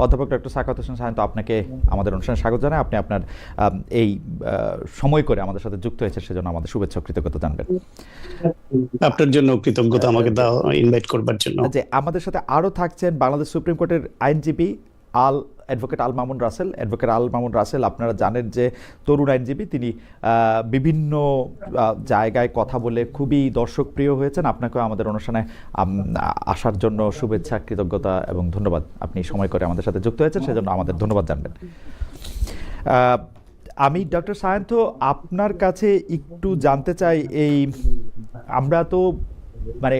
অধ্যাপক ডক্টর সাখাওয়াত হোসেন সায়ন্ত, আপনাকে আমাদের অনুষ্ঠানে স্বাগত জানাই। আপনি আপনার এই সময় করে আমাদের সাথে যুক্ত হয়েছে, সেজন্য আমাদের শুভেচ্ছা ও কৃতজ্ঞতা জানবেন। আপনার জন্য কৃতজ্ঞতা আমাকে ইনভাইট করবার জন্য। যে আমাদের সাথে আরও থাকছেন বাংলাদেশ সুপ্রিম কোর্টের আইনজীবী অ্যাডভোকেট আল মামুন রাসেল। অ্যাডভোকেট আল মামুন রাসেল, আপনারা জানেন যে তরুণ আইনজীবী, তিনি বিভিন্ন জায়গায় কথা বলে খুবই দর্শকপ্রিয় হয়েছেন। আপনাকেও আমাদের অনুষ্ঠানে আসার জন্য শুভেচ্ছা, কৃতজ্ঞতা এবং ধন্যবাদ। আপনি সময় করে আমাদের সাথে যুক্ত হয়েছেন, সেজন্য আমাদের ধন্যবাদ জানবেন। আমি ডক্টর সায়ন্ত, আপনার কাছে একটু জানতে চাই, আমরা তো মানে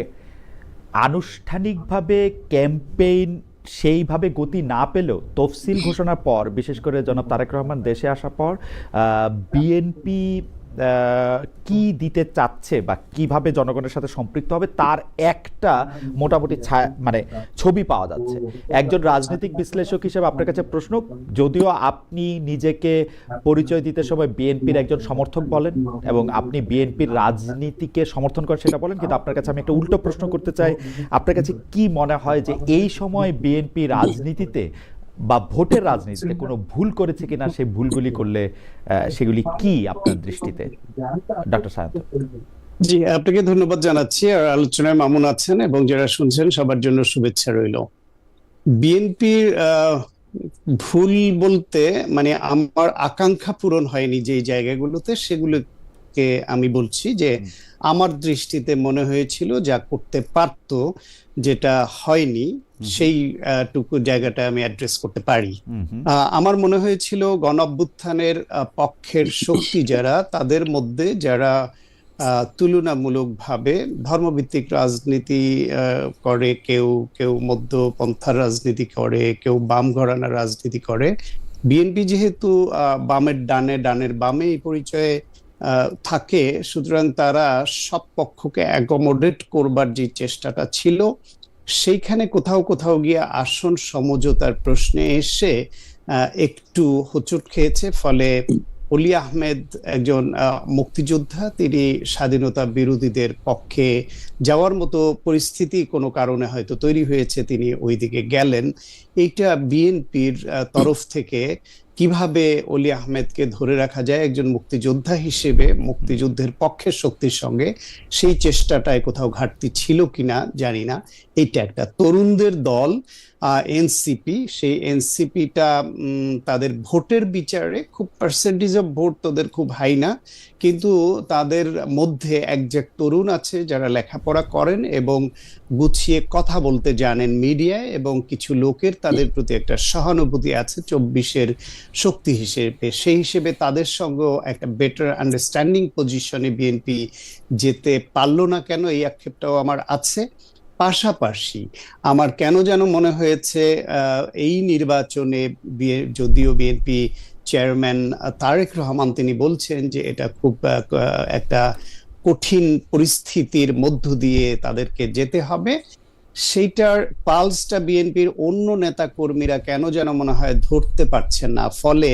আনুষ্ঠানিকভাবে ক্যাম্পেইন সেইভাবে গতি না পেলেও তফসিল ঘোষণার পর, বিশেষ করে জনাব তারেক রহমান দেশে আসার পর, বিএনপি কি দিতে চাচ্ছে বা কিভাবে জনগণের সাথে সম্পৃক্ত হবে তার একটা মোটামুটি ছবি পাওয়া যাচ্ছে। একজন রাজনৈতিক বিশ্লেষক হিসেবে আপনার কাছে প্রশ্ন, যদিও আপনি নিজেকে পরিচয় দিতে সময় বিএনপির একজন সমর্থক বলেন এবং আপনি বিএনপির রাজনীতিকে সমর্থন করেন সেটা বলেন, কিন্তু আপনার কাছে আমি একটা উল্টো প্রশ্ন করতে চাই। আপনার কাছে কি মনে হয় যে এই সময় বিএনপি রাজনীতিতে বা ভোটের রাজনীতিতে কোনো ভুল করেছে কিনা, সেই ভুলগুলি করলে সেগুলি কি আপনার দৃষ্টিতে, ডক্টর সায়ন্ত? জি, আপনাকে ধন্যবাদ জানাচ্ছি। আর আলোচনায় মামুন আছেন এবং যারা শুনছেন সবার জন্য শুভেচ্ছা রইল। বিএনপির ভুল বলতে মানে আমার আকাঙ্ক্ষা পূরণ হয়নি যে জায়গাগুলোতে, সেগুলোকে আমি বলছি যে আমার দৃষ্টিতে মনে হয়েছিল যা করতে পারতো, যেটা হয়নি সেই টুকু জায়গাটা আমি অ্যাড্রেস করতে পারি। আমার মনে হয়েছিল গণ অভ্যুত্থানের পক্ষের শক্তি যারা, তাদের মধ্যে যারা তুলনামূলকভাবে ধর্মভিত্তিক রাজনীতি করে, কেউ কেউ মধ্যপন্থার রাজনীতি করে, কেউ বাম ঘরানার রাজনীতি করে। বিএনপি যেহেতু বামের ডানে, ডানের বামে এই পরিচয়ে থাকে, সুতরাং তারা সব পক্ষকে অ্যাকোমোডেট করবার যে চেষ্টাটা ছিল, সেইখানে কোথাও কোথাও গিয়ে আসন সমঝোতার প্রশ্নে এসে একটু হোঁচট খেয়েছে। ফলে অলি আহমেদ একজন মুক্তিযোদ্ধা, তিনি স্বাধীনতা বিরোধীদের পক্ষে যাওয়ার মতো পরিস্থিতি কোনো কারণে হয়তো তৈরি হয়েছে, তিনি ওইদিকে গেলেন। এইটা বিএনপির তরফ থেকে কিভাবে অলি আহমেদকে ধরে রাখা যায় একজন মুক্তিযোদ্ধা হিসেবে, মুক্তিযুদ্ধের পক্ষের শক্তির সঙ্গে, সেই চেষ্টাটায় কোথাও ঘাটতি ছিল কিনা জানি না। এইটা একটা তরুণদের দল এনসিপি, সেই এনসিপিটা তাদের ভোটের বিচারে খুব পার্সেন্টেজ অফ ভোট তাদের খুব হাই না, কিন্তু তাদের মধ্যে একজন তরুণ আছে যারা লেখাপড়া করেন এবং গুছিয়ে কথা বলতে জানেন মিডিয়ায়, এবং কিছু লোকের তাদের প্রতি একটা সহানুভূতি আছে 24-এর শক্তি হিসেবে। সেই হিসেবে তাদের সঙ্গে একটা বেটার আন্ডারস্ট্যান্ডিং পজিশনে বিএনপি যেতে পারলো না কেন, এই আক্ষেপটাও আমার আছে। পাশাপাশি আমার কেন যেন মনে হয়েছে এই নির্বাচনে, যদিও বিএনপি চেয়ারম্যান তারেক রহমান তিনি বলছেন যে এটা খুব একটা কঠিন পরিস্থিতির মধ্য দিয়ে তাদেরকে যেতে হবে, সেইটার পালসটা বিএনপির অন্য নেতা কর্মীরা কেন যেন মনে হয় ধরতে পারছেন না। ফলে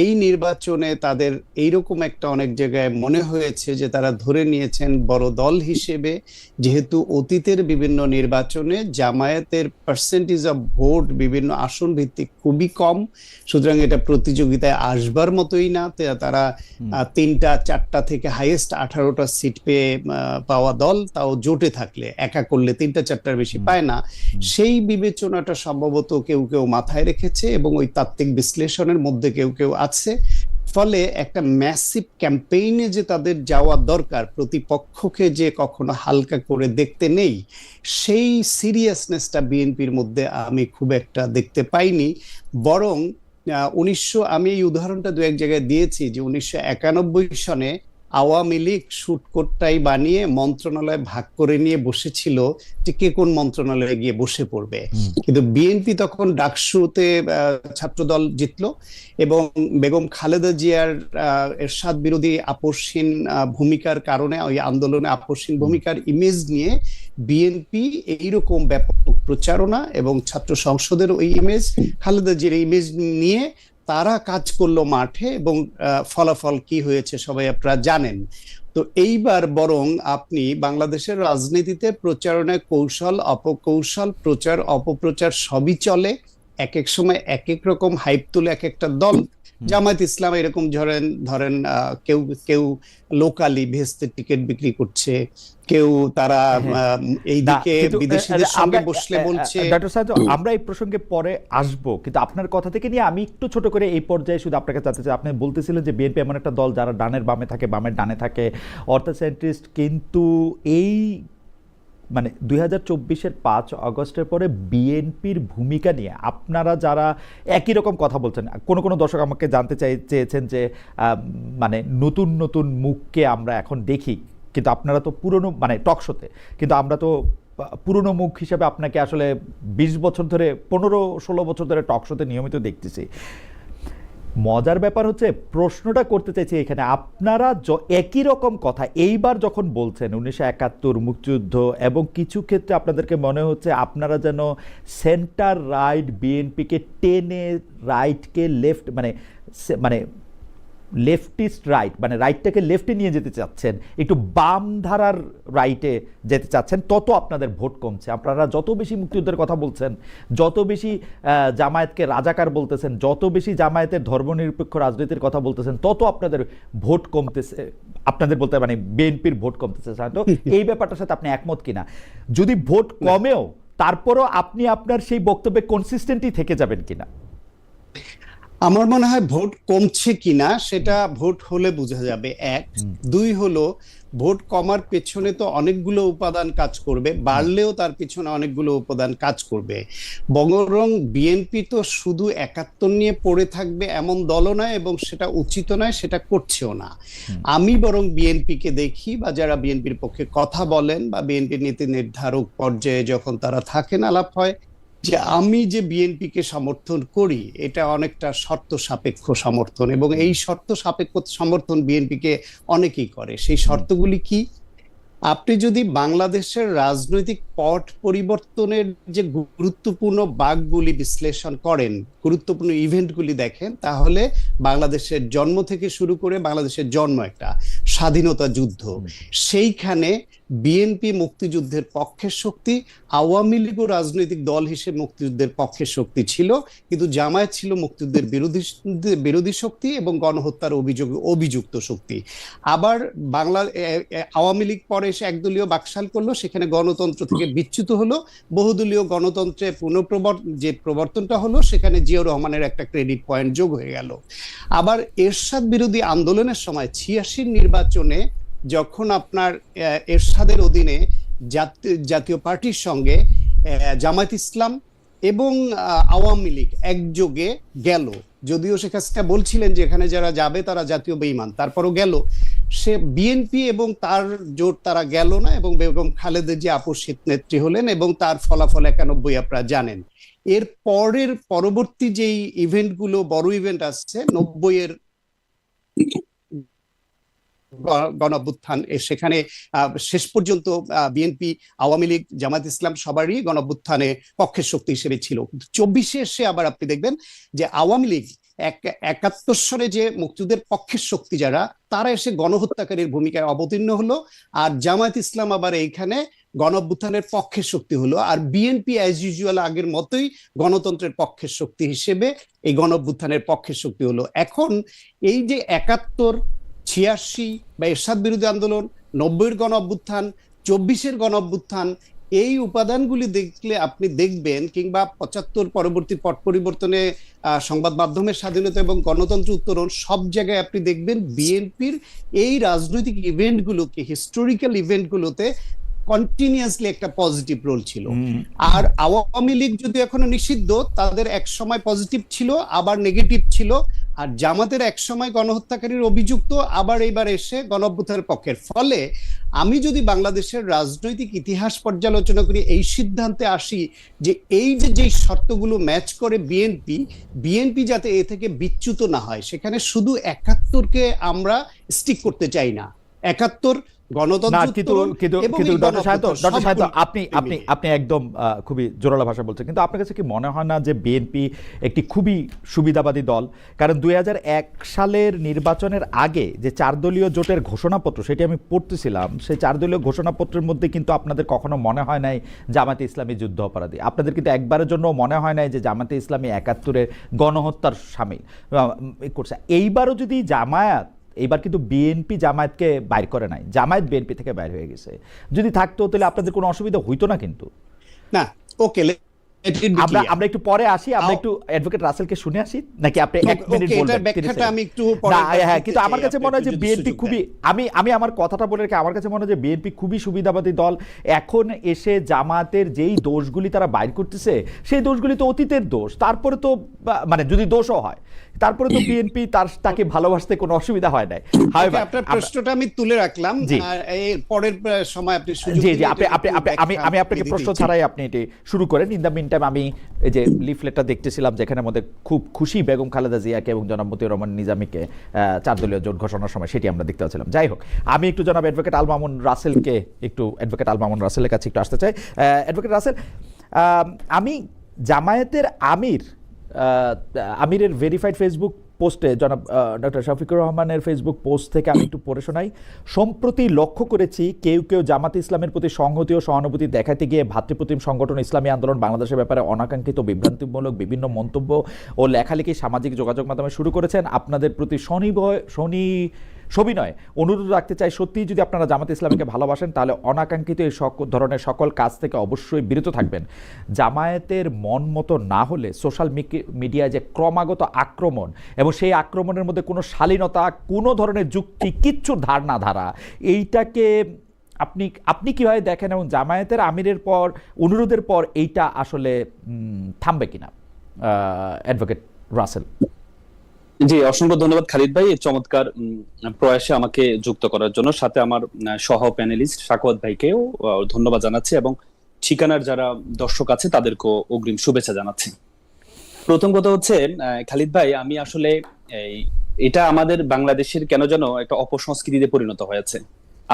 এই নির্বাচনে তাদের এইরকম একটা অনেক জায়গায় মনে হয়েছে যে তারা ধরে নিয়েছেন বড় দল হিসেবে, যেহেতু অতীতের বিভিন্ন নির্বাচনে জামায়াতের পার্সেন্টেজ অফ ভোট বিভিন্ন আসন ভিত্তিক খুবই কম, সুতরাং এটা প্রতিযোগিতায় আসবার মতোই না। তারা 3টা 4টা থেকে হাইয়েস্ট 18টা সিট পেয়ে পাওয়া দল, তাও জোটে থাকলে, একা করলে 3টা 4টার বেশি পায় না। সেই বিবেচনাটা সম্ভবত কেউ কেউ মাথায় রেখেছে এবং ওই তাত্ত্বিক বিশ্লেষণের মধ্যে কেউ কেউ আছে। ফলে একটা ম্যাসিভ ক্যাম্পেইনে যে তাদের যাওয়া দরকার, প্রতিপক্ষকে যে কখনো হালকা করে দেখতে নেই, সেই সিরিয়াসনেসটা বিএনপির মধ্যে আমি খুব একটা দেখতে পাইনি। বরং আমি এই উদাহরণটা দু এক জায়গায় দিয়েছি যে 1991 সনে আওয়ামী লীগ শুটকোটটাই বানিয়ে মন্ত্রণালয় ভাগ করে নিয়ে বসেছিল যে কে কোন মন্ত্রণালয়ে গিয়ে বসে পড়বে, কিন্তু বিএনপি তখন ডাকসুতে ছাত্রদল জিতলো এবং বেগম খালেদা জিয়ার এরশাদ বিরোধী আপসহীন ভূমিকার কারণে, ওই আন্দোলনে আপসহীন ভূমিকার ইমেজ নিয়ে বিএনপি এইরকম ব্যাপক প্রচারণা এবং ছাত্র সংসদের ওই ইমেজ, খালেদা জিয়ার ইমেজ নিয়ে তারা কাজ করলো মাঠে, এবং ফলাফল কি হয়েছে সবাই আপনারা জানেন। তো এইবার বরং আপনি বাংলাদেশের রাজনীতিতে প্রচারণায় কৌশল অপকৌশল, প্রচার অপপ্রচার সবই চলে। এক এক সময় এক এক রকম হাইপ তুলে এক একটা দল। জামায়াত ইসলাম এরকম ধরেন ধরেন কেউ কেউ লোকালি ভেস্তে টিকিট বিক্রি করছে, কেউ তারা এইদিকে বিদেশিদের সঙ্গে বসলে বলছে। ডক্টর সাহেব, আমরা এই প্রসঙ্গে পরে আসব, কিন্তু আপনার কথা থেকে নিয়ে আমি একটু ছোট করে এই পর্যায়ে শুধু আপনাকে জানতে চাই, আপনি বলতেছিলেন যে বিএনপি এমন একটা দল যারা ডানের বামে থাকে, বামের ডানে থাকে, অর্থসেন্ট্রিস্ট, কিন্তু এই মানে 2024-এর 5 আগস্টের পরে বিএনপির ভূমিকা নিয়ে আপনারা যারা একই রকম কথা বলছেন, কোনো দর্শক আমাকে জানতে চেয়েছেন যে মানে নতুন নতুন মুখকে আমরা এখন দেখি, কিন্তু আপনারা তো পুরনো মানে টক শোতে, কিন্তু আমরা তো পুরনো মুখ হিসেবে আপনাকে আসলে 20 বছর ধরে 15-16 বছর ধরে টক শোতে নিয়মিত দেখতেছি। মজার ব্যাপার হচ্ছে, প্রশ্নটা করতে চাইছি এখানে, আপনারা একই রকম কথা এইবার যখন বলছেন 1971 মুক্তিযুদ্ধ, এবং কিছু ক্ষেত্রে আপনাদেরকে মনে হচ্ছে আপনারা যেন সেন্টার রাইট বিএনপিকে টেনে রাইটকে লেফট মানে লেফটিস্ট রাইট মানে রাইটটাকে লেফটে নিয়ে যেতে চাচ্ছেন, একটু বাম ধারার রাইটে যেতে চাচ্ছেন, তত আপনাদের ভোট কমছে। আপনারা যত বেশি মুক্তিযুদ্ধের কথা বলছেন, যত বেশি জামায়াতকে রাজাকার বলতেছেন, যত বেশি জামায়াতের ধর্মনিরপেক্ষ রাজনীতির কথা বলতেছেন, তত আপনাদের ভোট কমতেছে। আপনাদের বলতে মানে বিএনপির ভোট কমতেছে। তো এই ব্যাপারটার সাথে আপনি একমত কিনা? যদি ভোট কমেও তারপরও আপনি আপনার সেই বক্তব্যে কনসিস্টেন্টই থেকে যাবেন কিনা? আমার মনে হয় ভোট কমছে কিনা সেটা ভোট হলে বোঝা যাবে, এক। দুই হলো, ভোট কমার পেছনে তো অনেকগুলো উপাদান কাজ করবে, বাড়লেও তার পিছনে অনেকগুলো উপাদান কাজ করবে। বরং বিএনপি তো শুধু 71 নিয়ে পড়ে থাকবে এমন দলও নয়, এবং সেটা উচিত নয়, সেটা করছেও না। আমি বরং বিএনপিকে দেখি, বা যারা বিএনপির পক্ষে কথা বলেন বা বিএনপির নীতি নির্ধারক পর্যায়ে যখন তারা থাকেন, আলাপ হয় যে আমি যে বিএনপিকে সমর্থন করি এটা অনেকটা শর্ত সাপেক্ষ সমর্থন, এবং এই শর্ত সাপেক্ষ সমর্থন বিএনপিকে অনেকেই করে। সেই শর্তগুলি কি? আপনি যদি বাংলাদেশের রাজনৈতিক পট পরিবর্তনের যে গুরুত্বপূর্ণ বাঁকগুলি বিশ্লেষণ করেন, গুরুত্বপূর্ণ ইভেন্টগুলি দেখেন, তাহলে বাংলাদেশের জন্ম থেকে শুরু করে বাংলাদেশের জন্ম একটা স্বাধীনতা যুদ্ধ, সেইখানে বিএনপি মুক্তিযুদ্ধের পক্ষের শক্তি, আওয়ামী লীগও রাজনৈতিক দল হিসেবে মুক্তিযুদ্ধের পক্ষের শক্তি ছিল, কিন্তু জামায়াত ছিল মুক্তিযুদ্ধের বিরোধী শক্তি এবং গণহত্যার অভিযুক্ত শক্তি। আবার আওয়ামী লীগ পরে এসে একদলীয় বাকশাল করলো, সেখানে গণতন্ত্র থেকে বিচ্যুত হলো, বহুদলীয় গণতন্ত্রে যে প্রবর্তনটা হলো, সেখানে জিয়াউর রহমানের একটা ক্রেডিট পয়েন্ট যোগ হয়ে গেল। আবার এরশাদ বিরোধী আন্দোলনের সময় 86 নির্বাচনে যখন আপনার এরশাদের অধীনে জাতীয় পার্টির সঙ্গে জামায়াত ইসলাম এবং আওয়ামী লীগ একযোগে গেল, যদিও শেখ হাসিনা বলছিলেন যে এখানে যারা যাবে তারা জাতীয় বেঈমান, তারপরও গেল। সে বিএনপি এবং তার জোট তারা গেল না, এবং বেগম খালেদা জিয়া আপসিত নেত্রী হলেন, এবং তার ফলাফল 91 আপনারা জানেন। এর পরবর্তী যেই ইভেন্টগুলো, বড় ইভেন্ট আসছে 90-এর গণঅভ্যুত্থান, সেখানে শেষ পর্যন্ত বিএনপি, আওয়ামী লীগ, জামায়াত ইসলাম সবারই গণঅভ্যুত্থানে পক্ষের শক্তি হিসেবে ছিল। 24-এ এসে আবার আপনি দেখবেন যে আওয়ামী লীগ 71 সালে যে মুক্তিযুদ্ধের পক্ষের শক্তি যারা, তারা এসে গণহত্যাকারীর ভূমিকায় অবতীর্ণ হলো, আর জামায়াত ইসলাম আবার এইখানে গণঅভ্যুত্থানের পক্ষের শক্তি হলো, আর বিএনপি অ্যাজ ইউজুয়াল আগের মতোই গণতন্ত্রের পক্ষের শক্তি হিসেবে এই গণঅভ্যুত্থানের পক্ষের শক্তি হলো। এখন এই যে 71, 86 বা এরশাদ বিরোধী আন্দোলন, 90-এর গণঅভ্যুত্থান, 24-এর গণঅভ্যুত্থান, এই উপাদানগুলি দেখলে আপনি দেখবেন, কিংবা 75 পরবর্তী পট পরিবর্তনে সংবাদ মাধ্যমের স্বাধীনতা এবং গণতন্ত্র উত্তরণ, সব জায়গায় আপনি দেখবেন বিএনপির এই রাজনৈতিক ইভেন্টগুলোকে, হিস্টোরিক্যাল ইভেন্টগুলোতে কন্টিনিউয়াসলি একটা পজিটিভ রোল ছিল। আর আওয়ামী লীগ যদি এখনো নিষিদ্ধ, তাদের এক সময় পজিটিভ ছিল, আবার নেগেটিভ ছিল, আর জামাতের এক সময় গণহত্যাকারীর অভিযুক্ত, আবার এইবার এসে গণঅভ্যুত্থানের পক্ষের। ফলে আমি যদি বাংলাদেশের রাজনৈতিক ইতিহাস পর্যালোচনা করি, এই সিদ্ধান্তে আসি যে এই যে শর্তগুলো ম্যাচ করে বিএনপি যাতে এ থেকে বিচ্যুত না হয়, সেখানে শুধু 71-কে আমরা স্টিক করতে চাই না। 71 গণতন্ত্র না, কিন্তু উত্তরণ কিন্তু এবং কিন্তু এই ডক্টর সাহেব সবগুলো আপনি আপনি মিলিয়ে। আপনি একদম খুবই জোরালো ভাষা বলছেন, কিন্তু আপনার কাছে কি মনে হয় না যে বিএনপি একটি খুবই সুবিধাবাদী দল? কারণ 2001 সালের নির্বাচনের আগে যে 4 দলীয় জোটের ঘোষণাপত্র সেটি আমি পড়তেছিলাম, সেই 4 দলীয় ঘোষণাপত্রের মধ্যে কিন্তু আপনাদের কখনো মনে হয় নাই জামাতে ইসলামী যুদ্ধ অপরাধী। আপনাদের কিন্তু একবারের জন্য মনে হয় নাই যে জামাতে ইসলামী 71-এর গণহত্যার শামিল করছে। এইবারও যদি জামায়াত, এইবার কিন্তু বিএনপি জামায়াতকে বাইর করে নাই, জামায়াত বিএনপি থেকে বাইর হয়ে গেছে, যদি থাকতো তাহলে আপনাদের কোনো অসুবিধা হইতো না কিন্তু। না, ওকে, আমরা একটু পরে আসি, আমরা একটু অ্যাডভোকেট রাসেলকে শুনে আসি, নাকি আপনি 1 মিনিট বলবেন? ব্যাখ্যাটা আমি একটু না, পরে হ্যাঁ, কিন্তু দিতে আমার চাই, কাছে আপনি মনে হয় একটু যে যদি বিএনপি সুযোগ খুবই, দেন। আমি আমার কথাটা বলে রেখে, আমার কাছে মনে হয় যে বিএনপি খুবই সুবিধাবাদী দল। এখন এসে জামাতের যেই দোষগুলি তারা বাইর করতেছে, সেই দোষগুলি তো অতীতের দোষ। তারপরে তো মানে যদি দোষও হয়, তারপরে তো বিএনপি তাকে ভালোবাসতে কোনো অসুবিধা হয় নাই। ওকে, আপনার প্রশ্নটা আমি তুলে রাখলাম, জি। আর এর পরের সময় আপনি সুযোগ জি জি, দিলে আপনি এটা আপনি একটু আপনি- আমি ব্যাখ্যা আমি আপনাকে দিতে প্রশ্ন ইচ্ছুক। ছাড়াই আপনি এটি শুরু করেন। ইন দ্য মিন টাইম আমি এই যে লিফলেটটা দেখতেছিলাম, যেখানে মধ্যে খুব খুশি বেগম খালেদা জিয়াকে এবং জনাব মতিউর রহমান নিজামীকে 4 দলীয় জোট ঘোষণার সময়, সেটি আমরা দেখতে পাচ্ছিলাম। যাই হোক, আমি একটু জনাব অ্যাডভোকেট আল মামুন রাসেলকে অ্যাডভোকেট আল মামুন রাসেলের কাছে একটু আসতে চাই। অ্যাডভোকেট রাসেল, আমি জামায়াতের আমিরের ভেরিফাইড ফেসবুক পোস্টে, জনাব ডক্টর শফিকুর রহমানের ফেসবুক পোস্ট থেকে আমি একটু পড়ে শোনাই। সম্প্রতি লক্ষ্য করেছি কেউ কেউ জামাতে ইসলামের প্রতি সংহতি ও সহানুভূতি দেখাতে গিয়ে ভাতৃপ্রতিম সংগঠন ইসলামী আন্দোলন বাংলাদেশের ব্যাপারে অনাকাঙ্ক্ষিত বিভ্রান্তিমূলক বিভিন্ন মন্তব্য ও লেখালেখি সামাজিক যোগাযোগ মাধ্যমে শুরু করেছেন। আপনাদের প্রতি সবিনয় অনুরোধ রাখতে চাই, সত্যিই যদি আপনারা জামাতে ইসলামীকে ভালোবাসেন তাহলে অনাকাঙ্ক্ষিত এই ধরনের সকল কাজ থেকে অবশ্যই বিরত থাকবেন। জামায়াতের মন মতো না হলে সোশ্যাল মিডিয়ায় যে ক্রমাগত আক্রমণ, এবং সেই আক্রমণের মধ্যে কোনো শালীনতা, কোনো ধরনের যুক্তি, কিচ্ছু ধারা, এইটাকে আপনি কিভাবে দেখেন, এবং জামায়াতের আমিরের পর, অনুরোধের পর এইটা আসলে থামবে কিনা? অ্যাডভোকেট রাসেল। জি, অসংখ্য ধন্যবাদ খালিদ ভাই এই চমৎকার প্রয়াসে আমাকে যুক্ত করার জন্য। সাথে আমার সহ প্যানেলিস্ট সাখাওয়াত ভাইকেও ধন্যবাদ জানাচ্ছি, এবং ঠিকানার যারা দর্শক আছে তাদেরকেও অগ্রিম শুভেচ্ছা জানাচ্ছি। প্রথম কথা হচ্ছে খালিদ ভাই, আমি আসলে এটা আমাদের বাংলাদেশের কেন যেন একটা অপসংস্কৃতিতে পরিণত হয়েছে।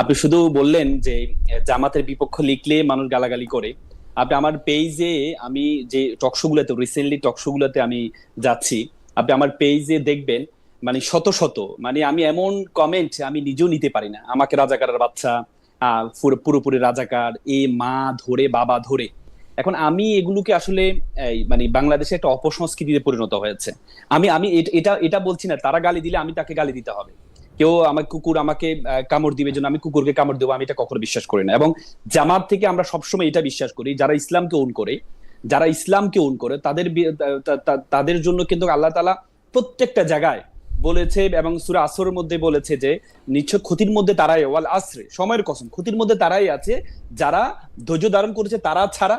আপনি শুধু বললেন যে জামাতের বিপক্ষ লিখলে মানুষ গালাগালি করে। আপনি আমার পেজে, আমি যে টকশোগুলোতে রিসেন্টলি টকশোগুলোতে আমি যাচ্ছি, আপনি আমার পেজে দেখবেন মানে শত শত, মানে আমি এমন কমেন্ট আমি নিজেও নিতে পারি না। আমাকে রাজাকারের বাচ্চা, পুরোপুরি রাজাকার, এ মা ধরে বাবা ধরে। এখন আমি এগুলোকে আসলে মানে বাংলাদেশে একটা অপসংস্কৃতিতে পরিণত হয়েছে। আমি আমি এটা এটা বলছি না তারা গালি দিলে আমি তাকে গালি দিতে হবে। কেউ কুকুর আমাকে কামড় দিবে জন্য আমি কুকুরকে কামড় দেবো, আমি এটা কখনো বিশ্বাস করি না। এবং জামাত থেকে আমরা সবসময় এটা বিশ্বাস করি, যারা ইসলামকে ওন করে তাদের জন্য কিন্তু আল্লাহ তাআলা প্রত্যেকটা জায়গায় বলেছে, এবং সূরা আসরের মধ্যে বলেছে যে নিশ্চয় ক্ষতির মধ্যে তারাই, ওয়াল আসরে, সময়ের কসম, ক্ষতির মধ্যে তারাই আছে যারা ধৈর্য ধারণ করেছে, তারা ছাড়া,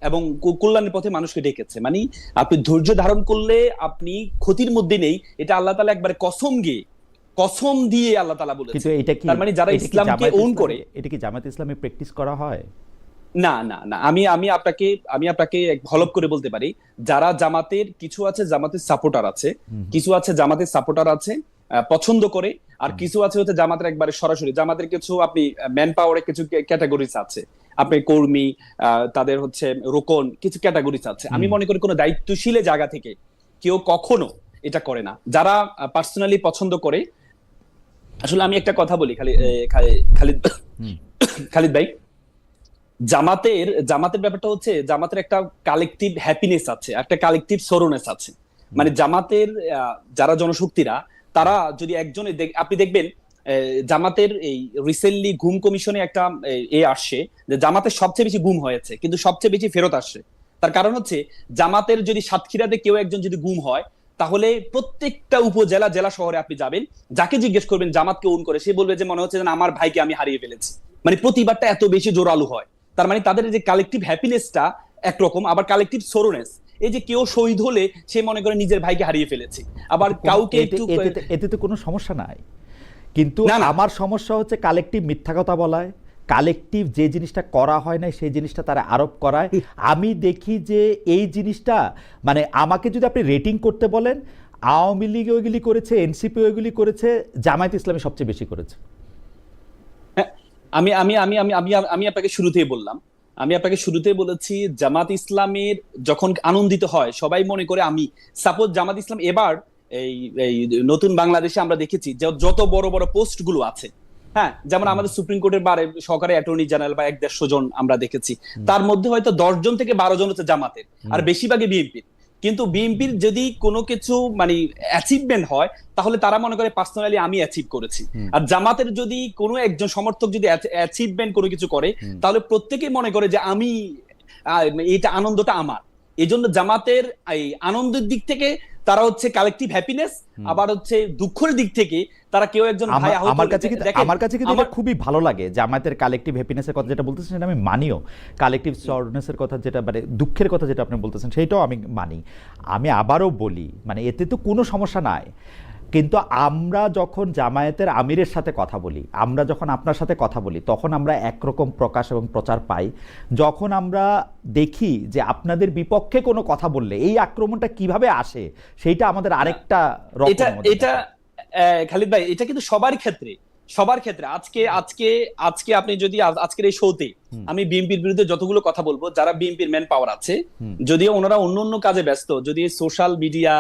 এবং কল্যাণের পথে মানুষকে ডেকেছে। মানে আপনি ধৈর্য ধারণ করলে আপনি ক্ষতির মধ্যে নেই, এটা আল্লাহ তাআলা একবারে কসম দিয়ে আল্লাহ তাআলা বলেছে। কিন্তু এটা কি, তার মানে যারা ইসলামকে ওন করে, এটা কি জামাত ইসলামে প্র্যাকটিস করা হয়? না না না, আমি আপনাকে হলপ করে বলতে পারি, যারা জামাতের কিছু আছে, জামাতের সাপোর্টার আছে, কিছু আছে জামাতের সাপোর্টার আছে পছন্দ করে, আর কিছু আছে হচ্ছে জামাতের একবারে সরাসরি। জামাতের কিছু আপনি ম্যান পাওয়ারে কিছু ক্যাটাগরিজ আছে, আপনি কর্মী, তাদের হচ্ছে রোকন, কিছু ক্যাটাগরিজ আছে। আমি মনে করি কোনো দায়িত্বশীল জায়গা থেকে কেউ কখনো এটা করে না। যারা পার্সোনালি পছন্দ করে, আসলে আমি একটা কথা বলি খালিদ ভাই, জামাতের ব্যাপারটা হচ্ছে, জামাতের একটা কালেকটিভ হ্যাপিনেস আছে, একটা কালেকটিভ সরোনেস আছে। মানে জামাতের যারা জনশক্তিরা, তারা যদি একজনে আপনি দেখবেন জামাতের এই রিসেন্টলি গুম কমিশনে একটা আসছে যে জামাতের সবচেয়ে বেশি গুম হয়েছে, কিন্তু সবচেয়ে বেশি ফেরত আসছে। তার কারণ হচ্ছে জামাতের যদি সাতক্ষীরাতে কেউ একজন যদি গুম হয়, তাহলে প্রত্যেকটা উপজেলা, জেলা শহরে আপনি যাবেন, যাকে জিজ্ঞেস করবেন জামাতকে ওন করে, সে বলবে যে মনে হচ্ছে যে আমার ভাইকে আমি হারিয়ে ফেলেছি। মানে প্রতিবারটা এত বেশি জোরালো হয়। তার মানে তাদের যে কালেকটিভ হ্যাপিনেসটা একরকম, আবার কালেকটিভ সরোনেস, এই যে কেউ শহীদ হলে সে মনে করে নিজের ভাইকে হারিয়ে ফেলেছি, আবার কাউকে এতে তো কোনো সমস্যা নাই। কিন্তু আমার সমস্যা হচ্ছে কালেকটিভ মিথ্যা কথা বলায়, কালেকটিভ যে জিনিসটা করা হয় না সেই জিনিসটা তারা আরোপ করায়। আমি দেখি যে এই জিনিসটা, মানে আমাকে যদি আপনি রেটিং করতে বলেন, আওয়ামী লীগ ওইগুলি করেছে, এনসিপি ওইগুলি করেছে, জামায়াত ইসলামী সবচেয়ে বেশি করেছে। আমি আমি আমি আমি আমি আমি আপনাকে শুরুতেই বললাম, আমি আপনাকে শুরুতেই বলেছি জামাত ইসলামের যখন আনন্দিত হয় সবাই মনে করে আমি সাপোজ জামাত ইসলাম এবার এই এই নতুন বাংলাদেশে আমরা দেখেছি যে যত বড় বড় পোস্ট গুলো আছে, হ্যাঁ, যেমন আমাদের সুপ্রিম কোর্টের বারে সহকারী অ্যাটর্নি জেনারেল বা 150 জন আমরা দেখেছি, তার মধ্যে হয়তো 10 জন থেকে 12 জন হচ্ছে জামাতের, আর বেশিরভাগই বিএনপির। কিন্তু বিএনপির যদি কোনো কিছু মানে অ্যাচিভমেন্ট হয় তাহলে তারা মনে করে পার্সোনালি আমি অ্যাচিভ করেছি, আর জামাতের যদি কোনো একজন সমর্থক যদি অ্যাচিভমেন্ট কোনো কিছু করে তাহলে প্রত্যেকেই মনে করে যে আমি এটা আনন্দটা আমার। এই জন্য জামাতের এই আনন্দের দিক থেকে তারা হচ্ছে কালেকটিভ হ্যাপিনেস, আবার হচ্ছে দুঃখের দিক থেকে তারা কেউ একজন ভাই আহত। আমার কাছে কিন্তু এটা খুবই ভালো লাগে জামায়াতের কালেকটিভ হ্যাপিনেসের কথা যেটা বলতেছেন সেটা আমি মানিও, কালেকটিভ সরনেসের কথা যেটা মানে দুঃখের কথা যেটা আপনি বলতেছেন সেইটাও আমি মানি। আমি আবারও বলি মানে এতে তো কোনো সমস্যা নাই, কিন্তু আমরা যখন জামায়াতের আমিরের সাথে কথা বলি, আমরা যখন আপনার সাথে কথা বলি, তখন আমরা একরকম প্রকাশ এবং প্রচার পাই। যখন আমরা দেখি যে আপনাদের বিপক্ষে কোনো কথা বললে এই আক্রমণটা কিভাবে আসে, সেইটা আমাদের আরেকটা এটা খালিদ ভাই, এটা কিন্তু সবার ক্ষেত্রে আজকে আজকে আজকে আপনি যদি আজকের এই শোতে আমি বিএনপির বিরুদ্ধে যতগুলো কথা বলবো, যারা বিএনপির ম্যান পাওয়ার আছে, যদিও ওনারা অন্য কাজে ব্যস্ত, যদি সোশ্যাল মিডিয়া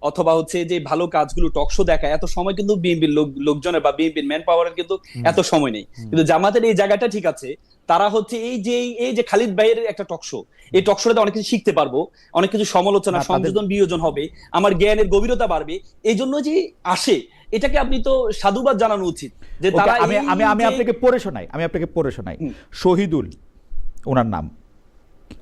অথবা হচ্ছে যে ভালো কাজগুলো টক শো দেখায়, এত সময় কিন্তু বিএনপির লোকজনের বা বিএনপির ম্যান পাওয়ারের কিন্তু এত সময় নেই। কিন্তু জামাতের এই জায়গাটা ঠিক আছে, তারা হচ্ছে এই যে খালিদ ভাইয়ের একটা টক শো, এই টক শোতে অনেক কিছু শিখতে পারবো, অনেক কিছু সমালোচনা সংযোজন বিয়োজন হবে, আমার জ্ঞানের গভীরতা বাড়বে, এই জন্য যে আসে এটাকে আপনি তো সাধুবাদ জানানো উচিত যে তারা। আমি আপনাকে পড়ে শোনাই শহীদুল ওনার নাম।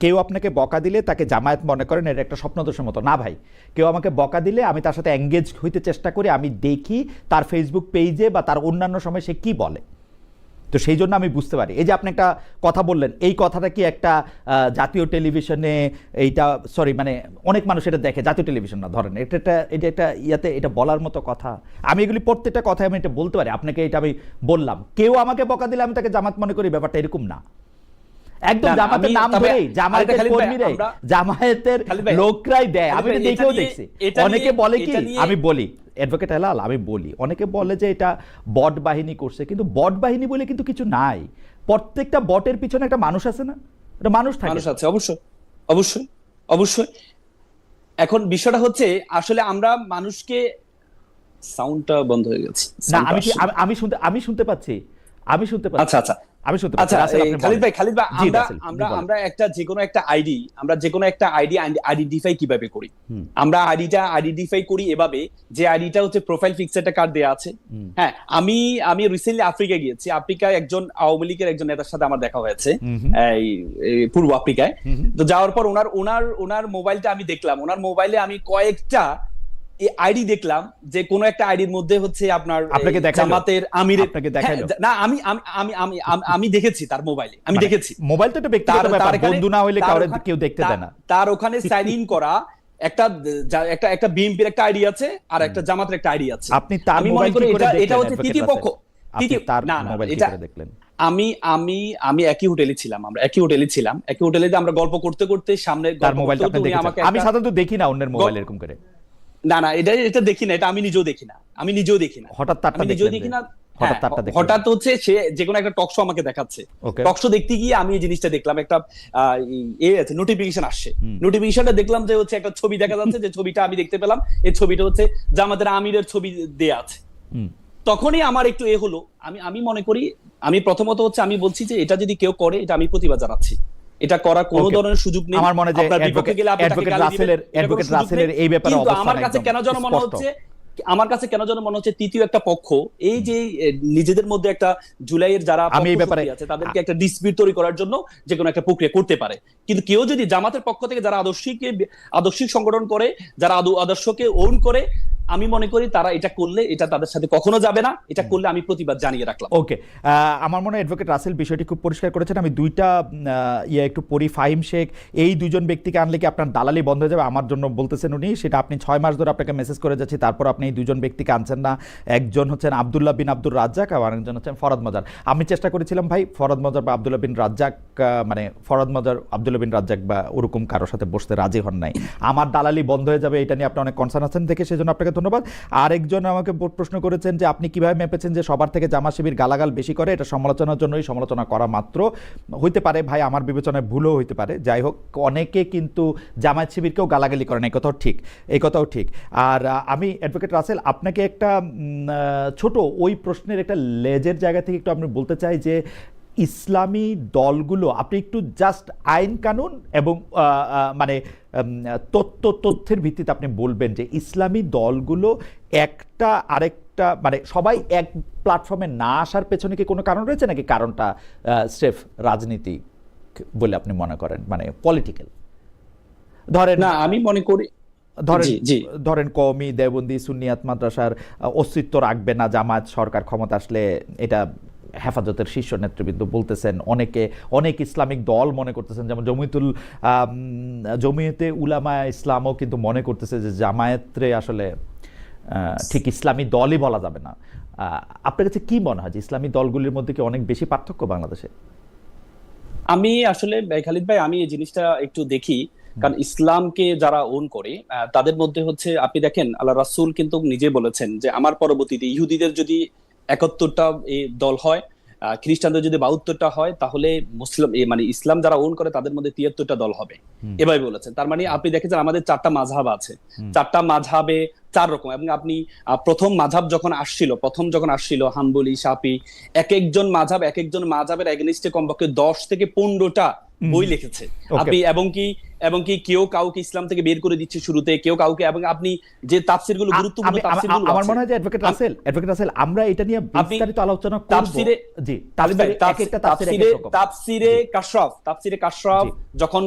কেউ আপনাকে বকা দিলে তাকে জামায়াত মনে করেন এটা একটা স্বপ্নদোষের মতো না ভাই। কেউ আমাকে বকা দিলে আমি তার সাথে এঙ্গেজ হইতে চেষ্টা করি, আমি দেখি তার ফেসবুক পেজে বা তার অন্যান্য সময় সে কি বলে, তো সেই জন্য আমি বুঝতে পারি। এই যে আপনি একটা কথা বললেন, এই কথাটা কি একটা জাতীয় টেলিভিশনে এইটা সরি মানে অনেক মানুষ এটা দেখে, জাতীয় টেলিভিশন না ধরেন, এটা একটা ইয়াতে এটা বলার মতো কথা। আমি এগুলি প্রত্যেকটা কথায় আমি এটা বলতে পারি আপনাকে, এটা আমি বললাম। কেউ আমাকে বকা দিলে আমি তাকে জামাত মনে করি, ব্যাপারটা এরকম না। একদম জামাতের নাম ধরেই, জামায়াতের কর্মীরাই, জামায়াতের লোকরাই দেয়, আমি এটা দেখেও দেখছি। অনেকে বলে কি, আমি বলি অ্যাডভোকেট হেলাল, আমি বলি অনেকে বলে যে এটা বট বাহিনী করছে, কিন্তু বট বাহিনী বলে কিন্তু কিছু নাই। প্রত্যেকটা বটের পিছনে একটা মানুষ আছে না, একটা মানুষ থাকে, মানুষ আছে, অবশ্যই অবশ্যই অবশ্যই। এখন বিষয়টা হচ্ছে আসলে আমরা মানুষকে সাউন্ডটা বন্ধ হয়ে গেছে না, আমি শুনতে পাচ্ছি। আচ্ছা আচ্ছা আচ্ছা খালিদ ভাই আমরা যেকোনো একটা আইডি আইডেন্টিফাই কিভাবে করি? আমরা আইডেন্টিফাই করি এভাবে যে আইডিটা হচ্ছে প্রোফাইল পিকচারটা কার্ড দেয়া আছে। হ্যাঁ, আমি রিসেন্টলি আফ্রিকা গিয়েছি। আফ্রিকায় একজন আওয়ামী লীগের একজন নেতার সাথে আমার দেখা হয়েছে এই পূর্ব আফ্রিকায়। তো যাওয়ার পর ওনার মোবাইলটা আমি দেখলাম, ওনার মোবাইলে আমি কয়েকটা এই আইডি দেখলাম যে কোন একটা আইডির মধ্যে হচ্ছে আপনার জামাতের আমিরের, না আমি দেখেছি তার মোবাইলে, আমি দেখেছি। মোবাইল তো একটা ব্যক্তিগত ব্যাপার, বন্ধু না হইলে কাউরে কেউ দেখতে দেয় না। তার ওখানে সাইন ইন করা একটা বিএনপির একটা আইডি আছে আর একটা জামাতের একটা আইডি আছে। আপনি তার মোবাইল কি করে দেখলেন? এটা হচ্ছে তৃতীয় পক্ষ। তার মোবাইল কি করে দেখলেন? আমি একই হোটেলে ছিলাম, একই হোটেলে আমরা গল্প করতে করতে সামনে তার মোবাইলটা আপনি দেখেছেন? আমি সাধারণত দেখি না অন্যের মোবাইল এরকম করে। না এটা দেখি না, এটা আমি নিজেও দেখি না। হঠাৎ তারটা দেখি না, হঠাৎ হচ্ছে সে যে কোনো একটা টক শো আমাকে দেখাচ্ছে। টক শো দেখতে গিয়ে আমি এই জিনিসটা দেখলাম, একটা নোটিফিকেশন আসছে। নোটিফিকেশনটা দেখলাম যে হচ্ছে একটা ছবি দেখা যাচ্ছে, যে ছবিটা আমি দেখতে পেলাম, এই ছবিটা হচ্ছে জামাতের আমিরের ছবি দেয়া আছে। তখনই আমার একটু হলো, আমি মনে করি, আমি প্রথমত হচ্ছে আমি বলছি যে এটা যদি কেউ করে, এটা আমি প্রতিবাদ জানাচ্ছি। এটা করার কোনো ধরনের সুযোগ নেই। আমার মনে হয় অ্যাডভোকেট রাসেলের এই ব্যাপারে অবস্থান আমার কাছে কেন যেন মনে হচ্ছে তৃতীয় একটা পক্ষ, এই যে নিজেদের মধ্যে একটা জুলাইয়ের যারা আছে তাদেরকে একটা ডিসপিউট তৈরি করার জন্য যে কোনো একটা প্রক্রিয়া করতে পারে। কিন্তু কেউ যদি জামাতের পক্ষ থেকে যারা আদর্শিক সংগঠন করে, যারা আদর্শকে ওন করে, আমি মনে করি তারা এটা করলে এটা তাদের সাথে কখনো যাবে না। এটা করলে আমি প্রতিবাদ জানিয়ে রাখলাম। ওকে, আমার মনে হয় অ্যাডভোকেট রাসেল বিষয়টি খুব পরিষ্কার করেছেন। আমি দুইটা একটু পড়ি। ফাহিম শেখ, এই দুজন ব্যক্তিকে আনলে কি আপনার দালালি বন্ধ হয়ে যাবে? আমার জন্য বলতেছেন উনি, সেটা আপনি 6 মাস ধরে আপনাকে মেসেজ করে যাচ্ছি, তারপর আপনি এই দুজন ব্যক্তিকে আনছেন না। একজন হচ্ছেন আব্দুল্লাহ বিন আব্দুর রাজ্জাক, আর একজন হচ্ছেন ফরহাদ মজার। আমি চেষ্টা করেছিলাম ভাই ফরহাদ মজার বা আব্দুল্লাহ বিন রাজ্জাক, মানে ফরহাদ মজার আব্দুল্লাহ বিন রাজ্জাক বা ওরকম কারোর সাথে বসতে রাজি হন নাই। আমার দালালি বন্ধ হয়ে যাবে এটা নিয়ে আপনি অনেক কনসার্ন আছেন দেখে সেজন্য আপনাকে ধন্যবাদ। আরেকজন আমাকে প্রশ্ন করেছেন যে আপনি কিভাবে মেপেছেন যে সবার থেকে জামাত শিবির গালাগাল বেশি করে, এটা সমালোচনার জন্যই সমালোচনা করা মাত্র। হইতে পারে ভাই, আমার বিবেচনায় ভুলও হইতে পারে। যাই হোক, অনেকে কিন্তু জামায়াত শিবিরকেও গালাগালি করেন, এই কথাও ঠিক, এই কথাও ঠিক। আর আমি অ্যাডভোকেট রাসেল আপনাকে একটা ছোট ওই প্রশ্নের একটা লেজের জায়গা থেকে একটু আপনি বলতে চাই যে ইসলামী দলগুলো, আপনি একটু জাস্ট আইন কানুন এবং মানে তথ্যের ভিত্তিতে আপনি বলবেন যে ইসলামী দলগুলো একটা আরেকটা মানে সবাই এক প্ল্যাটফর্মে না আসার পেছনে কি কোনো কারণ রয়েছে, নাকি কারণটা স্রেফ রাজনীতি বলে আপনি মনে করেন, মানে পলিটিক্যাল? ধরেন না, আমি মনে করি ধরেন কওমি দেওবন্দি সুন্নিয়াত মাদ্রাসার অস্তিত্ব রাখবে না জামায়াত সরকার ক্ষমতা আসলে, এটা হেফাজতের শীর্ষ নেতৃবৃন্দ বলতেছেন, অনেক ইসলামিক দল মনে করতেছেন, যেমন জমিয়তে উলামা ইসলামও কিন্তু মনে করতেছে যে জামায়াতরে আসলে ঠিক ইসলামী দলই বলা যাবে না। আপনার কাছে কি মনে হয় যে ইসলামী দলগুলির মধ্যে কি অনেক বেশি পার্থক্য বাংলাদেশে? আমি আসলে খালিদ ভাই, আমি এই জিনিসটা একটু দেখি, কারণ ইসলামকে যারা ওন করে তাদের মধ্যে হচ্ছে, আপনি দেখেন আল্লাহ রাসূল কিন্তু নিজে বলেছেন যে আমার পরবর্তীতে ইহুদিদের যদি 71টা দল হয়, খ্রিস্টানদের যদি 72টা হয়, তাহলে মুসলিম মানে ইসলাম যারা ওন করে তাদের মধ্যে 73টা দল হবে, এভাবে বলেছেন। তার মানে আপনি দেখেছেন আমাদের 4টা মাযহাব আছে, 4টা মাযহাবে 4 রকম। এবং আপনি প্রথম যখন আসছিল হাম্বলি, শাফি, এক একজন মাযহাবের এগেইনস্টে কমপক্ষে 10 থেকে 15টা বই লিখেছে আপনি, এবং কি কেউ কাউকে ইসলাম থেকে বের করে দিচ্ছে শুরুতে, কেউ কাউকে, এবং আপনি যে তাফসিরগুলো গুরুত্বপূর্ণ তাফসিরগুলো আমার মনে হয় যে অ্যাডভোকেট রাসেল আমরা এটা নিয়ে বিস্তারিত আলোচনা করব। জি, তাফসিরে কাশরাফ যখন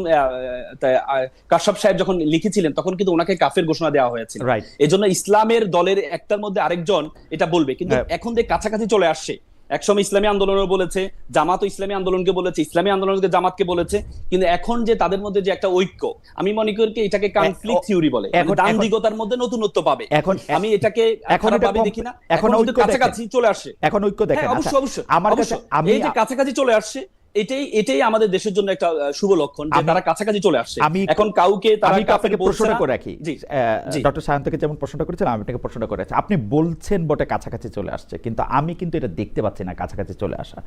কাশরাফ সাহেব যখন লিখেছিলেন তখন কিন্তু ওনাকে কাফের ঘোষণা দেওয়া হয়েছিল। এজন্য ইসলামের দলের একটার মধ্যে আরেকজন এটা বলবে, কিন্তু এখন যে কাছাকাছি চলে আসছে, একসময় ইসলামী আন্দোলনও বলেছে, জামাতও ইসলামী আন্দোলনকে বলেছে, ইসলামী আন্দোলনকে জামাতকে বলেছে, কিন্তু এখন যে তাদের মধ্যে যে একটা ঐক্য, আমি মনে করি এটাকে কনফ্লিক্ট থিওরি বলে, দ্বন্দ্বিকতার মধ্যে নতুনত্ব পাবে। আমি এটাকে খারাপভাবে দেখি না, এখন কাছাকাছি চলে আসে, এখন ঐক্য দেখেন। অবশ্যই আমার কাছে এই যে কাছাকাছি চলে আসছে, এটাই আমাদের দেশের জন্য একটা শুভ লক্ষণ যে তারা কাছাকাছি চলে আসছে। এখন কাউকে তারা আপনাকে প্রশ্ন করে রাখি, ডক্টর সায়ন্তকে যেমন প্রশ্নটা করেছিলাম, আমি আপনাকে প্রশ্নটা করে রাখছি। আপনি বলছেন বটে কাছাকাছি চলে আসছে, কিন্তু আমি কিন্তু এটা দেখতে পাচ্ছি না কাছাকাছি চলে আসা।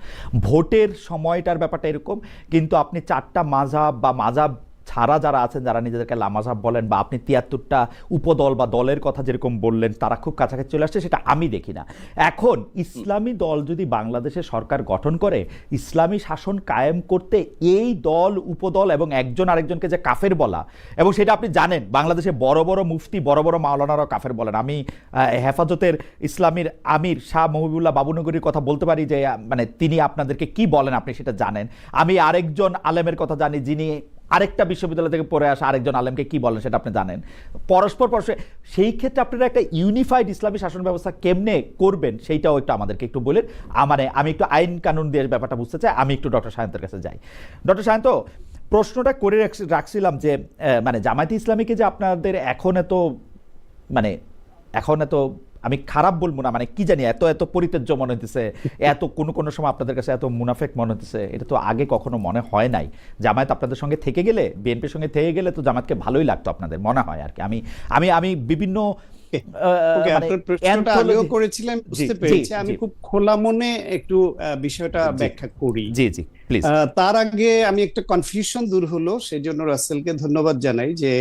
ভোটের সময়টার ব্যাপারটা এরকম, কিন্তু আপনি 4টা মাযহাব বা মাযহাব ছাড়া যারা আছেন, যারা নিজেদেরকে লামাযহাব বলেন, বা আপনি 73টা উপদল বা দলের কথা যেরকম বললেন, তারা খুব কাছাকাছি চলে আসছে, সেটা আমি দেখি না। এখন ইসলামী দল যদি বাংলাদেশে সরকার গঠন করে, ইসলামী শাসন কায়েম করতে এই দল উপদল এবং একজন আরেকজনকে যে কাফের বলা, এবং সেটা আপনি জানেন বাংলাদেশে বড় বড় মুফতি, বড় বড় মাওলানারাও কাফের বলেন। আমি হেফাজতের ইসলামীর আমির শাহ মহিবুল্লাহ বাবুনগরীর কথা বলতে পারি যে মানে তিনি আপনাদেরকে কি বলেন আপনি সেটা জানেন। আমি আরেকজন আলেমের কথা জানি যিনি আরেকটা বিশ্ববিদ্যালয় থেকে পড়ে আসা আরেকজন আলেমকে কি বলেন সেটা আপনি জানেন। পরস্পর সেই ক্ষেত্রে আপনারা একটা ইউনিফাইড ইসলামী শাসন ব্যবস্থা কেমনে করবেন সেইটাও একটু আমাদেরকে একটু বলেন। আমি একটু আইন কানুন দিয়ে ব্যাপারটা বুঝতে চাই। আমি একটু ডক্টর সায়ন্তের কাছে যাই। ডক্টর সায়ন্ত, প্রশ্নটা করে রাখছিলাম যে মানে জামায়াতে ইসলামীকে যে আপনাদের এখন এত আমি খারাপ বলবো না, মানে কি জানি এত পরিত্যাজ্য মনে হতেছে, কোনো সময় আপনাদের কাছে এত মুনাফেক মনে হতেছে, এটা তো আগে কখনো মনে হয় নাই। জামায়াত আপনাদের সঙ্গে থেকে গেলে, বিএনপির সঙ্গে থেকে গেলে তো জামায়াতকে ভালোই লাগতো আপনাদের, মনে হয় আর কি। আমি বিভিন্ন আমিও করেছিলাম, বুঝতে পেরেছি। আমি খুব খোলা মনে একটু বিষয়টা ব্যাখ্যা করি। জি জি প্লিজ। তার আগে আমি একটা কনফিউশন দূর হলো, সেই জন্য রাসেলকে ধন্যবাদ জানাই যে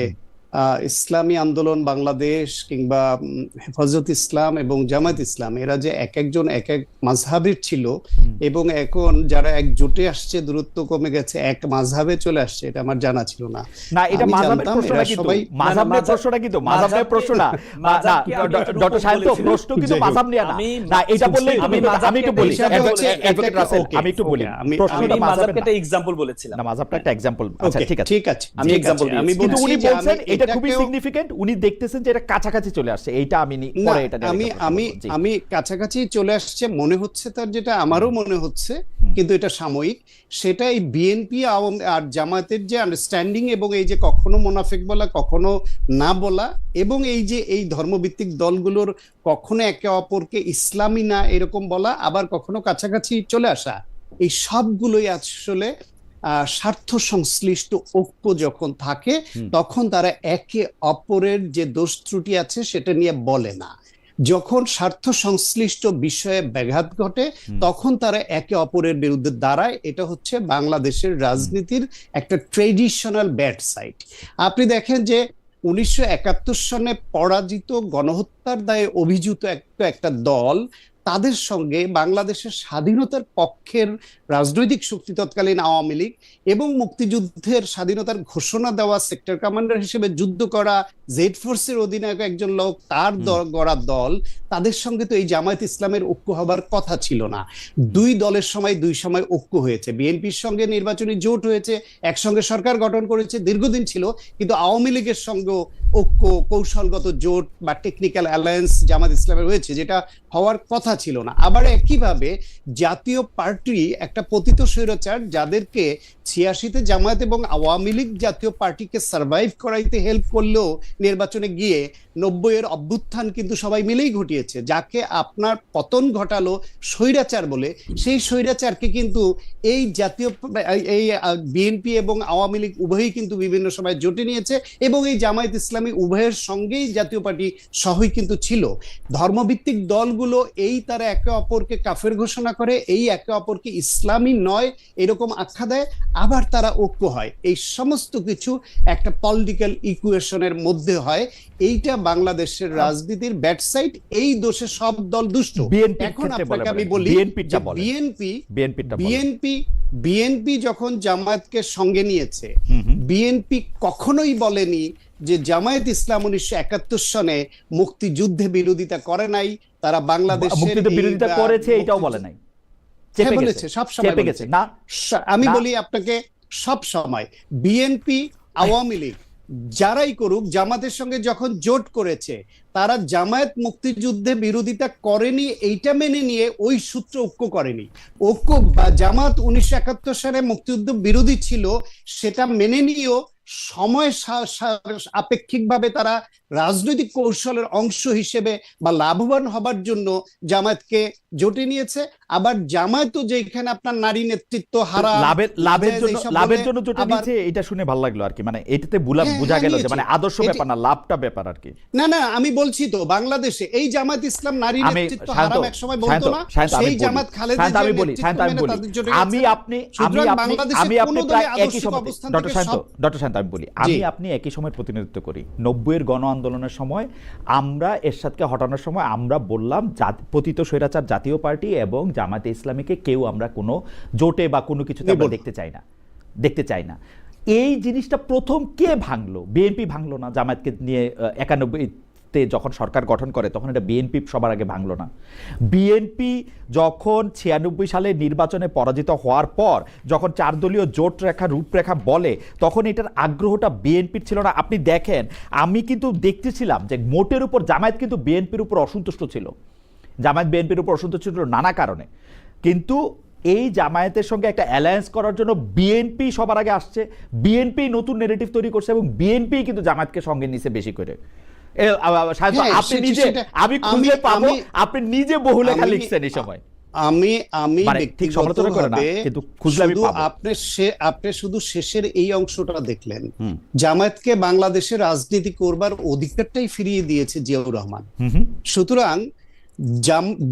ইসলামী আন্দোলন বাংলাদেশ কিংবা হেফাজত ইসলাম এবং জামায়াত ইসলাম এরা যে একজন এক মাযহাবের ছিল, এবং এখন যারা একজোটে আসছে, দূরত্ব কমে গেছে, এক মাযহাবে চলে আসছে, এটা আমার জানা ছিল না। না, এটা মাযহাবের প্রশ্ন না, কিন্তু মাযহাবের প্রশ্নটা কিন্তু মাযহাবের প্রশ্ন না। ডক্টর সায়ন্ত, প্রশ্ন কিন্তু মাযহাব নিয়ে না। না, এটা বললেই আমি একটু বলি, অ্যাডভোকেট রাসেল আমি একটু বলি, প্রশ্নটা মাযহাবের একটা এক্সাম্পল বলেছিলাম। না, মাযহাবটা একটা এক্সাম্পল। আচ্ছা ঠিক আছে, আমি এক্সাম্পল দিই। আমি বলছি উনি বলছেন এটা খুবই সিগনিফিকেন্ট, উনি দেখতেছেন যে এটা কাছাকাছি চলে আসছে, এইটা আমি কাছাকাছি চলে আসছে মনে হচ্ছে, তার যেটা আমারও মনে হচ্ছে, কিন্তু এটা সাময়িক। সেটাই বিএনপি আর জামায়াতের যে আন্ডারস্ট্যান্ডিং, এবং এই যে কখনো মুনাফিক বলা, কখনো না বলা, এবং এই যে এই ধর্মভিত্তিক দলগুলোর কখনো একে অপরকে ইসলামী না এরকম বলা, আবার কখনো কাছাকাছি চলে আসা, এই সবগুলোই আসলে স্বার্থ সংশ্লিষ্ট ঐক্য যখন থাকে তখন তারা একে অপরের যে দোষ ত্রুটি আছে সেটা নিয়ে বলে না। যখন স্বার্থ সংশ্লিষ্ট বিষয়ে ব্যাঘাত ঘটে তখন তারা একে অপরের বিরুদ্ধে দাঁড়ায়। এটা হচ্ছে বাংলাদেশের রাজনীতির একটা ট্রেডিশনাল ব্যাড সাইড। আপনি দেখেন যে 1971 সনে পরাজিত গণহত্যার দায়ে অভিযুক্ত একটা দল, তাদের সঙ্গে বাংলাদেশের স্বাধীনতার পক্ষের রাজনৈতিক শক্তি তৎকালীন আওয়ামী লীগ এবং মুক্তিযুদ্ধের স্বাধীনতার ঘোষণা দেওয়া সেক্টর কমান্ডার হিসেবে যুদ্ধ করা জেড ফোর্সের অধিনায়ক একজন লোক, তার গড়া দল, তাদের সঙ্গে তো এই জামায়াত ইসলামের ঐক্য হবার কথা ছিল না। দুই দলের সময় দুই সময় ঐক্য হয়েছে, বিএনপির সঙ্গে নির্বাচনী জোট হয়েছে, একসঙ্গে সরকার গঠন করেছে, দীর্ঘদিন ছিল, কিন্তু আওয়ামী লীগের সঙ্গে ঐক্য, কৌশলগত জোট বা টেকনিক্যাল অ্যালায়েন্স জামাত ইসলামের হয়েছে, যেটা হওয়ার কথা ছিল না। আবার একইভাবে জাতীয় পার্টি একটা পতিত স্বৈরাচার, যাদেরকে 86-তে জামায়াত এবং আওয়ামী লীগ জাতীয় পার্টিকে সার্ভাইভ করাইতে হেল্প করলেও নির্বাচনে গিয়ে 90-এর অভ্যুত্থান কিন্তু সবাই মিলেই ঘটিয়েছে। যাকে আপনার পতন ঘটালো স্বৈরাচার বলে, সেই স্বৈরাচারকে কিন্তু এই জাতীয় এই বিএনপি এবং আওয়ামী লীগ উভয়ই কিন্তু বিভিন্ন সময় জোটে নিয়েছে এবং এই জামায়াত ইসলামী উভয়ের সঙ্গেই জাতীয় পার্টি সহই কিন্তু ছিল। ধর্মভিত্তিক দলগুলো এই তারা একে অপরকে কাফের ঘোষণা করে, এই একে অপরকে ইসলামী নয় এরকম আখ্যা দেয়, আবার তারা ঐক্য হয়। এই সমস্ত কিছু একটা পলিটিক্যাল ইকুয়েশনের মধ্যে হয়। এইটা বাংলাদেশের রাজনীতির ব্যাড সাইড, এই দোষে সব দল দুষ্ট। এখন আপনাকে আমি বলি, বিএনপি যখন জামায়াতকে সঙ্গে নিয়েছে, বিএনপি কখনোই বলেনি যে জামায়াত ইসলাম 1971 সনে মুক্তিযুদ্ধে বিরোধিতা করে নাই, তারা বাংলাদেশের বিরোধিতা করেছে এটাও বলে নাই, বলেছে সব সময় বলেছে। না, আমি বলি আপনাকে, সব সময় বিএনপি আওয়ামী লীগ যারাই করুক, জামাতের সঙ্গে যখন জোট করেছে, তারা জামায়াত মুক্তিযুদ্ধে বিরোধিতা করেনি এইটা মেনে নিয়ে ওই সূত্র ঐক্য করেনি। ঐক্য বা জামাত 1971 সালে মুক্তিযুদ্ধ বিরোধী ছিল সেটা মেনে নিয়েও সময় আপেক্ষিকভাবে তারা রাজনৈতিক কৌশলের অংশ হিসেবে বা লাভবান হবার জন্য জামায়াতকে জোটে নিয়েছে। আবার জামায়াতও যেখানে আপনার নারী নেতৃত্ব হারা লাভের জন্য জোটে নিয়েছে, এটা শুনে ভালো লাগলো আর কি। মানে এটাতে বোঝা গেল যে মানে আদর্শ ব্যাপার না, লাভটা ব্যাপার আর কি। না, আমি বলছি তো বাংলাদেশে এই জামায়াত ইসলাম নারী নেতৃত্ব হারাম এক সময় বলতো না, সেই জামাত খালেদা জিয়ার নেতৃত্ব মেনে তাদের জোটে আমি আপনি প্রায় একই সময়, ডক্টর শান্ত আমি বলি, আপনি একই সময় প্রতিনিধিত্ব করি। 90-এর গণ আন্দোলনের সময় আমরা এরশাদকে হটানোর সময় আমরা বললাম পতিত স্বৈরাচার জাতীয় পার্টি এবং জামায়াতে ইসলামীকে কেউ আমরা কোনো জোটে বা কোনো কিছুতে আমরা দেখতে চাই না। এই জিনিসটা প্রথম কে ভাঙলো? বিএনপি ভাঙলো না জামায়াতকে নিয়ে 91-তে যখন সরকার গঠন করে, তখন এটা বিএনপি সবার আগে ভাঙলো না? বিএনপি যখন 96 সালে নির্বাচনে পরাজিত হওয়ার পর যখন 4 দলীয় জোট রূপরেখা বলে, তখন এটার আগ্রহটা বিএনপির ছিল না। আপনি দেখেন, আমি কিন্তু দেখতেছিলাম যে মোটের উপর জামায়াত কিন্তু বিএনপির উপর অসন্তুষ্ট ছিল, জামায়াত বিএনপির উপর অসন্তুষ্ট ছিল নানা কারণে, কিন্তু এই জামায়াতের সঙ্গে একটা অ্যালায়েন্স করার জন্য বিএনপি সবার আগে আসছে, বিএনপি নতুন নেগেটিভ তৈরি করছে এবং বিএনপি কিন্তু জামায়াতকে সঙ্গে নিছে বেশি করে। আপনি নিজে বহু লেখা লিখছেন এই সময়, আমি ঠিক সমালোচনা করে না, কিন্তু খুঁজলে আমি পাবো। আপনি শুধু শেষের এই অংশটা দেখলেন, জামায়াতকে বাংলাদেশে রাজনীতি করবার অধিকারটাই ফিরিয়ে দিয়েছে জিয়াউর রহমান। সুতরাং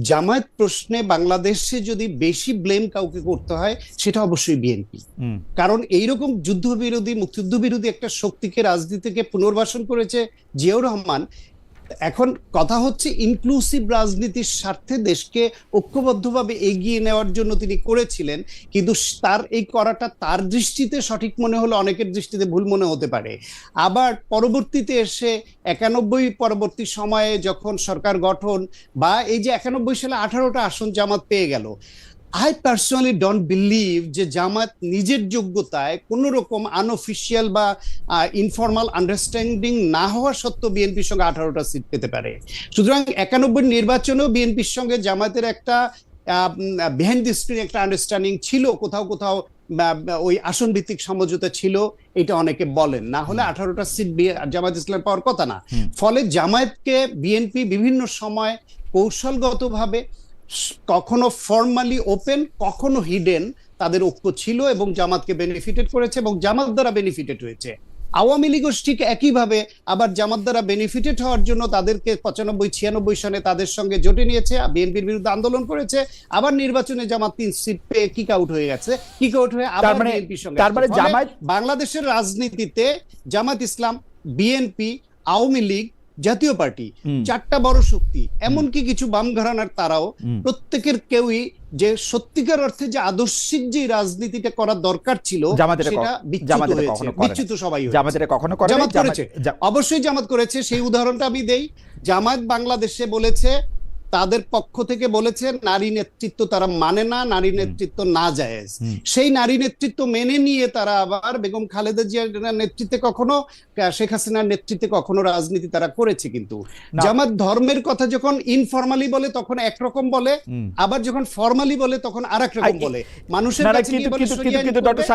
জামায়াত প্রশ্নে বাংলাদেশে যদি বেশি ব্লেম কাউকে করতে হয় সেটা অবশ্যই বিএনপি, কারণ এইরকম যুদ্ধবিরোধী মুক্তিযুদ্ধ বিরোধী একটা শক্তিকে রাজনীতিকে পুনর্বাসন করেছে জিয়াউর রহমান। এখন কথা হচ্ছে ইনক্লুসিভ রাজনীতির স্বার্থে দেশকে ঐক্যবদ্ধভাবে এগিয়ে নেওয়ার জন্য তিনি করেছিলেন, কিন্তু তার এই করাটা তার দৃষ্টিতে সঠিক মনে হলো, অনেকের দৃষ্টিতে ভুল মনে হতে পারে। আবার পরবর্তীতে এসে 91 পরবর্তী সময়ে যখন সরকার গঠন বা এই যে 91 সালে 18টা আসন জামাত পেয়ে গেল, I personally don't believe যে জামাত নিজের যোগ্যতায় কোন রকম আনঅফিশিয়াল বা ইনফর্মাল আন্ডারস্ট্যান্ডিং না হওয়া সত্ত্বেও বিএনপির সঙ্গে 18টা সিট পেতে পারে। সুতরাং 91 নির্বাচনেও বিএনপির সঙ্গে জামাতের একটা বিহাইন্ড দি স্ক্রিন একটা আন্ডারস্ট্যান্ডিং ছিল, কোথাও ওই আসন ভিত্তিক সমঝোতা ছিল, এটা অনেকে বলেন, না হলে 18টা সিট জামায়াত ইসলাম পাওয়ার কথা না। ফলে জামায়াতকে বিএনপি বিভিন্ন সময় কৌশলগতভাবে কখনো ফর্মালি ওপেন, কখনো হিডেন তাদের ঐক্য ছিল এবং জামাতকে বেনিফিটেড করেছে এবং জামাত দ্বারা বেনিফিটেড হয়েছে। আওয়ামী লীগও ঠিক একইভাবে আবার জামাত দ্বারা বেনিফিটেড হওয়ার জন্য তাদেরকে 95-96 সনে তাদের সঙ্গে জোটে নিয়েছে, বিএনপির বিরুদ্ধে আন্দোলন করেছে, আবার নির্বাচনে জামাত 3 সিট পেয়ে কিক আউট হয়ে গেছে, কিক আউট হয়ে আবার বিএনপির সঙ্গে। তার মানে জামাত বাংলাদেশের রাজনীতিতে জামাত ইসলাম, বিএনপি, আওয়ামী লীগ, জাতীয় পার্টি, 4টা বড় শক্তি, এমনকি কিছু বাম ঘরানার তারাও প্রত্যেকের কেউই যে সত্যিকার অর্থে যে আদর্শিক যে রাজনীতিটা করার দরকার ছিল সেটা বিচ্যুত সবাই জামাত করেছে। অবশ্যই জামাত করেছে। সেই উদাহরণটা আমি দেই। জামাত বাংলাদেশে বলেছে, তাদের পক্ষ থেকে বলেছে নারী নেতৃত্ব তারা মানে না, নারী নেতৃত্ব না জায়েজ। সেই নারী নেতৃত্ব মেনে নিয়ে তারা আবার বেগম খালেদা জিয়ার নেতৃত্বে কখনো, শেখ হাসিনার নেতৃত্বে কখনো রাজনীতি তারা করেছে। কিন্তু জামাত ধর্মের কথা যখন ইনফরমালি বলে তখন একরকম বলে, আবার যখন ফর্মালি বলে তখন আরেক রকম বলে। মানুষের কাছে কিন্তু ডক্টর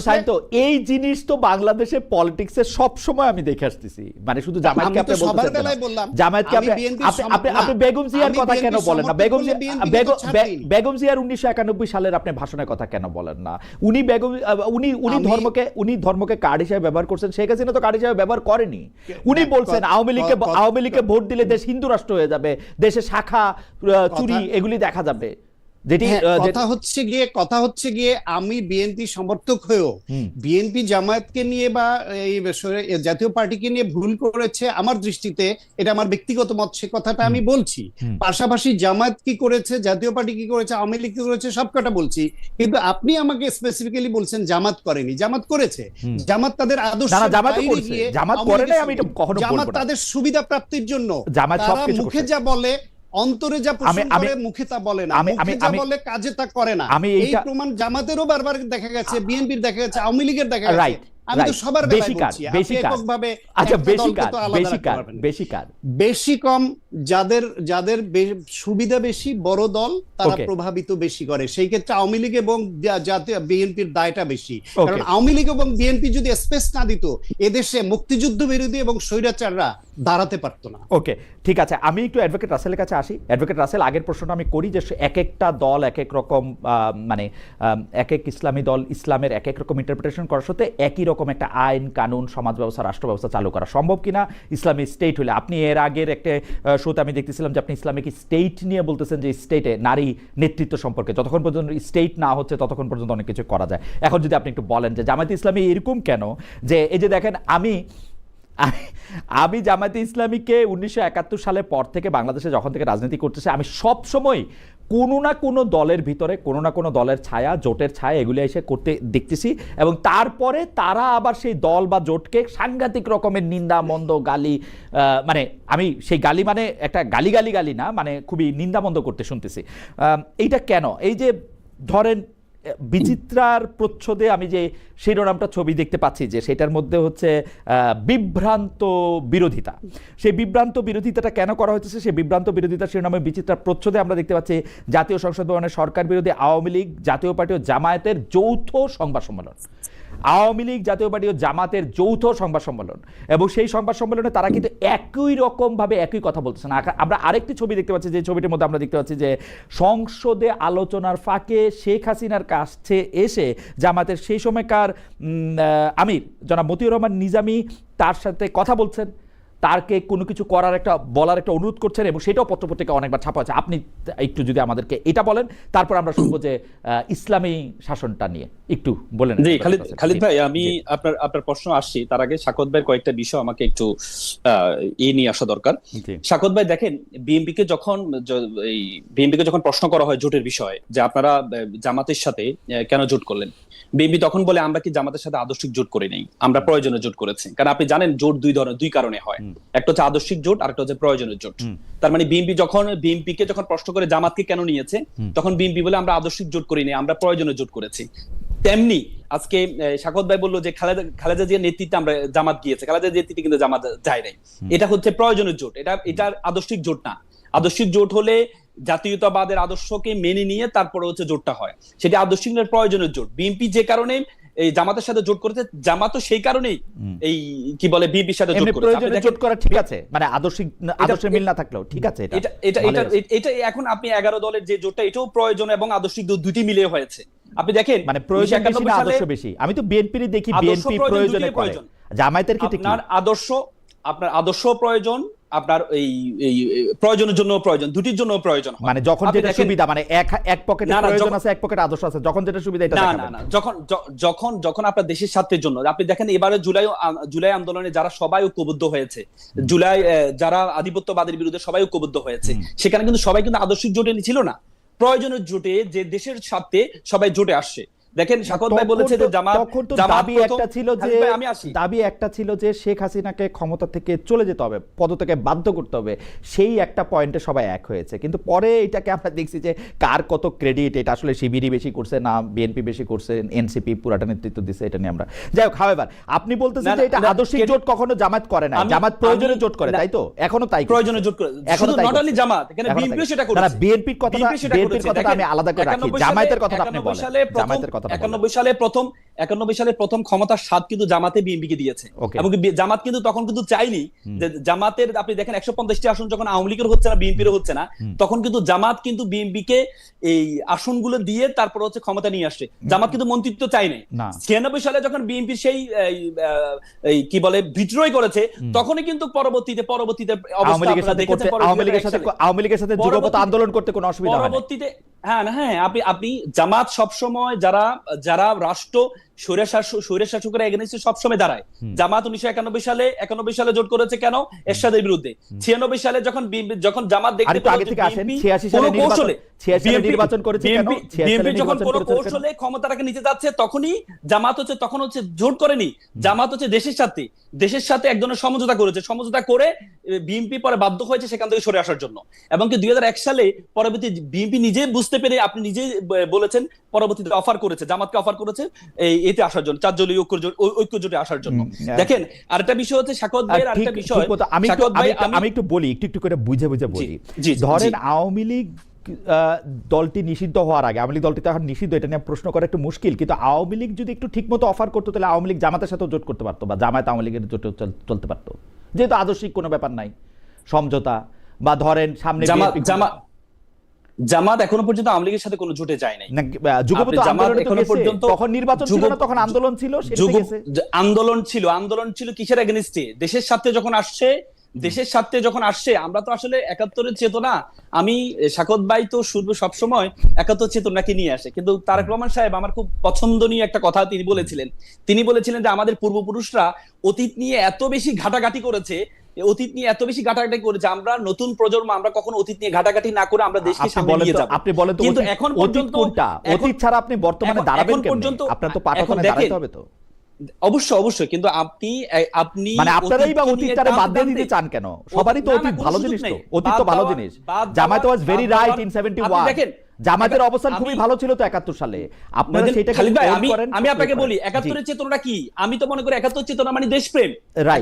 সায়ন্ত এই জিনিস তো বাংলাদেশে পলিটিক্সে সব সময় আমি দেখে আসতেছি। মানে শুধু জামাতকে আপনি সবার বেলায় বললাম, জামাতকে আপনি বেগম জিয়ার কথা কেন বলেন না? বেগম জিয়ার 1991 সালের আপনি ভাষণের কথা কেন বলেন না? উনি ধর্মকে কার্ড হিসেবে ব্যবহার করছেন, শেখ হাসিনা তো কার্ড হিসেবে ব্যবহার করেনি। উনি বলছেন আওয়ামী লীগকে ভোট দিলে দেশ হিন্দু রাষ্ট্র হয়ে যাবে, দেশে শাখা চুরি এগুলি দেখা যাবে। কথা হচ্ছে গিয়ে আমি বিএনপি সমর্থক হয়েও বিএনপি জামায়াতকে নিয়ে বা এই জাতীয় পার্টিকে নিয়ে ভুল করেছে আমার দৃষ্টিতে, এটা আমার ব্যক্তিগত মত, সে কথাটা আমি বলছি। পাশাপাশি জামায়াত কি করেছে, জাতীয় পার্টি কি করেছে, আওয়ামী লীগ কি করেছে, সবকটা বলছি। কিন্তু আপনি আমাকে স্পেসিফিক্যালি বলছেন জামাত করেনি। জামাত করেছে। জামাত তাদের আদর্শ জামাত তাদের সুবিধা প্রাপ্তির জন্য মুখে যা বলে, অন্তরে যা পোষণ করে, মুখে তা বলে না, মুখে যা বলে কাজে তা করে না। এই প্রমাণ জামাতেরও বারবার দেখা গেছে, বিএনপির দেখা গেছে, আওয়ামী লীগের দেখা গেছে। আমি তো সবার বেলায় বলছি, এককভাবে বেশি কম যাদের সুবিধা বেশি, বড় দল তারা প্রভাবিত বেশি করে। সেই ক্ষেত্রে আওয়ামী লীগ এবং জাতীয় বিএনপির দায়টা বেশি। কারণ আওয়ামী লীগ এবং বিএনপি যদি স্পেস না দিত, এদেশে মুক্তিযুদ্ধ বিরোধী এবং স্বৈরাচাররা দাঁড়াতে পারতো না। ওকে, ঠিক আছে। আমি একটু অ্যাডভোকেট রাসেলের কাছে আসি। অ্যাডভোকেট রাসেল, আগের প্রশ্নটা আমি করি যে এক একটা দল এক এক রকম, মানে এক এক ইসলামী দল ইসলামের এক এক রকম ইন্টারপ্রিটেশন করার সাথে একই রকম একটা আইন কানুন সমাজ ব্যবস্থা রাষ্ট্র ব্যবস্থা চালু করা সম্ভব কিনা ইসলামিক স্টেট হলে? আপনি এর আগের একটা শোতে আমি দেখতেছিলাম যে আপনি ইসলামিক স্টেট নিয়ে বলতেছেন যে স্টেটে নারী নেতৃত্ব সম্পর্কে যতক্ষণ পর্যন্ত স্টেট না হচ্ছে ততক্ষণ পর্যন্ত অনেক কিছু করা যায়। এখন যদি আপনি একটু বলেন যে জামায়াতে ইসলামী এরকম কেন, যে এই যে দেখেন আমি জামায়াতে ইসলামীকে 1971 সালের পর থেকে বাংলাদেশে যখন থেকে রাজনীতি করতেছে, আমি সব সময় কোনো না কোনো দলের ভিতরে কোনো না কোনো দলের ছায়া, জোটের ছায়া এগুলো এসে করতে দেখতেছি, এবং তারপরে তারা আবার সেই দল বা জোটকে সাংঘাতিক রকমের নিন্দা মন্দ গালি, মানে আমি সেই গালি মানে একটা গালি না, মানে খুবই নিন্দামন্দ করতে শুনতেছি। এইটা কেন? এই যে ধরেন বিচিত্রার প্রচ্ছদে আমি যে শিরোনামটা ছবি দেখতে পাচ্ছি, যে সেটার মধ্যে হচ্ছে বিভ্রান্ত বিরোধিতা। সেই বিভ্রান্ত বিরোধিতাটা কেন করা হচ্ছে? সেই বিভ্রান্ত বিরোধিতা শিরোনামে বিচিত্রার প্রচ্ছদে আমরা দেখতে পাচ্ছি জাতীয় সংসদ ভবনের সরকার বিরোধী আওয়ামী লীগ, জাতীয় পার্টি ও জামায়াতের যৌথ সংবাদ সম্মেলন। আওয়ামী লীগ, জাতীয় পার্টি ও জামাতের যৌথ সংবাদ সম্মেলন, এবং সেই সংবাদ সম্মেলনে তারা কিন্তু একই রকমভাবে একই কথা বলতেছে না। আমরা আরেকটি ছবি দেখতে পাচ্ছি, যে ছবিটির মধ্যে আমরা দেখতে পাচ্ছি যে সংসদে আলোচনার ফাঁকে শেখ হাসিনার কাছে এসে জামাতের সেই সময়কার আমির জনাব মতিউর রহমান নিজামী তার সাথে কথা বলছেন, তারকে কোনো কিছু করার একটা বলার একটা অনুরোধ করছেন, এবং সেটাও পত্রপত্রিকা অনেকবার ছাপা আছে। আপনি একটু যদি আমাদেরকে এটা বলেন, তারপর আমরা শুনবো যে ইসলামী শাসনটা নিয়ে একটু বলেন। জি খালিদ ভাই, আমি আপনার প্রশ্ন আসছি তার আগে শাকত ভাইয়ের কয়েকটা বিষয় আমাকে একটু নিয়ে আসা দরকার। শাকত ভাই, দেখেন বিএনপিকে যখন প্রশ্ন করা হয় জোটের বিষয়ে, যে আপনারা জামাতের সাথে কেন জোট করলেন, বিএনপি তখন বলে আমরা কি জামাতের সাথে আদর্শিক জোট করি নাই, আমরা প্রয়োজনীয় জোট করেছি। কারণ আপনি জানেন জোট দুই কারণে হয়, একটা হচ্ছে আদর্শিক জোট আর একটা হচ্ছে প্রয়োজনীয় জোট। তার মানে বিএনপিকে যখন প্রশ্ন করে জামাতকে কেন নিয়েছে, তখন বিএনপি বলে আমরা আদর্শিক জোট করি নাই, আমরা প্রয়োজনীয় জোট করেছি। তেমনি আজকে শাকত ভাই বললো যে খালেদা জিয়ার নেতৃত্বে আমরা জামাত গিয়েছে, খালেদা জিয়ার নেতৃত্বে কিন্তু জামাত যায় নাই। এটা হচ্ছে প্রয়োজনীয় জোট, এটা আদর্শিক জোট না। আদর্শিক জোট হলে জাতীয়তাবাদের আদর্শকে মেনে নিয়ে তারপরে হচ্ছে জোটটা হয়, সেটা আদর্শিক প্রয়োজনীয় জোট। বিএনপি যে কারণে এই জামাতের সাথে জোট করেছে, জামাতও সেই কারণেই এই কি বলে বিএনপির সাথে জোট করেছে। জোট করা ঠিক আছে, মানে আদর্শের মিল না থাকলেও ঠিক আছে। এটা এখন আপনি 11 দলের যে জোটটা, এটাও প্রয়োজন এবং আদর্শিক দুটি মিলে হয়েছে। আপনি দেখেন মানে প্রয়োজন বেশি 1991 না সালে আদর্শ বেশি? আমি তো বিএনপিরই দেখি আদর্শ বিএনপি প্রয়োজন, প্রয়োজনে দুটোই করে, প্রয়োজন। জামায়াতের ক্ষেত্রে কি? আপনার আদর্শ প্রয়োজন, আপনার এই এই প্রয়োজনের জন্য প্রয়োজন, দুটির জন্য প্রয়োজন হয়। মানে যখন আপনি যেটা দেখেন- সুবিধা, মানে এক পকেটে না, না, প্রয়োজন যখন- আছে, এক পকেটে আদর্শ আছে, যখন যেটা সুবিধা এটা না না দেখাবেন। না, যখন আপনার দেশের স্বার্থের জন্য, আপনি দেখেন এবারে জুলাই আন্দোলনে যারা সবাই ঐক্যবদ্ধ হয়েছে, যারা আধিপত্যবাদের বিরুদ্ধে সবাই ঐক্যবদ্ধ হয়েছে, সেখানে কিন্তু সবাই কিন্তু আদর্শিক জোটে ছিল না, প্রয়োজনের জোটে, যে দেশের স্বার্থে সবাই জোটে আসছে। দেখেন সাকত ভাই বলেছে যে তখন তো জামাত দাবি একটা ছিল যে, খালিদ ভাই, আমি আসি। দাবি একটা ছিল যে শেখ হাসিনাকে ক্ষমতা থেকে চলে যেতে হবে, পদত্যাগে বাধ্য করতে হবে, সেই একটা পয়েন্টে সবাই এক হয়েছে। কিন্তু পরে এটাকে আমরা দেখছি যে কার কত ক্রেডিট, এটা আসলে শিবিরই বেশি করছে না বিএনপি বেশি করছে, এনসিপি পুরাটা নেতৃত্ব দিচ্ছে, এটা নিয়ে আমরা যাই হোক। হাওয়েভার আপনি বলতেছেন যে এটা আদর্শিক জোট কখনো জামাত করে না, জামাত প্রয়োজনে জোট করে, তাই তো? এখনো তাই প্রয়োজনে জোট করে, এখনো শুধু তাই নট অনলি জামাত, এখানে বিএনপিও সেটা করেছে। না, বিএনপির কথাটা আমি আলাদা করে রাখি, জামায়াতের কথাটা আপনি বলেন, জামায়াতের কথাটা বলেন। 91 সালে প্রথম ক্ষমতার স্বাদ কিন্তু জামাতে বিএনপিকে দিয়েছে, এবং জামাত কিন্তু তখন কিন্তু চাইনি যে জামাতের, আপনি দেখেন 150টি আসন যখন আওয়ামী লীগের হচ্ছে না, বিএনপিরও হচ্ছে না, তখন কিন্তু জামাত কিন্তু বিএনপিকে এই আসনগুলো দিয়ে তারপর হচ্ছে ক্ষমতা নিয়ে আসছে। জামাত কিন্তু মন্ত্রিত্ব চাই নাই। 96 সালে যখন বিএনপি সেই কি বলে বিদ্রোহ করেছে, তখনই কিন্তু পরবর্তীতে আওয়ামী লীগের সাথে যুগপৎ আন্দোলন করতে কোনো অসুবিধা হয় না। পরবর্তীতে হ্যাঁ, আপনি জামাত সবসময় যারা রাষ্ট্র স্বৈরশাসকের এগেইনস্টে সবসময় দাঁড়ায়। জামাত 1991 সালে জোট করেছে কেন? এরশাদের বিরুদ্ধে। 96 সালে যখন জামাত দেখতে পেল যে নির্বাচন করেছে কেন? বিএনপি যখন কোন কৌশলে ক্ষমতাটাকে নিতে যাচ্ছে, তখনই জামাত তখন জোট করেনি। জামাত দেশের সাথে একজনের সমঝোতা করেছে, সমঝোতা করে বিএনপি পরে বাধ্য হয়েছে সেখান থেকে সরে আসার জন্য। এবং কি 2001 সালে পরবর্তী বিএনপি নিজে বুঝতে পেরে, আপনি নিজেই বলেছেন, পরবর্তীতে অফার করেছে, জামাতকে অফার করেছে এতে আসার জন্য, 4 দলীয় ঐক্য জোটে আসার জন্য। দেখেন আরেকটা বিষয় হচ্ছে সাকত ভাইয়ের আরেকটা বিষয়, আমি একটু বলি, একটু করে বুঝে বলি। ধরেন আওয়ামী লীগ দলটি নিষিদ্ধ হওয়ার আগে, আওয়ামী লীগ দলটি তো এখন নিষিদ্ধ, এটা নিয়ে প্রশ্ন করা একটু মুশকিল, কিন্তু আওয়ামী লীগ যদি একটু ঠিক মতো অফার করতো, তাহলে আওয়ামী লীগ জামাতের সাথেও জোট করতে পারতো, বা জামায়াত আওয়ামী লীগের জোটে চলতে পারতো, যেহেতু আদর্শিক কোনো ব্যাপার নাই, সমঝোতা, বা ধরেন সামনে জামাত এখনো পর্যন্ত আওয়ামী লীগের সাথে কোনো জোটে যায় নাই। তখন নির্বাচন ছিল না, তখন আন্দোলন ছিল, আন্দোলন ছিল কিসের এগেইনস্টে? দেশের স্বার্থে যখন আসছে, আমরা তো আসলে 71-এর চেতনা, আমি সাকত ভাই তো সবসময় 71 চেতনাকে নিয়ে আসে, কিন্তু তারেক রহমান সাহেব আমার খুব পছন্দনীয় একটা কথা তিনি বলেছিলেন যে আমাদের পূর্বপুরুষরা অতীত নিয়ে এত বেশি ঘাটাঘাটি করেছে, আমরা নতুন প্রজন্ম, আমরা কখনো অতীত নিয়ে ঘাটাঘাটি না করে আমরা দেশকে সামনে নিয়ে যাব। আপনি বলেন তো, কিন্তু এখন পর্যন্ত অতীত ছাড়া আপনি বর্তমানে দাঁড়াবেন কেমনে? আপনার তো পাঠকগণে দাঁড়াতে হবে তো। অবশ্যই, কিন্তু আপনি মানে আপনারাই বা অতীতটারে বাদ দিয়ে দিতে চান কেন? সবারই তো অতীত ভালো জিনিস, তো অতীত তো ভালো জিনিস। Jamaat was very right in 71। দেখেন জামাতের অবস্থান খুবই ভালো ছিল তো 71 সালে। আপনারা সেটাকে আমি আপনাকে বলি 71-এর চেতনা কি? আমি তো মনে করি 71 চেতনা মানে দেশপ্রেম।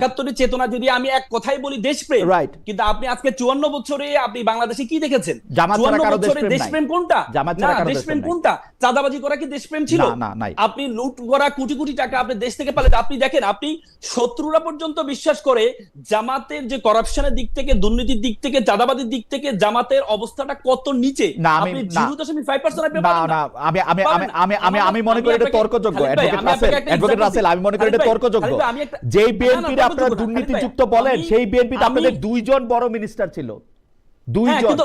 71-এর চেতনা যদি আমি এক কথাই বলি দেশপ্রেম, কিন্তু আপনি আজকে 54 বছরে আপনি বাংলাদেশে কি দেখেছেন? 54 বছরে দেশপ্রেম কোনটা? দেশপ্রেম কোনটা? চাঁদাবাজি করা কি দেশপ্রেম ছিল? আপনি লুট করা কোটি কোটি টাকা আপনি দেশ থেকে পালে, আপনি দেখেন, আপনি শত্রুরা পর্যন্ত বিশ্বাস করে জামাতের যে করাপশনের দিক থেকে, দুর্নীতির দিক থেকে, চাঁদাবাজির দিক থেকে জামাতের অবস্থাটা কত নিচে। আমি মনে করি এটা তর্কযোগ্য। অ্যাডভোকেট রাসেল, আমি মনে করি এটা তর্কযোগ্য। যেই বিএনপি আপনারা দুর্নীতিযুক্ত বলেন, সেই বিএনপিতে আপনাদের 2 জন বড় মিনিস্টার ছিল, 2 জন।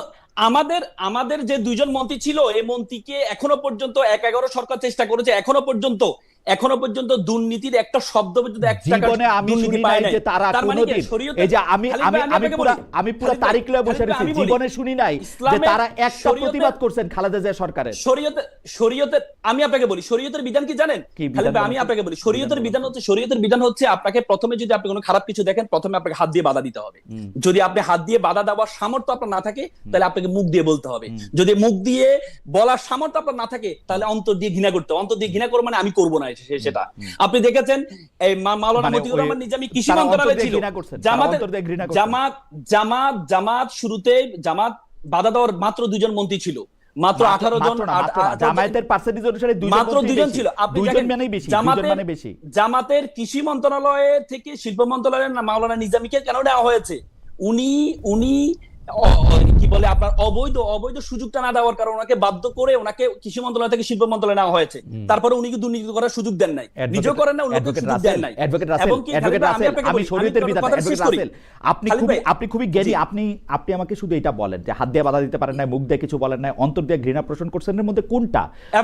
আমাদের যে 2 জন মন্ত্রী ছিল, এই মন্ত্রীকে এখনো পর্যন্ত 11 সরকার চেষ্টা করেছে, এখনো পর্যন্ত দুর্নীতির একটা শব্দ পর্যন্ত জীবনে আমি শুনি নাই যে তারা কোনোদিন, এই যে আমি পুরো তারিখ লয়ে বসে আছি, জীবনে শুনি নাই যে তারা একটা প্রতিবাদ করছেন খালেদা জিয়া সরকারের। শরীয়তের আমি আপনাকে বলি, শরীয়তের বিধান কি জানেন? আমি আপনাকে বলি, শরীয়তের বিধান হচ্ছে আপনাকে প্রথমে, যদি আপনি কোনো খারাপ কিছু দেখেন, প্রথমে আপনাকে হাত দিয়ে বাধা দিতে হবে। যদি আপনি হাত দিয়ে বাধা দেওয়ার সামর্থ্য আপনার না থাকে, তাহলে আপনাকে মুখ দিয়ে বলতে হবে। যদি মুখ দিয়ে বলার সামর্থ্য আপনার না থাকে, তাহলে অন্তর দিয়ে ঘৃণা করতে হবে। অন্তর দিয়ে ঘৃণা করবো মানে আমি করবো না সেটা। আপনি দেখেছেন এই মাওলানা মতিউর রহমান নিজামী কৃষি মন্ত্রণালয়ে ছিল, জামাত শুরুতে জামাত বাধা দেওয়ার মাত্র 2 জন মন্ত্রী ছিল, মাত্র 18 জন। জামায়াতের পার্সেন্টেজ অনুসারে মাত্র 2 জন ছিল। আপনি জামাতের কৃষি মন্ত্রণালয় থেকে শিল্প মন্ত্রণালয়ের মাওলানা নিজামীকে কেন নেওয়া হয়েছে? উনি কি কি বলে আপনার অবৈধ সুযোগটা না দেওয়ার কারণে ওনাকে বাধ্য করে ওনাকে কৃষি মন্ত্রণালয় থেকে শিল্প মন্ত্রণালয়ে নেওয়া হয়েছে। তারপরে উনি কি দুর্নীতি করার সুযোগ দেন নাই, নিজেও করেন না, অন্যকে সুযোগ দেন নাই। এবং কি আমি শরীয়তের বিধান, আপনি খুবই জ্ঞানী, আপনি আমাকে শুধু এটা বলেন যে হাত দিয়ে বাধা দিতে পারেন না, মুখ দিয়ে কিছু বলেন না, অন্তর দিয়ে ঘৃণা পোষণ করছেন, এর মধ্যে কোনটা?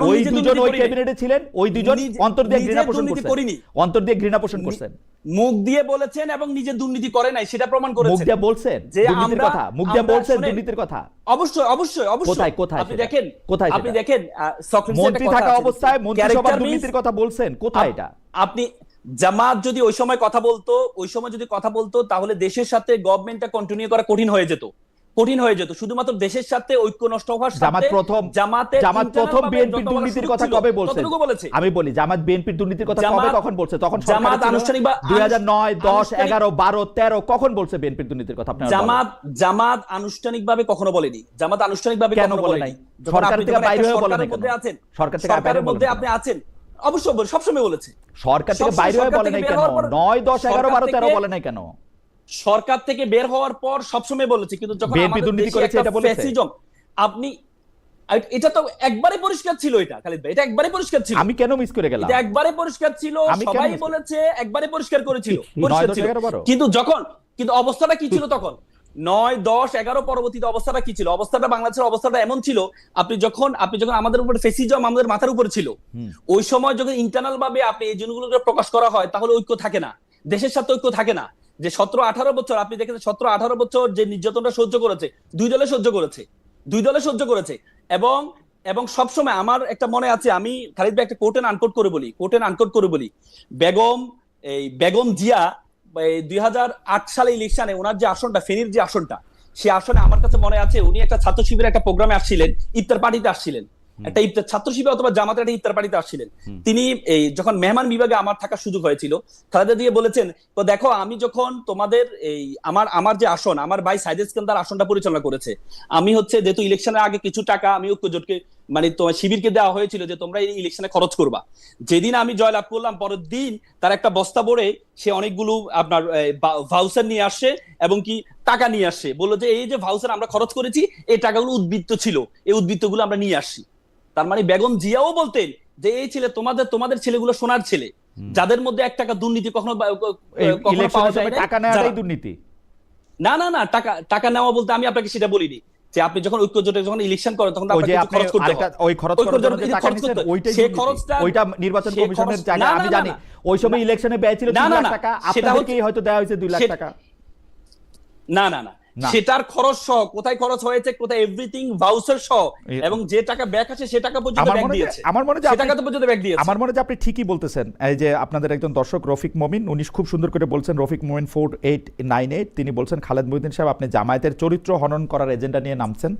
ওই দুজন ওই ক্যাবিনেটে ছিলেন, ওই দুজন অন্তর দিয়ে ঘৃণা পোষণ করছেন, অন্তর দিয়ে ঘৃণা পোষণ করছেন, মুখ দিয়ে বলেছেন এবং নিজে দুর্নীতি করে নাই সেটা প্রমাণ করেছেন। মুখ দিয়ে বলছেন দুর্নীতির কথা, মুখ দিয়ে বলছেন দুর্নীতির কথা। অবশ্যই কোথায় আপনি দেখেন সক্রেটিসের মন্ত্রী থাকা অবস্থায় মন্ত্রিসভার দুর্নীতির কথা বলছেন, কোথায় এটা? আপনি জামাত যদি ওই সময় কথা বলতো তাহলে দেশের সাথে গভর্নমেন্টটা কন্টিনিউ করা কঠিন হয়ে যেত। শুধুমাত্র দেশের সাথে ঐক্য নষ্ট হওয়ার সাথে জামাত প্রথম বিএনপির দুর্নীতির কথা কবে বলছে? আমি বলি জামাত বিএনপির দুর্নীতির কথা কবে কখন বলছে? তখন জামাত আনুষ্ঠানিক 2009, 10, 11, 12, 13 কখন বলছে বিএনপির দুর্নীতির কথা? আপনারা জামাত আনুষ্ঠানিকভাবে কখনো বলেনি। জামাত আনুষ্ঠানিকভাবে কেন বলে নাই? সরকার থেকে বাইরে হয়ে বলে নাই কেন? সরকার থেকে বাইরে মধ্যে আপনি আছেন, অবশ্যই সবসময় বলেছে। সরকার থেকে বাইরে হয়ে বলে নাই কেন? 9, 10, 11, 12, 13 বলে নাই কেন? সরকার থেকে বের হওয়ার পর সবসময় বলেছে, কিন্তু যখন বিএনপি দুর্নীতি করেছে এটা বলেছে। আপনি এটা তো একবারে পরিষ্কার ছিল, এটা খালিদ ভাই, এটা একবারে পরিষ্কার ছিল। আমি কেন মিস করে গেলাম? এটা একবারে পরিষ্কার ছিল, সবাই বলেছে, একবারে পরিষ্কার করেছিল, কিন্তু অবস্থাটা কি ছিল তখন? 9, 10, 11 পরবর্তীতে অবস্থাটা কি ছিল? বাংলাদেশের অবস্থাটা এমন ছিল, আপনি যখন আমাদের উপর ফেসিজম আমাদের মাথার উপর ছিল, ওই সময় যখন ইন্টারনাল ভাবে আপনি এই জিনিসগুলোকে প্রকাশ করা হয়, তাহলে ঐক্য থাকে না, দেশের সাথে ঐক্য থাকে না। যে 17-18 বছর আপনি দেখেছেন, 17-18 বছর যে নির্যাতনটা সহ্য করেছে, দুই দলে সহ্য করেছে। এবং সবসময় আমার একটা মনে আছে, আমি খালিদ ভাই একটা কোট এন্ড আনকোট করে বলি, বেগম জিয়া 2008 সালে ইলেকশনে ওনার যে আসনটা, ফেনীর যে আসনটা, সেই আসনে আমার কাছে মনে আছে উনি একটা ছাত্র শিবিরের একটা প্রোগ্রামে আসছিলেন, ইফতার পার্টিতে আসছিলেন, একটা ইফতার ছাত্র শিবির অথবা জামাতের একটা ইফতার পার্টিতে আসছিলেন। তিনি যখন মেহমান বিভাগে আমার থাকার সুযোগ হয়েছিল, খালেদা দিয়ে বলেছেন, তো দেখো আমি যখন তোমাদের আমার যে আসন, আমার ভাই সাইদ ইস্কান্দার আসনটা পরিচালনা করেছে, আমি যেহেতু ইলেকশনের আগে কিছু টাকা আমি ঐক্যজোটকে মানে তোমার শিবিরকে দেওয়া হয়েছিল যে তোমরা এই ইলেকশনে খরচ করবা। যেদিন আমি জয়লাভ করলাম, পরের দিন তার একটা বস্তা ভরে সে অনেকগুলো আপনার ভাউচার নিয়ে আসছে এবং কি টাকা নিয়ে আসছে, বললো যে এই যে ভাউচার আমরা খরচ করেছি, এই টাকাগুলো উদ্বৃত্ত ছিল, এই উদ্বৃত্তগুলো আমরা নিয়ে আসছি। তার মানে বেগম জিয়াও বলতেন যে এই ছেলে তোমাদের ছেলেগুলো সোনার ছেলে, যাদের মধ্যে 1 টাকা দুর্নীতি কখনো পাওয়া যায় না। টাকা নেওয়াটাই দুর্নীতি না, টাকা নেওয়া বলতে আমি আপনাকে সেটা বলিনি, যে আপনি যখন ঐক্যজোটে যখন ইলেকশন করেন তখন আপনাকে খরচ করতে হয়, ওই খরচ করার জন্য যে টাকা নিছেন ওইটা নির্বাচন কমিশনের জায়গা, আমি জানি ওই সময় ইলেকশনে ব্যয় ছিল 2 লাখ টাকা, আপনাদেরকেই হয়তো দেওয়া হয়েছে 2 লাখ টাকা। না, সেটার খরচ সহ, কোথায় খরচ হয়েছে, কোথায় এভরিথিং ভাউচার সহ, এবং যে টাকা ব্যাক আছে সে টাকা পর্যন্ত ব্যাক দিয়েছে। আমার মনে হয় আপনি ঠিকই বলতেছেন। এই যে আপনাদের একজন দর্শক রফিক মমিন, উনি খুব সুন্দর করে বলছেন, রফিক মমিন 4898, তিনি বলছেন, খালেদ মহিউদ্দিন সাহেব আপনি জামায়াতের চরিত্র হনন করার এজেন্ডা নিয়ে নামছেন,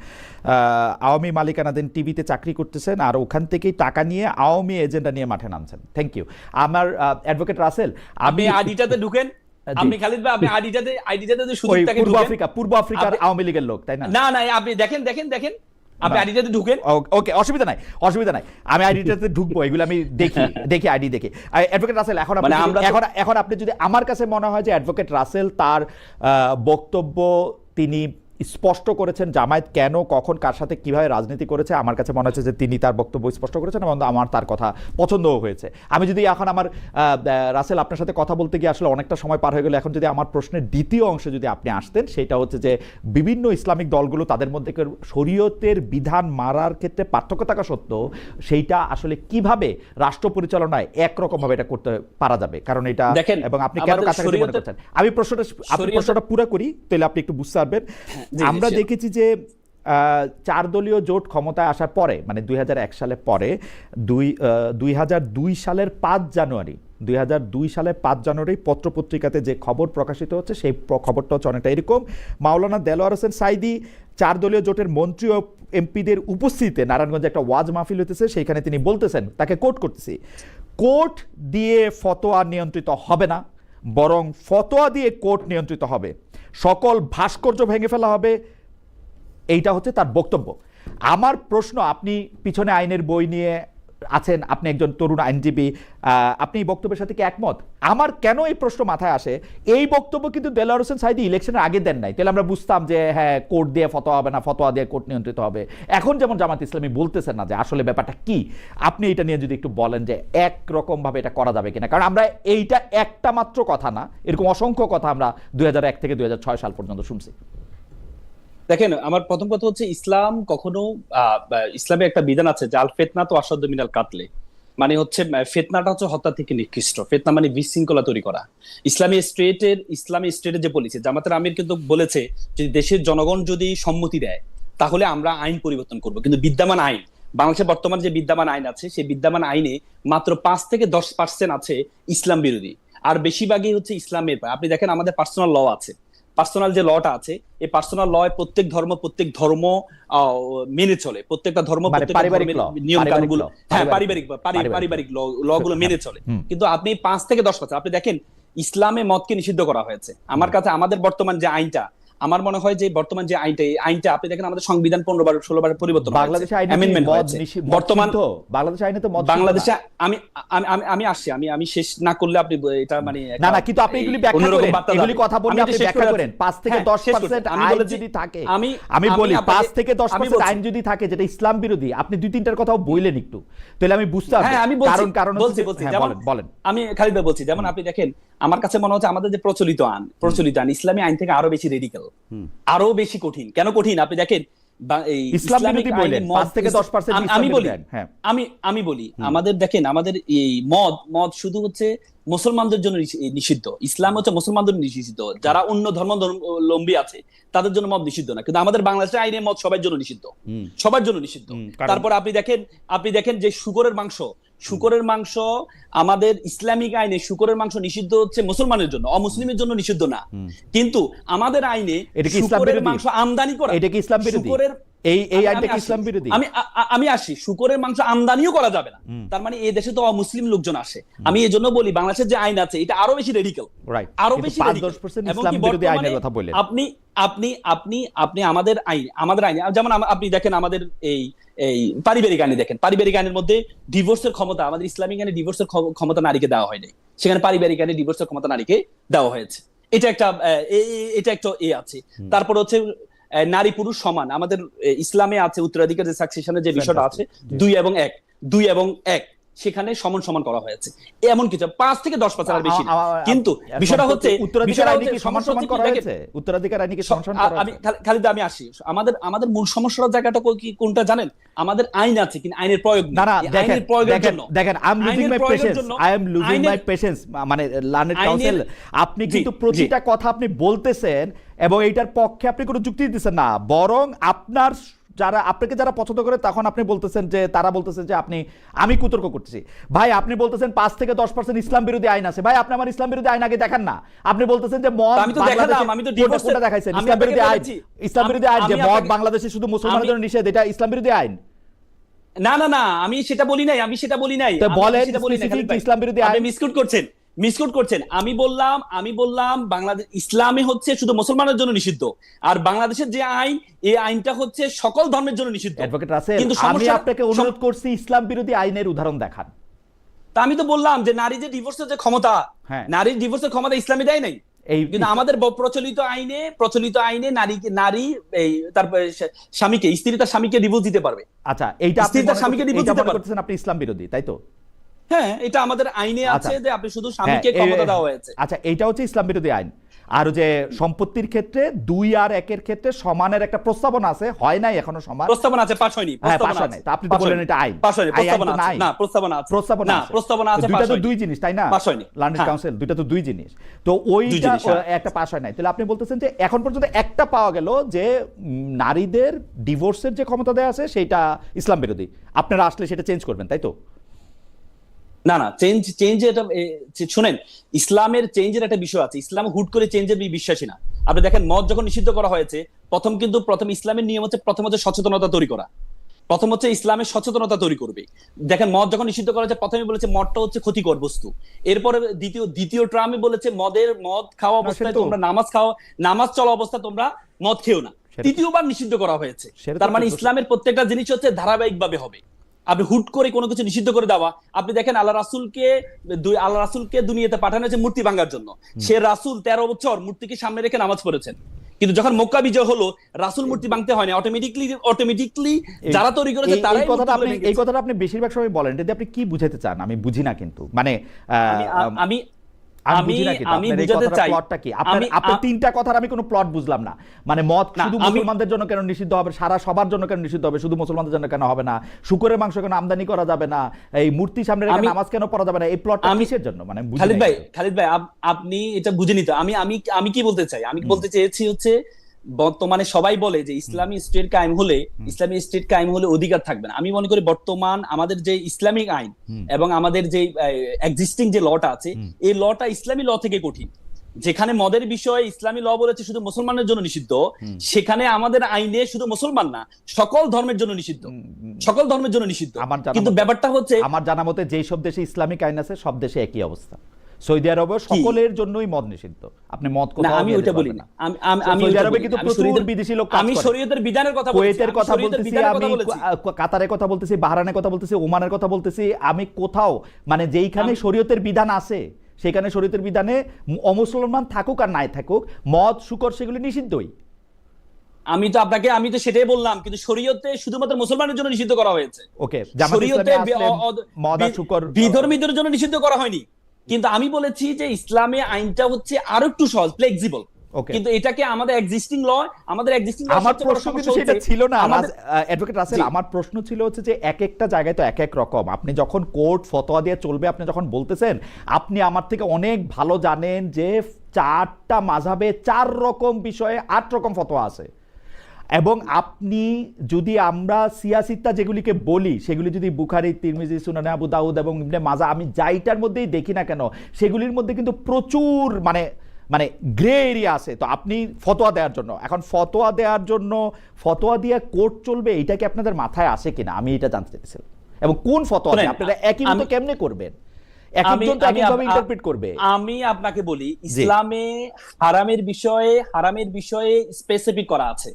আওয়ামী মালিকানাধীন টিভিতে চাকরি করতেছেন, আর ওখান থেকেই টাকা নিয়ে আওয়ামী এজেন্ডা নিয়ে মাঠে নামছেন। Thank you. আমার অ্যাডভোকেট রাসেল, আপনি আইডিটাতে ঢুকেন, আপনি খালিদ ভাই আপনি আইডিটাতে সুযোগটাকে পূর্ব আফ্রিকার আওয়ামী লীগের লোক, তাই না? না, আপনি দেখেন আপনি আইডিটাতে ঢুকেন। ওকে, অসুবিধা নাই, আমি আইডিটাতে ঢুকবো, এগুলো আমি দেখি আইডি দেখি। অ্যাডভোকেট রাসেল, এখন আপনি যদি, আমার কাছে মনে হয় যে অ্যাডভোকেট রাসেল তার বক্তব্য তিনি স্পষ্ট করেছেন, জামায়াত কেন, কখন, কার সাথে কিভাবে রাজনীতি করেছে। আমার কাছে মনে হচ্ছে যে তিনি তার বক্তব্য স্পষ্ট করেছেন এবং আমার তার কথা পছন্দও হয়েছে। আমি যদি এখন আমার রাসেল আপনার সাথে কথা বলতে গিয়ে আসলে অনেকটা সময় পার হয়ে গেল, এখন যদি আমার প্রশ্নের দ্বিতীয় অংশে যদি আপনি আসতেন, সেটা হচ্ছে যে বিভিন্ন ইসলামিক দলগুলো তাদের মধ্যে শরীয়তের বিধান মারার ক্ষেত্রে পার্থক্য থাকা সত্ত্বেও সেইটা আসলে কিভাবে রাষ্ট্র পরিচালনায় একরকমভাবে এটা করতে পারা যাবে, কারণ এটা, এবং আপনি কেন কাছাকাছি মনে করছেন। আমি প্রশ্নটা পুরো করি, তাহলে আপনি একটু বুঝতে পারবেন। আমরা দেখেছি যে 4 দলীয় জোট ক্ষমতায় আসার পরে, মানে 2001 সালে পরে, 2002 সালের 5 জানুয়ারি পত্রপত্রিকাতে যে খবর প্রকাশিত হচ্ছে, সেই খবরটা হচ্ছে অনেকটা এরকম: মাওলানা দেলোয়ার হোসেন সাইদি 4 দলীয় জোটের মন্ত্রী ও এমপিদের উপস্থিতিতে নারায়ণগঞ্জে একটা ওয়াজ মাহফিল হতেছে, সেইখানে তিনি বলতেছেন, তাকে কোট করতেছি, কোর্ট দিয়ে ফতোয়া নিয়ন্ত্রিত হবে না, বরং ফতোয়া দিয়ে কোর্ট নিয়ন্ত্রিত হবে, সকল ভাস্কর্য ভেঙে ফেলা হবে। এইটা হচ্ছে তার বক্তব্য। আমার প্রশ্ন, আপনি পিছনে আইনের বই নিয়ে আছেন, আপনি একজন তরুণ আইনজীবী, আপনি এই বক্তব্যের সাথে কি একমত? আমার কেন এই প্রশ্ন মাথায় আসে, এই বক্তব্য কিন্তু দেলোয়ার হোসেন সাঈদী ইলেকশনের আগে দেন নাই, তাহলে আমরা বুঝতাম যে হ্যাঁ কোর্ট দিয়ে ফতোয়া হবে না, ফতোয়া দিয়ে কোর্ট নিয়ন্ত্রিত হবে। এখন যেমন জামাত ইসলামী বলতেছেন না যে আসলে ব্যাপারটা কি, আপনি এটা নিয়ে যদি একটু বলেন যে একরকম ভাবে এটা করা যাবে কিনা, কারণ আমরা এইটা একটা মাত্র কথা না, এরকম অসংখ্য কথা আমরা 2001 থেকে 2006 সাল পর্যন্ত শুনছি। দেখেন, আমার প্রথম কথা হচ্ছে ইসলাম কখনো ইসলামে একটা বিধান আছে যে আল ফিতনা তো আসাদ্দু মিনাল কাতলে, মানে হচ্ছে ফিতনাটা হচ্ছে হত্যা থেকে নিকৃষ্ট। ফিতনা মানে বিশৃঙ্খলা তৈরি করা। ইসলামী স্টেটের যে পলিসি, জামাতের আমির কিন্তু বলেছে যে দেশের জনগণ যদি সম্মতি দেয় তাহলে আমরা আইন পরিবর্তন করব, কিন্তু বিদ্যমান আইন, বাংলাদেশে বর্তমান যে বিদ্যমান আইন আছে সেই বিদ্যমান আইনে মাত্র 5 থেকে 10% আছে ইসলাম বিরোধী, আর বেশিরভাগই হচ্ছে ইসলামের। আপনি দেখেন আমাদের পার্সোনাল ল আছে, পার্সোনাল যে লটা আছে, এই পার্সোনাল ল প্রত্যেক ধর্ম মেনে চলে, প্রত্যেকটা ধর্ম নিয়ম কানুনগুলো, হ্যাঁ পারিবারিক ল গুলো মেনে চলে। কিন্তু আপনি 5 থেকে 10%, আপনি দেখেন ইসলামে মদকে নিষিদ্ধ করা হয়েছে। আমার কাছে আমাদের বর্তমান যে আইনটা, আমার মনে হয় যে বর্তমান যে আইনটা আপনি দেখেন আমাদের সংবিধান 15-16 বার পরিবর্তন হয়েছে, বাংলাদেশে বর্তমান বাংলাদেশে আইনে তো মদ, বাংলাদেশে আমি আসছি, আমি শেষ না করলে আপনি এটা মানে না কিন্তু আপনি এগুলি ব্যাখ্যা করেন, এগুলি কথা বললে আপনি ব্যাখ্যা করেন। 5 থেকে 10% আইন যদি থাকে, আমি বলি 5 থেকে 10% আইন যদি থাকে যেটা ইসলাম বিরোধী, আপনি 2-3টার কথাও বললেন একটু, তাহলে আমি বুঝতে পারবো। হ্যাঁ আমি কারণ বলছি বলেন। আমি খালিদ ভাই বলছি, যেমন আপনি দেখেন আমার কাছে মনে হচ্ছে আমাদের যে প্রচলিত আইন ইসলামী আইন থেকে আরো বেশি রেডিক্যাল, আরো বেশি কঠিন। কেন কঠিন? আপনি দেখেন আমি বলি আমাদের দেখেন, আমাদের এই মদ শুধু হচ্ছে মুসলমানদের জন্য নিষিদ্ধ, ইসলাম হচ্ছে মুসলমানদের নিষিদ্ধ, যারা অন্য ধর্মাবলম্বী আছে তাদের জন্য মদ নিষিদ্ধ না। কিন্তু আমাদের বাংলাদেশের আইনে মদ সবার জন্য নিষিদ্ধ। তারপর আপনি দেখেন যে শুকরের মাংস আমাদের ইসলামিক আইনে শুকরের মাংস নিষিদ্ধ হচ্ছে মুসলমানের জন্য, অমুসলিমের জন্য নিষিদ্ধ না। কিন্তু আমাদের আইনে শুকরের মাংস আমদানি করা, এটা কি ইসলাম বিরোধী? এই আইনটা কি ইসলাম বিরোধী? আমি আসি, শুকরের মাংস আমদানিও করা যাবে না, তার মানে এই দেশে তো অমুসলিম লোকজন আসে। আমি এই জন্য বলি বাংলাদেশের যে আইন আছে এটা আরো বেশি রেডিক্যাল, আরো বেশি 5-10% ইসলাম বিরোধী আইনের কথা বললেন আপনি আমাদের আইনে যেমন আপনি দেখেন আমাদের এই পারিবারিক আইনে দেখেন, পারিবারিক আইনের মধ্যে ডিভোর্সের ক্ষমতা, আমাদের ইসলামিক আইনে ডিভোর্সের ক্ষমতা নারীকে দেওয়া হয়নি, সেখানে পারিবারিক আইনে ডিভোর্সের ক্ষমতা নারীকে দেওয়া হয়েছে। এটা একটা আছে। তারপর হচ্ছে নারী পুরুষ সমান, আমাদের ইসলামে আছে উত্তরাধিকার যে সাকসেশনের যে বিষয়টা আছে 2 এবং 1 সেখানে সমান করা হয়েছে। এমন কিছু 5 থেকে 10% আর বেশি। কিন্তু বিষয়টা হচ্ছে উত্তরাধিকার আইনে কি সমান করা হয়েছে? উত্তরাধিকার আইনে কি সমান করা হয়েছে? আমি খালিদ আমি আসি, আমাদের মূল সমস্যার জায়গাটা কি কোনটা জানেন? আমাদের আইন আছে কিন্তু আইনের প্রয়োগ না। দেখেন I am losing my patience, মানে লার্নেড কাউন্সিল, আপনি কিন্তু প্রতিটা কথা আপনি বলতেছেন এবং এইটার পক্ষে আপনি কোনো যুক্তি দিতেছেন না, বরং আপনাকে যারা পছন্দ করে তখন আপনি বলতেছেন যে তারা বলতেছেন যে আমি কুতর্ক করতেছি। ভাই আপনি বলতেছেন 5 থেকে 10% ইসলাম বিরোধী আইন আছে, ভাই আপনি আমার ইসলাম বিরোধী আইন আগে দেখান না। আপনি বলতেছেন যে মদ, আমি তো দেখালাম, আমি তো ডিভোর্সটা দেখাইছেন ইসলাম বিরোধী আইন যে মদ বাংলাদেশে শুধু মুসলমানদের জন্য নিষেধ, এটা ইসলাম বিরোধী আইন না আমি সেটা বলি নাই তো বলেন ইসলাম বিরোধী আইন। আপনি মিসকোট করছেন। আমি বললাম বাংলাদেশ ইসলামে হচ্ছে শুধু মুসলমানের জন্য নিষিদ্ধ, আর বাংলাদেশের যে আইন এই আইনটা হচ্ছে সকল ধর্মের জন্য নিষিদ্ধ। অ্যাডভোকেট রাসেল, আমি আপনাকে অনুরোধ করছি ইসলাম বিরোধী আইনের উদাহরণ দেখান। তা আমি তো বললাম যে নারী যে ডিভোর্সের যে ক্ষমতা, নারীর ডিভোর্সের ক্ষমতা ইসলামে দেয় নাই। কিন্তু আমাদের প্রচলিত আইনে নারী তারপরে স্ত্রী তার স্বামীকে ডিভোর্স দিতে পারবে। আচ্ছা, এইটা আপনি তার স্বামীকে ডিভোর্স দিতে পারতেছেন, আপনি ইসলাম বিরোধী, তাই তো? হ্যাঁ, এটা আমাদের আইনে আছে যে আপনি শুধু স্বামীকে ক্ষমতা দেওয়া হয়েছে। আচ্ছা, এইটা হচ্ছে ইসলাম বিরোধী আইন। আর যে সম্পত্তির ক্ষেত্রে 2 আর 1 ক্ষেত্রে সমানের একটা প্রস্তাবনা আছে, হয় নাই এখনো সমান প্রস্তাবনা আছে, পাস হয়নি। আপনি তো বলেন এটা আইন, প্রস্তাবনা আছে, দুইটা তো দুই জিনিস, তাই না? পাস হয়নি, লার্নেড কাউন্সিল, দুইটা তো দুই জিনিস। তো ওইটা একটা পাস হয় নাই, তাহলে আপনি বলতেছেন যে এখন পর্যন্ত একটা পাওয়া গেল যে নারীদের ডিভোর্সের যে ক্ষমতা দেওয়া আছে সেটা ইসলাম বিরোধী, আপনারা আসলে সেটা চেঞ্জ করবেন, তাই তো? না চেঞ্জ এটা শুনেন, ইসলামের চেঞ্জের একটা বিষয় আছে। ইসলাম হুট করে চেঞ্জের বিশ্বাসী না। আপনি দেখেন মদ যখন নিষিদ্ধ করা হয়েছে, প্রথম ইসলামের নিয়ম হচ্ছে প্রথম হচ্ছে সচেতনতা তৈরি করা, প্রথম হচ্ছে ইসলামের সচেতনতা তৈরি করবে। দেখেন মদ যখন নিষিদ্ধ করা হয়েছে প্রথমে বলেছে মদটা হচ্ছে ক্ষতিকর বস্তু, এরপরে দ্বিতীয় ট্রামে বলেছে মদ খাওয়া অবস্থায় তোমরা নামাজ চলা অবস্থা তোমরা মদ খেও না। তৃতীয়বার নিষিদ্ধ করা হয়েছে। তার মানে ইসলামের প্রত্যেকটা জিনিস হচ্ছে ধারাবাহিক ভাবে হবে। আপনি হুট করে কোনো কিছু নিষিদ্ধ করে দেওয়া। আপনি দেখেন আল্লাহ রাসূলকে দুনিয়াতে পাঠানো হয়েছে মূর্তি ভাঙার জন্য। সে রাসূল 13 বছর মূর্তিকে সামনে রেখে নামাজ পড়েছেন, কিন্তু যখন মক্কা বিজয় হলো রাসূল মূর্তি ভাঙতে হয়নি, অটোমেটিকলি যারা তৈরি করেছে তারাই এই কথাটা আপনি বেশিরভাগ সময় বলেন, যদি আপনি কি বুঝাতে চান আমি বুঝি না, কিন্তু মানে আমি বুঝাতে চাই প্লটটা কি আপনি তিনটা কথার আমি কোনো প্লট বুঝলাম না। মানে মদ শুধু মুসলমানদের জন্য কেন নিষিদ্ধ হবে, সবার জন্য কেন নিষিদ্ধ হবে, শুধু মুসলমানদের জন্য কেন হবে না, শুকরের মাংস কেন আমদানি করা যাবে না, এই মূর্তি সামনে রেখে নামাজ কেন পড়া যাবে না, এই প্লটটা কিসের জন্য? মানে খালিদ ভাই আপনি এটা বুঝে নিতে, আমি কি বলতে চাই, আমি বলতে চেয়েছি হচ্ছে বর্তমানে সবাই বলে যে ইসলামী স্টেট কায়েম হলে অধিকার থাকবে না। আমি মনে করি বর্তমান আমাদের যে ইসলামিক আইন এবং আমাদের যে এক্সিস্টিং যে লটা আছে, এই লটা ইসলামী ল থেকে কঠিন। যেখানে মদের বিষয়ে ইসলামী ল বলেছে শুধু মুসলমানের জন্য নিষিদ্ধ, সেখানে আমাদের আইনে শুধু মুসলমান না সকল ধর্মের জন্য নিষিদ্ধ। কিন্তু ব্যাপারটা হচ্ছে আমার জানা মতে যেই সব দেশে ইসলামিক আইন আছে সব দেশে একই অবস্থা। সৌদি আরবে সকলের জন্যই মদ নিষিদ্ধ। আপনি মদ কোথাও আমি ওইটা বলি না, সৌদি আরবে কিন্তু প্রচুর বিদেশি লোক কাজ করে। আমি শরীয়তের বিধানের কথা বলছি, কুয়েতের কথা বলতেছি, আমি কাতারের কথা বলতেছি, বাহরাইনের কথা বলতেছি, ওমানের কথা বলতেছি। আমি কোথাও মানে যেইখানে শরীয়তের বিধান আছে সেখানে শরীয়তের বিধানে অমুসলমান থাকুক আর নাই থাকুক, মদ শুকর সেগুলো নিষিদ্ধই। আমি তো সেটাই বললাম, কিন্তু শরীয়তে শুধুমাত্র মুসলমানের জন্য নিষিদ্ধ করা হয়েছে। ওকে, শরীয়তে মদ আর শুকর বিধর্মীদের জন্য নিষিদ্ধ করা হয়নি। কিন্তু আমি বলেছি যে ইসলামে আইনটা হচ্ছে আরো একটু সহজ, ফ্লেক্সিবল। কিন্তু এটাকে আমাদের এক্সিস্টিং ল আমার প্রশ্ন কিন্তু সেটা ছিল না অ্যাডভোকেট রাসেল। আমার প্রশ্ন ছিল হচ্ছে যে এক একটা জায়গায় তো এক এক রকম। আপনি যখন কোর্ট ফতোয়া দিয়ে চলবে, আপনি যখন বলতেছেন, আপনি আমার থেকে অনেক ভালো জানেন যে 4টা মাযহাবে 4 রকম বিষয়ে 8 রকম ফতোয়া আছে। এবং আপনি যদি আমরা সিয়াসিত্তা যেগুলিকে বলি সেগুলি যদি বুখারী, তিরমিজি, সুনানে আবু দাউদ এবং ইবনে মাজাহ আমি যাইটার মধ্যেই দেখি না কেন, সেগুলির মধ্যে কিন্তু প্রচুর মানে গ্রে এরিয়া আছে। তো আপনি ফতোয়া দেওয়ার জন্য, এখন ফতোয়া দিয়ে কোর্ট চলবে, এটা কি আপনাদের মাথায় আসে কিনা আমি এটা জানতে চাইছিলাম। এবং কোন ফতোয়া আপনারা একই মতো কেমনে করবেন? আমি আপনাকে বলি, ইসলামে হারামের বিষয়ে স্পেসিফিক করা আছে।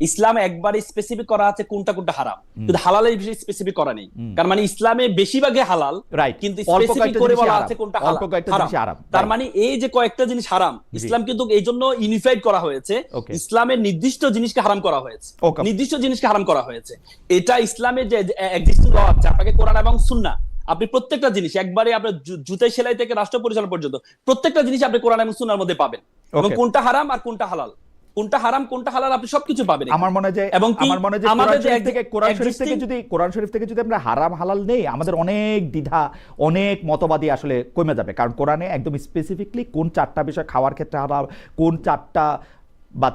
ইসলামে একবারে স্পেসিফিক করা আছে কোনটা হারাম, কিন্তু হালালের বিষয়ে স্পেসিফিক করা নেই। কারণ মানে ইসলামে বেশিরভাগই হালাল, কিন্তু স্পেসিফিক করে বলা আছে কোনটা হারাম। তার মানে এই যে কয়েকটা জিনিস হারাম, ইসলাম কিন্তু এই জন্য ইউনিফাইড করা হয়েছে। ইসলামের নির্দিষ্ট জিনিসকে হারাম করা হয়েছে। এটা ইসলামের যে এক্সিস্টিং ল আছে, আপনাকে কোরআন এবং সুন্নাহ, আপনি প্রত্যেকটা জিনিস একবারে আপনার জুতাই সেলাই থেকে রাষ্ট্র পরিচালনা পর্যন্ত প্রত্যেকটা জিনিস আপনি কোরআন এবং সুন্নাহর মধ্যে পাবেন। এবং কোনটা হারাম আর কোনটা হালাল, আপনি সবকিছু পাবেন। আমার মনে হয় যে কোরআন শরীফ থেকে যদি আমরা হারাম হালাল নেই, আমাদের অনেক দ্বিধা, অনেক মতবাদী আসলে কমে যাবে। কারণ কোরআনে একদম স্পেসিফিকলি কোন 4টা বিষয় খাওয়ার ক্ষেত্রে হারাম, কোন 4টা বা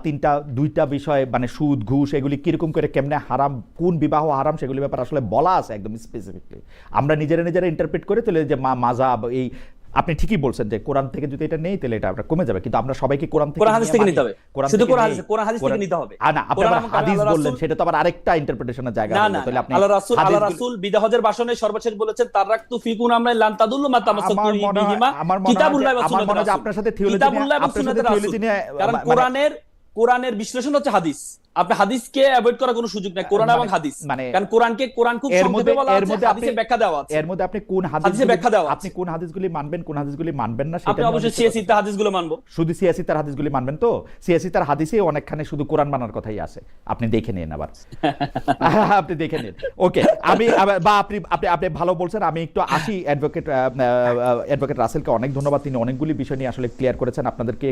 2টা বিষয় মানে সুদ ঘুষ এগুলি কিরকম করে কেমনে হারাম, কোন বিবাহ হারাম, সেগুলি ব্যাপার আসলে বলা আছে একদম স্পেসিফিকলি। আমরা নিজেরা ইন্টারপ্রেট করে তাহলে যে মাযহাব, এই আপনি ঠিকই বলছেন যে কোরআন থেকে যদি এটা নেই তাহলে এটা কমে যাবে। কিন্তু আমরা সবাইকে কোরআন হাদিস থেকে নিতে হবে, শুধু কোরআন হাদিস থেকে নিতে হবে। না, আপনি আবার হাদিস বললেন, সেটা তো আবার আরেকটা ইন্টারপ্রিটেশনের জায়গা। তাহলে আপনি আল্লাহ রাসূল বিদাহজের ভাষণে সর্বশেষ বলেছেন তারাকতু ফিকুম আমরান লান তাদুল্লু মা তামাসসাকু বিহিমা কিতাবুল্লাহ ওয়া সুন্নাতুর রাসূল। আপনার সাথে থিওলজি নিয়ে কারণ কোরআনের বিশ্লেষণ হচ্ছে হাদিস। আপনি হাদিসকে অ্যাভয়েড করার কোনো সুযোগ নাই, কোরআন এবং হাদিস। কারণ কোরআন খুব সংক্ষেপে বলা আছে, হাদিসে ব্যাখ্যা দেওয়া আছে। এর মধ্যে আপনি কোন হাদিসে ব্যাখ্যা দেওয়া আছে, আপনি কোন হাদিসগুলি মানবেন, কোন হাদিসগুলি মানবেন না, সেটা আপনি অবশ্যই সিয়াসিতার হাদিসগুলো মানবো। শুধু সিয়াসিতার হাদিসগুলি মানবেন তো? সিয়াসিতার হাদিসে অনেকখানে শুধু কোরআন মানার কথাই আছে, আপনি দেখে নিন আবার। আপনি দেখে নিন। ওকে, আপনি ভালো বলছেন। আমি একটু আসি অ্যাডভোকেট রাসেলকে অনেক ধন্যবাদ। তিনি অনেকগুলি বিষয় নিয়ে আসলে ক্লিয়ার করেছেন। আপনাদেরকে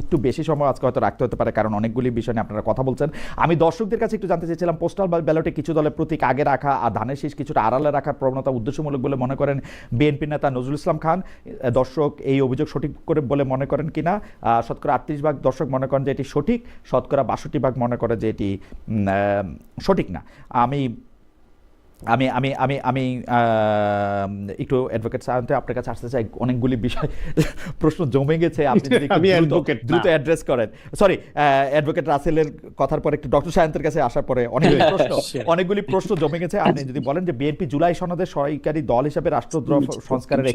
একটু বেশি সময় আজকে হয়তো রাখতে হতে পারে, কারণ অনেকগুলি বিষয় নিয়ে আপনারা কথা বলছেন। আমি দর্শকদের কাছে একটু জানতে চাইছিলাম, পোস্টাল ব্যালটে কিছু দলের প্রতীক আগে রাখা আর ধানের শীষ কিছুটা আড়ালে রাখার প্রবণতা উদ্দেশ্যমূলক বলে মনে করেন বিএনপি নেতা নজরুল ইসলাম খান। দর্শক এই অভিযোগ সঠিক করে বলে মনে করেন কিনা? শতকরা 38% দর্শক মনে করেন যে এটি সঠিক, শতকরা 62% মনে করে যে এটি সঠিক না। আমি আমি আমি আমি আমি একটু অ্যাডভোকেট সাহেব আপনার কাছে আসতে চাই। অনেকগুলি বিষয় প্রশ্ন জমে গেছে, আপনি যদি দ্রুত অ্যাড্রেস করেন। সরি, অ্যাডভোকেট রাসেলের কথার পরে একটু ডক্টর সায়েন্তের কাছে আসার পরে অনেকগুলি প্রশ্ন জমে গেছে। আপনি যদি বলেন যে বিএনপি জুলাই সনদে সরকারি দল হিসেবে রাষ্ট্রদ্রোহ সংস্কারের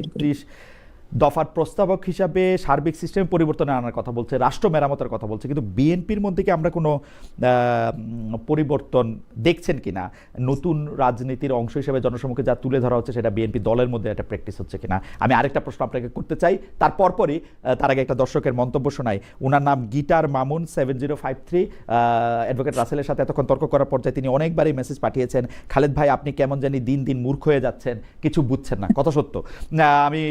দফার প্রস্তাবক হিসাবে সার্বিক সিস্টেম পরিবর্তনে আনার কথা বলছে, রাষ্ট্র মেরামতের কথা বলছে, কিন্তু বিএনপির মধ্যে কি আমরা কোনো পরিবর্তন দেখছেন কিনা? নতুন রাজনীতির অংশ হিসেবে জনসমক্ষে যা তুলে ধরা হচ্ছে সেটা বিএনপি দলের মধ্যে একটা প্র্যাকটিস হচ্ছে কিনা? আমি আরেকটা প্রশ্ন আপনাকে করতে চাই, তার আগে একটা দর্শকের মন্তব্য শোনাই। ওনার নাম গিটার মামুন 7053। অ্যাডভোকেট রাসেলের সাথে এতক্ষণ তর্ক করার পর্যায়ে তিনি অনেকবারই মেসেজ পাঠিয়েছেন, খালেদ ভাই আপনি কেমন জানি দিন দিন মূর্খ হয়ে যাচ্ছেন, কিছু বুঝছেন না। কত সত্য। আমি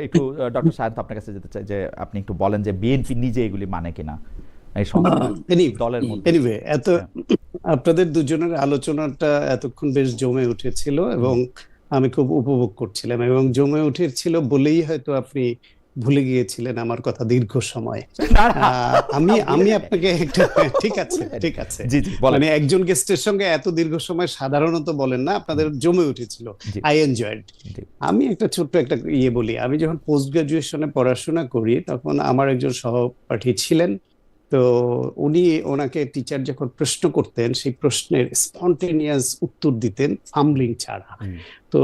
একটু ডক্টর সায়ন্ত আপনার কাছে যেতে চাই যে আপনি একটু বলেন যে বিএনপি নিজে এগুলি মানে কিনা এই দলের মধ্যে। এনিওয়ে, আপনাদের দুজনের আলোচনাটা এতক্ষণ বেশ জমে উঠেছিল এবং আমি খুব উপভোগ করছিলাম, এবং জমে উঠেছিল বলেই হয়তো আপনি ভুলে গিয়েছিলেন আমার কথা দীর্ঘ সময়। আমি আপনাকে একটা ঠিক আছে মানে একজন গেস্টের সঙ্গে এত দীর্ঘ সময় সাধারণত বলেন না, আপনাদের জমে উঠেছিল। I enjoyed. আমি একটা ছোট্ট একটা বলি, আমি যখন পোস্ট গ্রাজুয়েশনে পড়াশোনা করি তখন আমার একজন সহপাঠী ছিলেন, তো ওনাকে টিচার যখন প্রশ্ন করতেন সেই প্রশ্নের স্পন্টেনিয়াস উত্তর দিতেন ফাম্বলিং ছাড়া। তো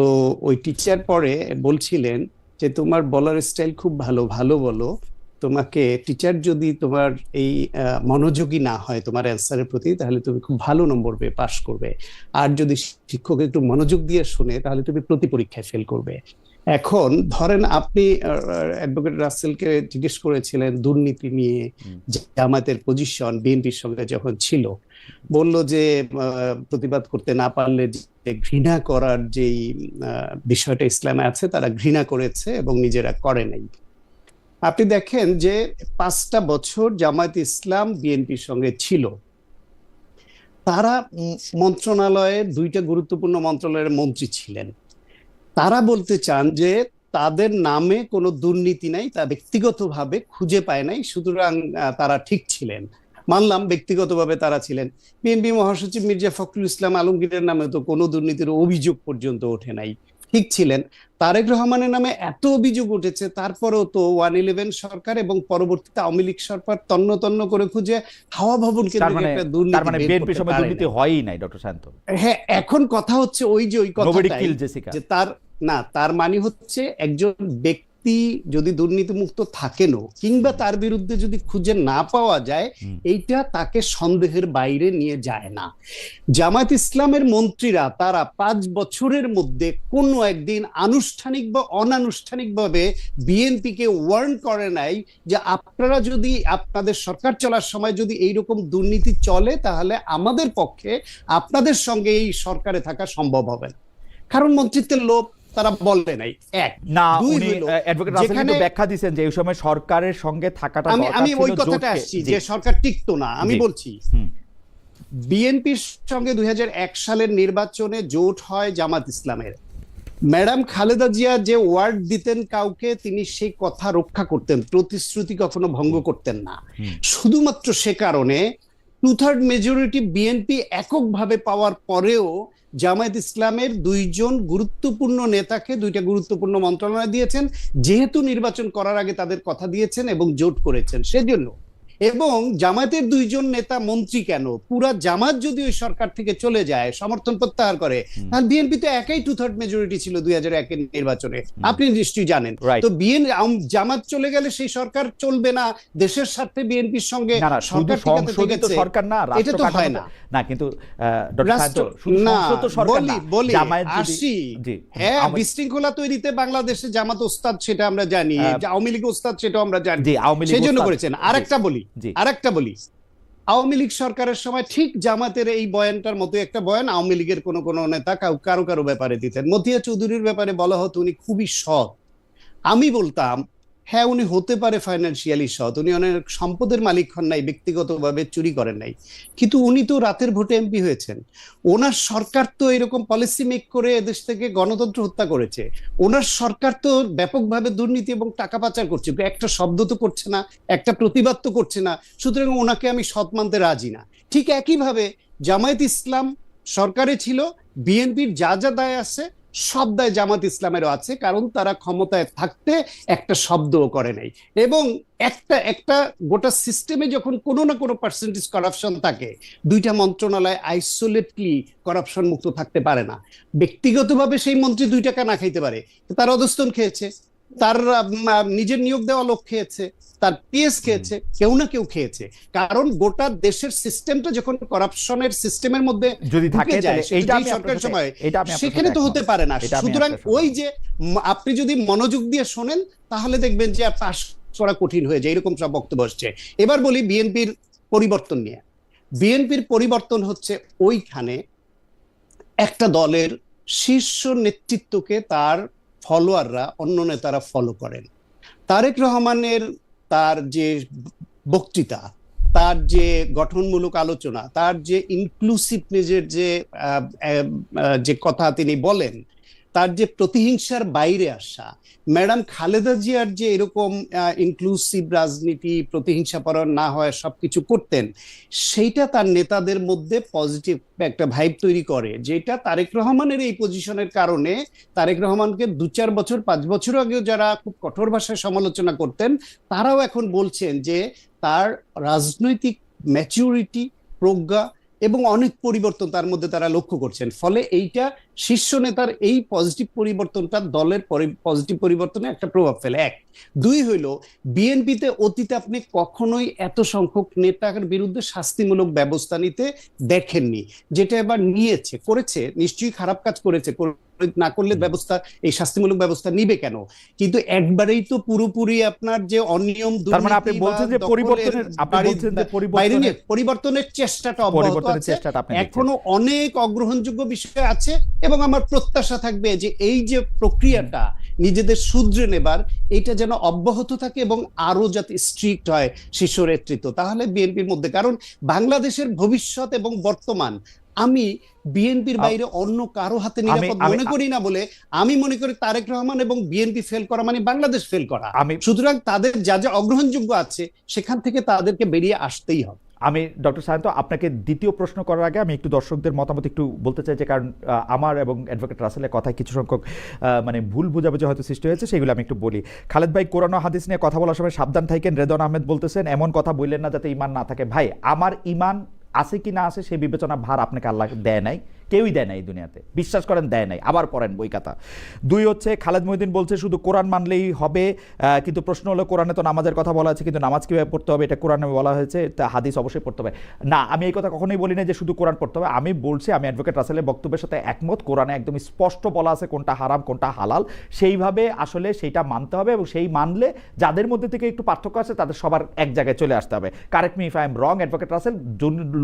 ওই টিচার পরে বলছিলেন যে তোমার বলার স্টাইল খুব ভালো বলো, তোমাকে টিচার যদি তোমার এই মনোযোগী না হয় তোমার অ্যান্সারের প্রতি, তাহলে তুমি খুব ভালো নম্বর পেয়ে পাশ করবে, আর যদি শিক্ষক একটু মনোযোগ দিয়ে শুনে তাহলে তুমি প্রতি পরীক্ষায় ফেল করবে। এখন ধরেন আপনি অ্যাডভোকেট রাসেলকে জিজ্ঞেস করেছিলেন দুর্নীতি নিয়ে জামায়াতের পজিশন বিএনপির সঙ্গে যখন ছিল, বলল যে প্রতিবাদ করতে না পারলে যে ঘৃণা করার যেই বিষয়টা ইসলামে আছে তারা ঘৃণা করেছে এবং নিজেরা করে নাই। আপনি দেখেন যে 5টা বছর জামায়াত ইসলাম বিএনপির সঙ্গে ছিল, তারা মন্ত্রণালয়ের 2টা গুরুত্বপূর্ণ মন্ত্রণালয়ের মন্ত্রী ছিলেন। তারা বলতে চান যে তাদের নামে কোনো দুর্নীতি নাই, তা ব্যক্তিগতভাবে খুঁজে পায় নাই, সুতরাং তারা ঠিক ছিলেন। মানলাম ব্যক্তিগতভাবে তারা ছিলেন। বিএনপি মহাসচিব মির্জা ফখরুল ইসলাম আলমগীরের নামে তো কোনো দুর্নীতির অভিযোগ পর্যন্ত ওঠে নাই, ঠিক ছিলেন। তারেক রহমানের নামে এত অভিযোগ উঠেছে, তারপরেও তো 111 সরকার এবং পরবর্তীতে আওয়ামী লীগ সরকার তন্ন তন্ন করে খুঁজে হাওয়া ভবন কেন্দ্রিক একটা দুর্নীতি হয়ই নাই ডক্টর শান্ত। হ্যাঁ, এখন কথা হচ্ছে ওই কথাটাই যে তার মানে হচ্ছে একজন ব্যক্তি যদি দুর্নীতিমুক্ত থাকেনও কিংবা তার বিরুদ্ধে যদি খুঁজে না পাওয়া যায়, এইটা তাকে সন্দেহের বাইরে নিয়ে যায় না। জামায়াত ইসলামের মন্ত্রীরা তারা 5 বছরের মধ্যে কোনো একদিন আনুষ্ঠানিক বা অনানুষ্ঠানিকভাবে বিএনপিকে ওয়ার্ন করে নাই যে আপনারা যদি আপনাদের সরকার চলার সময় যদি এইরকম দুর্নীতি চলে তাহলে আমাদের পক্ষে আপনাদের সঙ্গে এই সরকারে থাকা সম্ভব হবে না, কারণ মন্ত্রিত্বের লোভ তারা বলে নাই। এক না, উনি অ্যাডভোকেট রাসেল কিন্তু ব্যাখ্যা দিয়েছেন যে এই সময় সরকারের সঙ্গে থাকাটা দরকার ছিল। আমি ওই কথাটা আসছি যে সরকার টিকতো না। আমি বলছি বিএনপির সঙ্গে 2001 সালের নির্বাচনে জোট হয় জামাত ইসলামের। ম্যাডাম খালেদা জিয়া যে ওয়ার্ড দিতেন কাউকে, তিনি সেই কথা রক্ষা করতেন, প্রতিশ্রুতি কখনো ভঙ্গ করতেন না। শুধুমাত্র সে কারণে 2/3 মেজরিটি বিএনপি এককভাবে পাওয়ার পরেও জামায়াত ইসলামের 2জন গুরুত্বপূর্ণ নেতাকে 2টা গুরুত্বপূর্ণ মন্ত্রণালয় দিয়েছেন, যেহেতু নির্বাচন করার আগে তাদের কথা দিয়েছেন এবং জোট করেছেন সেজন্য। এবং জামায়াতের 2জন নেতা মন্ত্রী কেন, পুরা জামাত যদি ওই সরকার থেকে চলে যায়, সমর্থন প্রত্যাহার করে, তাহলে বিএনপি তো একাই 2/3 মেজরিটি ছিল 2001 এর নির্বাচনে, আপনি নিশ্চয়ই জানেন। তো জামাত চলে গেলে সেই সরকার চলবে না, দেশের স্বার্থে বিএনপির সঙ্গে সরকার না, এটা তো হয় না। না, কিন্তু হ্যাঁ, বিশৃঙ্খলা তৈরিতে বাংলাদেশে জামাত ওস্তাদ সেটা আমরা জানি, আওয়ামী লীগ ওস্তাদ সেটা আমরা জানি, সেই জন্য করেছেন। আরেকটা বলি, আওয়ামী লীগ সরকারের সময় ঠিক জামাতের এই বয়ানটার মতো একটা বয়ান আওয়ামী লীগের কোনো নেতা কারো ব্যাপারে দিতেন। মতিয়া চৌধুরীর ব্যাপারে বলা হতো উনি খুবই সৎ। আমি বলতাম হ্যাঁ, উনি হতে পারে ফাইন্যান্সিয়ালি সৎ, উনি অনেক সম্পদের মালিক হন নাই, ব্যক্তিগতভাবে চুরি করেন নাই, কিন্তু উনি তো রাতের ভোটে এমপি হয়েছেন। ওনার সরকার তো এরকম পলিসি মেক করে এদেশ থেকে গণতন্ত্র হত্যা করেছে। ওনার সরকার তো ব্যাপকভাবে দুর্নীতি এবং টাকা পাচার করছে, একটা শব্দ তো করছে না, একটা প্রতিবাদ তো করছে না, সুতরাং ওনাকে আমি সৎ মানতে রাজি না। ঠিক একইভাবে জামায়াত ইসলাম সরকারে ছিল, বিএনপির যা যা দায় আছে সব দায় জামাত ইসলামেরও আছে, কারণ তারা ক্ষমতায় থাকতে একটা শব্দও করে নাই। এবং একটা গোটা সিস্টেমে যখন কোনো না কোনো পার্সেন্টেজ করাপশন থাকে, 2টা মন্ত্রণালয় আইসোলেটলি করাপশন মুক্ত থাকতে পারে না। ব্যক্তিগতভাবে সেই মন্ত্রী 2 টাকা না খাইতে পারে, তার অধস্তন খেয়েছে, তার নিজের নিয়োগ দেওয়া লোক খেয়েছে, তার পিএস খেয়েছে, কেউ না কেউ খেয়েছে। কারণ গোটা দেশের সিস্টেমটা যখন করাপশনের সিস্টেমের মধ্যে যদি থাকে ঢুকে যায়, তাহলে সেটা এইটা যেই আমি সরকারের আপনার সাথে- সময়, এটা আমি আপনার সেখানে সাথে তো একমত। হতে পারে না। এটা আমি সুতরাং আপনার সাথে ওই যে আপনি যদি মনোযোগ দিয়ে শোনেন তাহলে দেখবেন যে পাশ করা কঠিন হয়ে যায়, এরকম সব বক্তব্য আসছে। এবার বলি বিএনপির পরিবর্তন নিয়ে। বিএনপির পরিবর্তন হচ্ছে ওইখানে একটা দলের শীর্ষ নেতৃত্বকে তার ফলোয়াররা, অন্য নেতারা ফলো করেন। তারেক রহমানের তার যে বক্তৃতা, তার যে গঠনমূলক আলোচনা, তার যে ইনক্লুসিভনেসের যে কথা তিনি বলেন, তার যে প্রতিহিংসার বাইরে আসা, ম্যাডাম খালেদা জিয়ার যে এরকম ইনক্লুসিভ রাজনীতি, প্রতিহিংসা পরায়ণ না হয় সবকিছু করতেন, সেইটা তার নেতাদের মধ্যে পজিটিভ একটা ভাইব তৈরি করে, যেটা তারেক রহমানের এই পজিশনের কারণে তারেক রহমানকে 2-4 বছর 5 বছর আগেও যারা খুব কঠোর ভাষায় সমালোচনা করতেন, তারাও এখন বলছেন যে তার রাজনৈতিক ম্যাচুরিটি, প্রজ্ঞা এবং অনেক পরিবর্তন তার মধ্যে তারা লক্ষ্য করছেন। ফলে এইটা শীর্ষ নেতার এই পজিটিভ পরিবর্তনটা দলের পজিটিভ পরিবর্তনে একটা প্রভাব ফেলে। 1, 2 হইল বিএনপিতে অতীতে আপনি কখনোই এত সংখ্যক নেতার বিরুদ্ধে শাস্তিমূলক ব্যবস্থা নিতে দেখেননি, যেটা এবার করেছে, নিশ্চয়ই খারাপ কাজ করেছে, না করলে ব্যবস্থা, এই শাস্তিমূলক ব্যবস্থা নিবে কেন? কিন্তু একবারেই তো পুরোপুরি আপনার যে অনিয়ম, তার মানে আপনি বলছেন যে পরিবর্তনের চেষ্টাটা অব্যাহত আছে। আপনি এখনো অনেক অগ্রহণযোগ্য বিষয় আছে এবং আমার প্রত্যাশা থাকবে যে এই যে প্রক্রিয়াটা নিজেদের শুধরে নেবার, এটা যেন অব্যাহত থাকে এবং আরো যাতে স্ট্রিক্ট হয় শীর্ষ নেতৃত্ব, তাহলে বিএনপির মধ্যে। কারণ বাংলাদেশের ভবিষ্যৎ এবং বর্তমান আমি বিএনপির বাইরে অন্য কারো হাতে নিরাপদ মনে করি না বলে আমি মনে করি তারেক রহমান এবং বিএনপি ফেল করা মানে বাংলাদেশ ফেল করা। সুতরাং তাদের যা যা অগ্রহণযোগ্য আছে সেখান থেকে তাদেরকে বেরিয়ে আসতেই হবে। আমি ডক্টর সায়ন্ত আপনাকে দ্বিতীয় প্রশ্ন করার আগে আমি একটু দর্শকদের মতামত একটু বলতে চাই, যে কারণ আমার এবং অ্যাডভোকেট রাসেলের কথায় কিছু সংখ্যক মানে ভুল বোঝাবুঝি হয়তো সৃষ্টি হয়েছে, সেগুলো আমি একটু বলি। খালেদ ভাই, কোরআন ও হাদিস নিয়ে কথা বলার সময় সাবধান থাকেন। রেদওয়ান আহমেদ বলতেছেন এমন কথা বললেন না যাতে ঈমান না থাকে। ভাই, আমার ঈমান আছে কি না আছে সেই বিবেচনা ভার আপনাকে আল্লাহ দেয় নাই, কেউই দেয় নাই দুনিয়াতে, বিশ্বাস করেন দেয় নাই, আবার পড়েন বই খাতা। 2 হচ্ছে খালেদ মহিউদ্দিন বলছে শুধু কোরআন মানলেই হবে, কিন্তু প্রশ্ন হলো কোরআনে তো নামাজের কথা বলা আছে, কিন্তু নামাজ কীভাবে পড়তে হবে এটা কোরআনে বলা হয়েছে, তা হাদিস অবশ্যই পড়তে হবে। না, আমি এই কথা কখনোই বলি না যে শুধু কোরআন পড়তে হবে। আমি বলছি, আমি অ্যাডভোকেট রাসেলের বক্তব্যের সাথে একমত, কোরআনে একদম স্পষ্ট বলা আছে কোনটা হারাম কোনটা হালাল, সেইভাবে আসলে সেইটা মানতে হবে এবং সেই মানলে যাদের মধ্যে থেকে একটু পার্থক্য আছে তাদের সবার এক জায়গায় চলে আসতে হবে। Correct me if I am wrong advocate Rasel,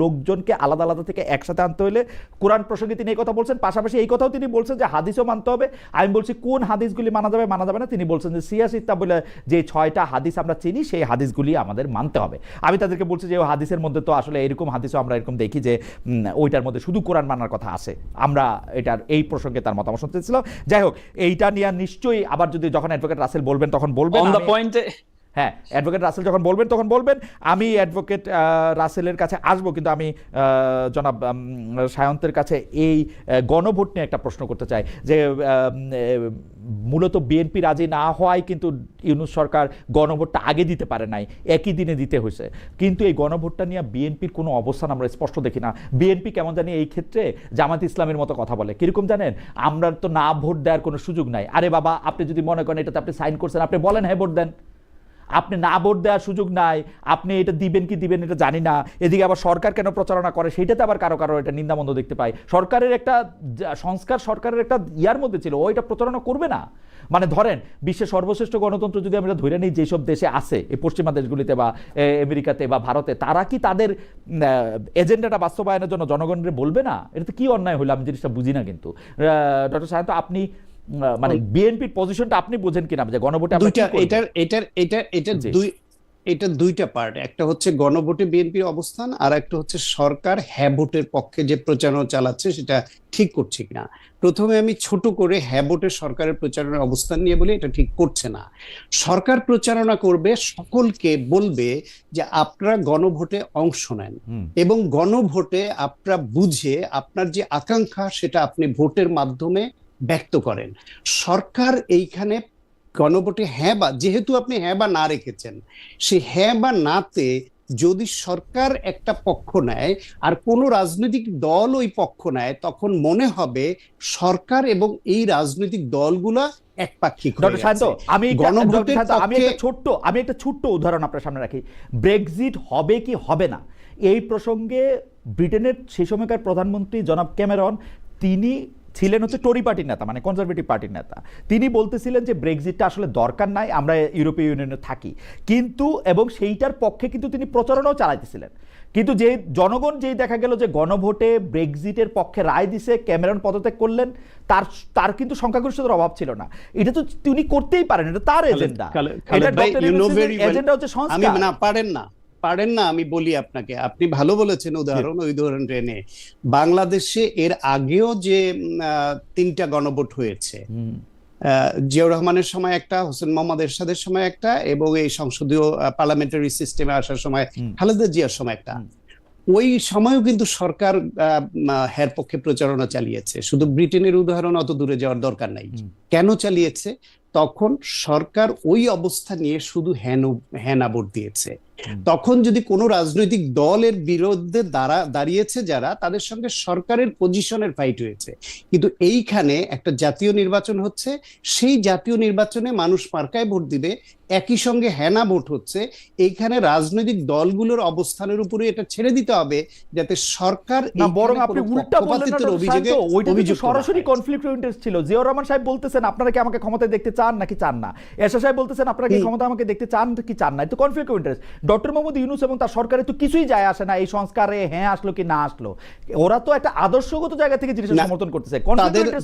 লোকজনকে আলাদা আলাদা থেকে একসাথে আনতে হলে কোরআন প্রসঙ্গে তিনি এই কথা বলছেন, পাশাপাশি এই কথাও তিনি বলছেন যে হাদিসও মানতে হবে। আমি বলছি কোন হাদিসগুলি মানা যাবে মানা যাবে না, তিনি বলছেন যে সিয়াসিত্তা বলে যে 6টা হাদিস আমরা চিনি সেই হাদিসগুলি আমাদের মানতে হবে। আমি তাদেরকে বলছি যে হাদিসের মধ্যে তো আসলে এরকম হাদিসও আমরা এরকম দেখি যে ওইটার মধ্যে শুধু কোরআন মানার কথা আছে। আমরা এটার এই প্রসঙ্গে তার মতামত শুনতে ছিলাম। যাই হোক, এইটা নিয়ে নিশ্চয়ই আবার যদি যখন অ্যাডভোকেট রাসেল বলবেন তখন বলবেন, অন দ্য পয়েন্টে হ্যাঁ, অ্যাডভোকেট রাসেল যখন বলবেন তখন বলবেন। আমি অ্যাডভোকেট রাসেলের কাছে আসবো, কিন্তু আমি জনাব সায়ন্তের কাছে এই গণভোট নিয়ে একটা প্রশ্ন করতে চাই, যে মূলত বিএনপি রাজি না হওয়ায় কিন্তু ইউনূস সরকার গণভোটটা আগে দিতে পারে নাই, একই দিনে দিতে হয়েছে। কিন্তু এই গণভোটটা নিয়ে বিএনপির কোনো অবস্থান আমরা স্পষ্ট দেখি না। বিএনপি কেমন জানি এই ক্ষেত্রে জামাত ইসলামের মতো কথা বলে, কিরকম জানেন, আমরা তো না ভোট দেওয়ার কোনো সুযোগ নাই। আরে বাবা, আপনি যদি মনে করেন এটাতে আপনি সাইন করছেন, আপনি বলেন হ্যাঁ ভোট দেন, আপনি না ভোট দেওয়ার সুযোগ নাই, আপনি এটা দিবেন কি দিবেন এটা জানি না। এদিকে আবার সরকার কেন প্রচারণা করে সেটাতে আবার কারো কারো এটা নিন্দামন্দ দেখতে পাই। সরকারের একটা সংস্কার, সরকারের একটা ইয়ার মধ্যে ছিল, ওইটা প্রচারণা করবে না। মানে ধরেন বিশ্বের সর্বশ্রেষ্ঠ গণতন্ত্র যদি আমরা ধরে নিই যেসব দেশে আছে, এই পশ্চিমা দেশগুলিতে বা আমেরিকাতে বা ভারতে, তারা কি তাদের এজেন্ডাটা বাস্তবায়নের জন্য জনগণের বলবে না? এটা তো কি অন্যায় হলো, আমি জিনিসটা বুঝি না। কিন্তু ডক্টর সায়ন্ত, আপনি মানে বিএনপির পজিশনটা আপনি বুঝেন কিনা যে গণভোটে এটা দুইটা পার্ট। একটা হচ্ছে গণভোটে বিএনপির অবস্থান, আর একটা হচ্ছে সরকার হ্যাঁ ভোটের পক্ষে যে প্রচারণা চালাচ্ছে সেটা ঠিক করছে কিনা। প্রথমে আমি ছোট করে হ্যাঁ ভোটের সরকারের প্রচারণার অবস্থান নিয়ে বলি, এটা ঠিক করছে না। সরকার প্রচারণা করবে, সকলকে বলবে যে আপনারা গণভোটে অংশ নেন এবং গণভোটে আপনারা বুঝে আপনার যে আকাঙ্ক্ষা সেটা আপনি ভোটের মাধ্যমে ব্যক্ত করেন। সরকার এইখানে গণভোটে হ্যাঁ বা, যেহেতু আপনি হ্যাঁ বা না রেখেছেন, সেই হ্যাঁ বা নাতে যদি সরকার একটা পক্ষ নেয় আর কোন রাজনৈতিক দল ওই পক্ষ নেয়, তখন মনে হবে সরকার এবং এই রাজনৈতিক দলগুলা একপাক্ষিক হয়ে ডক্টর শান্ত, গেছে। আমি গণভোটের একটা ছোট্ট উদাহরণ আপনার সামনে রাখি। ব্রেক্সিট হবে কি হবে না, এই প্রসঙ্গে ব্রিটেনের সেই সময়কার প্রধানমন্ত্রী জনাব ক্যামেরন, তিনি ছিলেন হচ্ছে টরি পার্টির নেতা, মানে কনজারভেটিভ পার্টির নেতা। তিনি বলতেছিলেন যে ব্রেক্সিটটা আসলে দরকার নাই, আমরা ইউরোপীয় ইউনিয়নে থাকি, কিন্তু এবং সেইটার পক্ষে কিন্তু তিনি প্রচারণাও চালাইতেছিলেন। কিন্তু যে জনগণ যেই দেখা গেল যে গণভোটে ব্রেক্সিটের পক্ষে রায় দিছে, ক্যামেরন পদত্যাগ করলেন, তার কিন্তু সংখ্যাগরিষ্ঠতার অভাব ছিল না। এটা তো তিনি করতেই পারেন, এটা তার এজেন্ডা। এটা ডক্টর ইউনূসের এজেন্ডা হচ্ছে সংস্কার। আমি না পারেন না, আমি বলি আপনাকে, আপনি ভালো বলেছেন উদাহরণ, ওই উদাহরণ টেনে। বাংলাদেশে এর আগেও যে 3টা গণভোট হয়েছে, জিয়াউর রহমানের সময় একটা, হোসেন মোহাম্মদ এরশাদের সময় একটা, এবং এই সংসদীয় পার্লামেন্টারি সিস্টেমে আসার সময় খালেদা জিয়ার সময় একটা। ওই সময়ও কিন্তু সরকার হের পক্ষে প্রচারণা চালিয়েছে। শুধু ব্রিটেনের উদাহরণ অত দূরে যাওয়ার দরকার নাই। কেন চালিয়েছে? তখন সরকার ওই অবস্থা নিয়ে শুধু হ্যানা ভোট দিয়েছে। তখন যদি কোনো রাজনৈতিক দলের বিরুদ্ধে দাঁড়িয়েছে যারা, তাদের সঙ্গে সরকারের পজিশনের ফাইট হয়েছে। কিন্তু এইখানে একটা জাতীয় নির্বাচন হচ্ছে, সেই জাতীয় নির্বাচনে মানুষ মার্কায় ভোট দিবে, একই সঙ্গে হ্যানা ভোট হচ্ছে। এইখানে রাজনৈতিক দলগুলোর অবস্থানের উপরে এটা ছেড়ে দিতে হবে, যাতে সরকার না, বরং আপনি উল্টা বললেন না ডক্টর শান্ত, ওইটা কিন্তু সরাসরি কনফ্লিক্ট অফ ইন্টারেস্ট ছিল। জিয়াউর রহমান সাহেব বলতেছেন আপনারা কি আমাকে ক্ষমতায় দেখতে চান নাকি চান না, এরশাদ সাহেব বলতেছেন আপনারা কি ক্ষমতা আমাকে দেখতে চান কি চান না, এটা conflict of interest. Doctor Mohammad Yunus এবং তার সরকারের তো কিছুই যায় আসে না এই সংস্কারে হ্যাঁ আসলো কি না আসলো। ওরা তো একটা আদর্শগত জায়গা থেকে জিনিসটা সমর্থন করতেছে।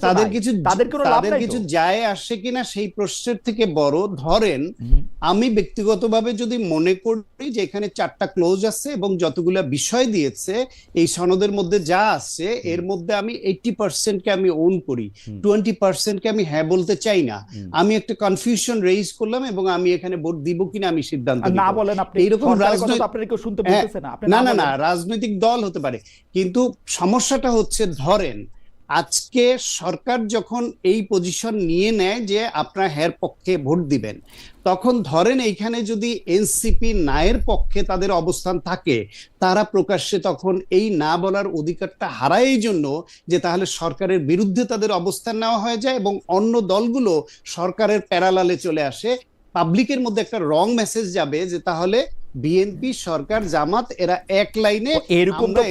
তাদের কিছু যায় আসে কিনা সেই প্রশ্নের থেকে বড়, ধরেন আমি ব্যক্তিগতভাবে যদি মনে করি যে এখানে 4টা ক্লোজ আছে এবং যতগুলা বিষয় দিয়েছে এই সনদের মধ্যে যা আছে, এর মধ্যে আমি 80% কে আমি ওন করি, 20% কে আমি হ্যাঁ বলতে চাই না, আমি একটা কনফিউশন রেইজ করলাম এবং আমি এখানে ভোট দিব কিনা আমি সিদ্ধান্ত নিব। না বলেন আপনি, এইরকম না রাজনৈতিক দল হতে পারে। কিন্তু সমস্যাটা হচ্ছে, ধরেন আজকে সরকার যখন এই পজিশন নিয়ে নেয় যে আপনারা হ্যার পক্ষে ভোট দিবেন, তখন ধরেন এইখানে যদি এনসিপি নায়ের পক্ষে তাদের অবস্থান থাকে, তারা প্রকাশ্যে তখন এই না বলার অধিকারটা হারায় এই জন্য যে তাহলে সরকারের বিরুদ্ধে তাদের অবস্থান নেওয়া হয়ে যায় এবং অন্য দলগুলো সরকারের প্যারালালে চলে আসে। পাবলিকের মধ্যে একটা রং মেসেজ যাবে যে তাহলে বিএনপি, সরকার, জামাত এরা এক লাইনে, এরকম তো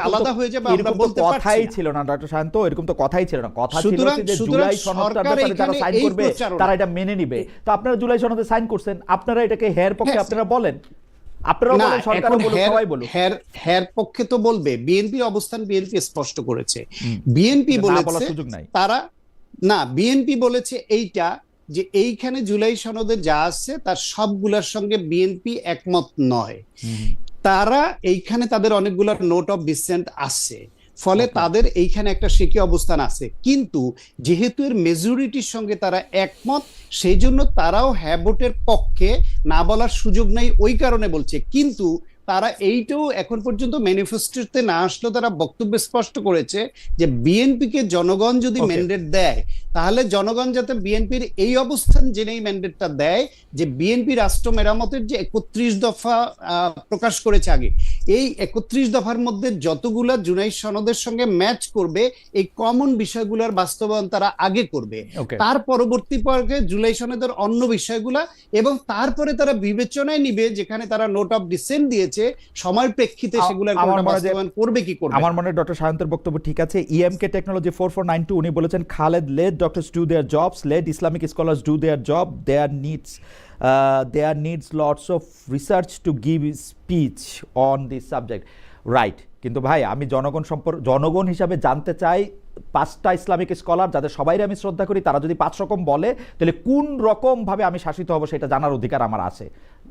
আলাদা হয়ে যাবে। আমরা বলতে কথাই ছিল না ডক্টর শান্ত, এরকম তো কথাই ছিল না। কথা ছিল যে জুলাই সনদটার ব্যাপারে যারা সাইন করবে তারা এটা মেনে নিবে। তো আপনারা জুলাই সনদে সাইন করছেন, আপনারা এটাকে হের পক্ষে আপনারা বলেন, আপনারা বলেন, সরকার বলুন, সবাই বলুন। হের পক্ষে তো বলবে, বিএনপির অবস্থান বিএনপি স্পষ্ট করেছে। বিএনপি বলেছে তারা না, বিএনপি বলেছে এইটা যে এইখানে জুলাই সনদে যা আছে তার সবগুলোর সঙ্গে বিএনপি একমত নয়। তারা এইখানে তাদের অনেকগুলো নোট অফ ডিসেন্ট আছে, ফলে তাদের এইখানে একটা সেকি অবস্থান আছে। কিন্তু যেহেতু এর মেজরিটির সঙ্গে তারা একমত, সেই জন্য তারাও হ্যাঁ ভোটের পক্ষে, না বলার সুযোগ নেই ওই কারণে বলছে। কিন্তু তারা এইটাও এখন পর্যন্ত ম্যানিফেস্টোতে না আসলেও তারা বক্তব্য স্পষ্ট করেছে যে বিএনপিকে জনগণ যদি ম্যান্ডেট দেয়, তাহলে জনগণ যাতে বিএনপির এই অবস্থান জেনেই ম্যান্ডেটটা দেয় যে বিএনপি রাষ্ট্র মেরামতের যে 31 দফা প্রকাশ করেছে আগে, এই 31 দফার মধ্যে যতগুলা জুলাই সনদের সঙ্গে ম্যাচ করবে, এই কমন বিষয়গুলোর বাস্তবায়ন তারা আগে করবে। তার পরবর্তী পর্যায়ে জুলাই সনদের অন্য বিষয়গুলা, এবং তারপরে তারা বিবেচনায় নিবে যেখানে তারা নোট অফ ডিসেন্ট দিয়েছে সময়ের প্রেক্ষিতে সেগুলোর বাস্তবায়ন করবে কি করবে। আমার মনে হয় ডক্টর শান্তের বক্তব্য ঠিক আছে। ইএমকে টেকনোলজি 4492 উনি বলেছেন, Khaled, let doctors do their jobs, let Islamic scholars do their job, there needs lots of research to give speech on this subject. Right, কিন্তু ভাই আমি জনগণ হিসাবে জানতে চাই, 5টা ইসলামিক স্কলার যাদের সবাই আমি শ্রদ্ধা করি, তারা যদি 5 রকম বলে, তাহলে কোন রকম ভাবে আমি শাসিত হব সেটা জানার অধিকার আমার আছে।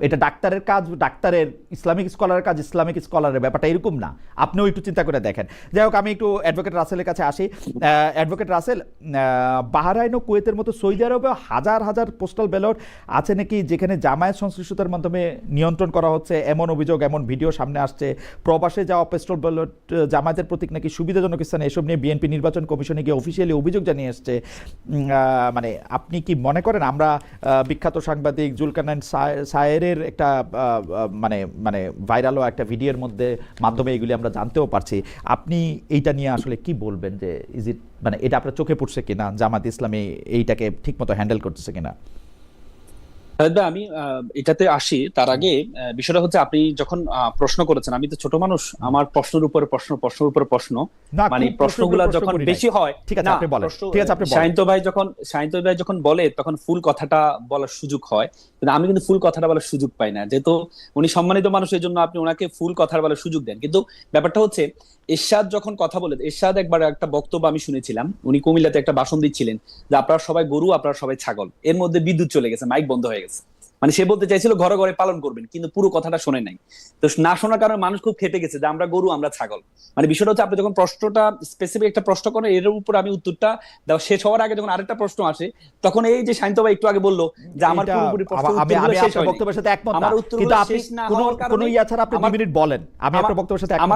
এটা ডাক্তারের কাজ, ডাক্তারের, ইসলামিক স্কলারের কাজ ইসলামিক স্কলারের, ব্যাপারটা এরকম না। আপনিও একটু চিন্তা করে দেখেন। যাই হোক, আমি একটু অ্যাডভোকেট রাসেলের কাছে আসি। অ্যাডভোকেট রাসেল, বাহরাইন ও কুয়েতের মতো সৌদি আরবে হাজার হাজার পোস্টাল ব্যালট আছে নাকি যেখানে জামায়াত সংশ্লিষ্টতার মাধ্যমে নিয়ন্ত্রণ করা হচ্ছে, এমন অভিযোগ, এমন ভিডিও সামনে আসছে। প্রবাসে যাওয়া পোস্টাল ব্যালট জামায়াতের প্রতীক নাকি সুবিধাজনক স্থানে, এসব নিয়ে বিএনপি নির্বাচন কমিশনে গিয়ে অফিসিয়ালি অভিযোগ জানিয়ে আসছে। মানে আপনি কি মনে করেন আমরা বিখ্যাত সাংবাদিক জুলকারনাইন সায়ের বাইরের একটা মানে মানে ভাইরালও একটা ভিডিওর মাধ্যমে এগুলি আমরা জানতেও পারছি। আপনি এইটা নিয়ে আসলে কি বলবেন, যে ইজ ইট মানে এটা আপনার চোখে পড়ছে কিনা, জামাত ইসলামী এইটাকে ঠিকমতো হ্যান্ডেল করতেছে কিনা? আমি এটাতে আসি তার আগে বিষয়টা হচ্ছে, আপনি যখন প্রশ্ন করেছেন, আমি তো ছোট মানুষ, আমার প্রশ্নের উপরে প্রশ্ন, প্রশ্নের উপরে প্রশ্ন, মানে প্রশ্নগুলো যখন বেশি হয়, ঠিক আছে আপনি বলেন, ঠিক আছে আপনি বলেন। শাহিন্ত ভাই যখন বলে তখন ফুল কথাটা বলার সুযোগ হয়, কিন্তু আমি কিন্তু ফুল কথাটা বলার সুযোগ পাই না, যেহেতু উনি সম্মানিত মানুষ, এই জন্য আপনি ওনাকে ফুল কথা বলার সুযোগ দেন। কিন্তু ব্যাপারটা হচ্ছে, এরশাদ যখন কথা বলে, এরশাদ একবার একটা বক্তব্য আমি শুনেছিলাম, উনি কুমিল্লাতে একটা ভাষণ দিচ্ছিলেন যে আপনারা সবাই গরু, আপনারা সবাই ছাগল, এর মধ্যে বিদ্যুৎ চলে গেছে, মাইক বন্ধ হয়ে গেছে। মানে সে বলতে চাইছিল ঘরে ঘরে পালন করবেন, কিন্তু পুরো কথাটা শোনে নাই। তো না শোনার কারণে মানুষ খুব খেটে গেছে যে আমরা গরু, আমরা ছাগল। মানে বিষয়টা হচ্ছে, আপনি যখন প্রশ্নটা স্পেসিফিক একটা প্রশ্ন করেন, এর উপর আমি উত্তরটা দেওয়া শেষ হওয়ার আগে যখন আরেকটা প্রশ্ন আসে, তখন এই যে শাহিন্ত ভাই একটু আগে বললো যে আমার পুরোপুরি প্রশ্ন শেষ হয়নি, বক্তব্যের সাথে একমত না, আমার উত্তর কিন্তু আপনি শেষ না হওয়ার কোনো কারণে ইয়া ছাড়া আপনি 2 মিনিট বলেন, আমি আপনার বক্তব্যের সাথে একমত না।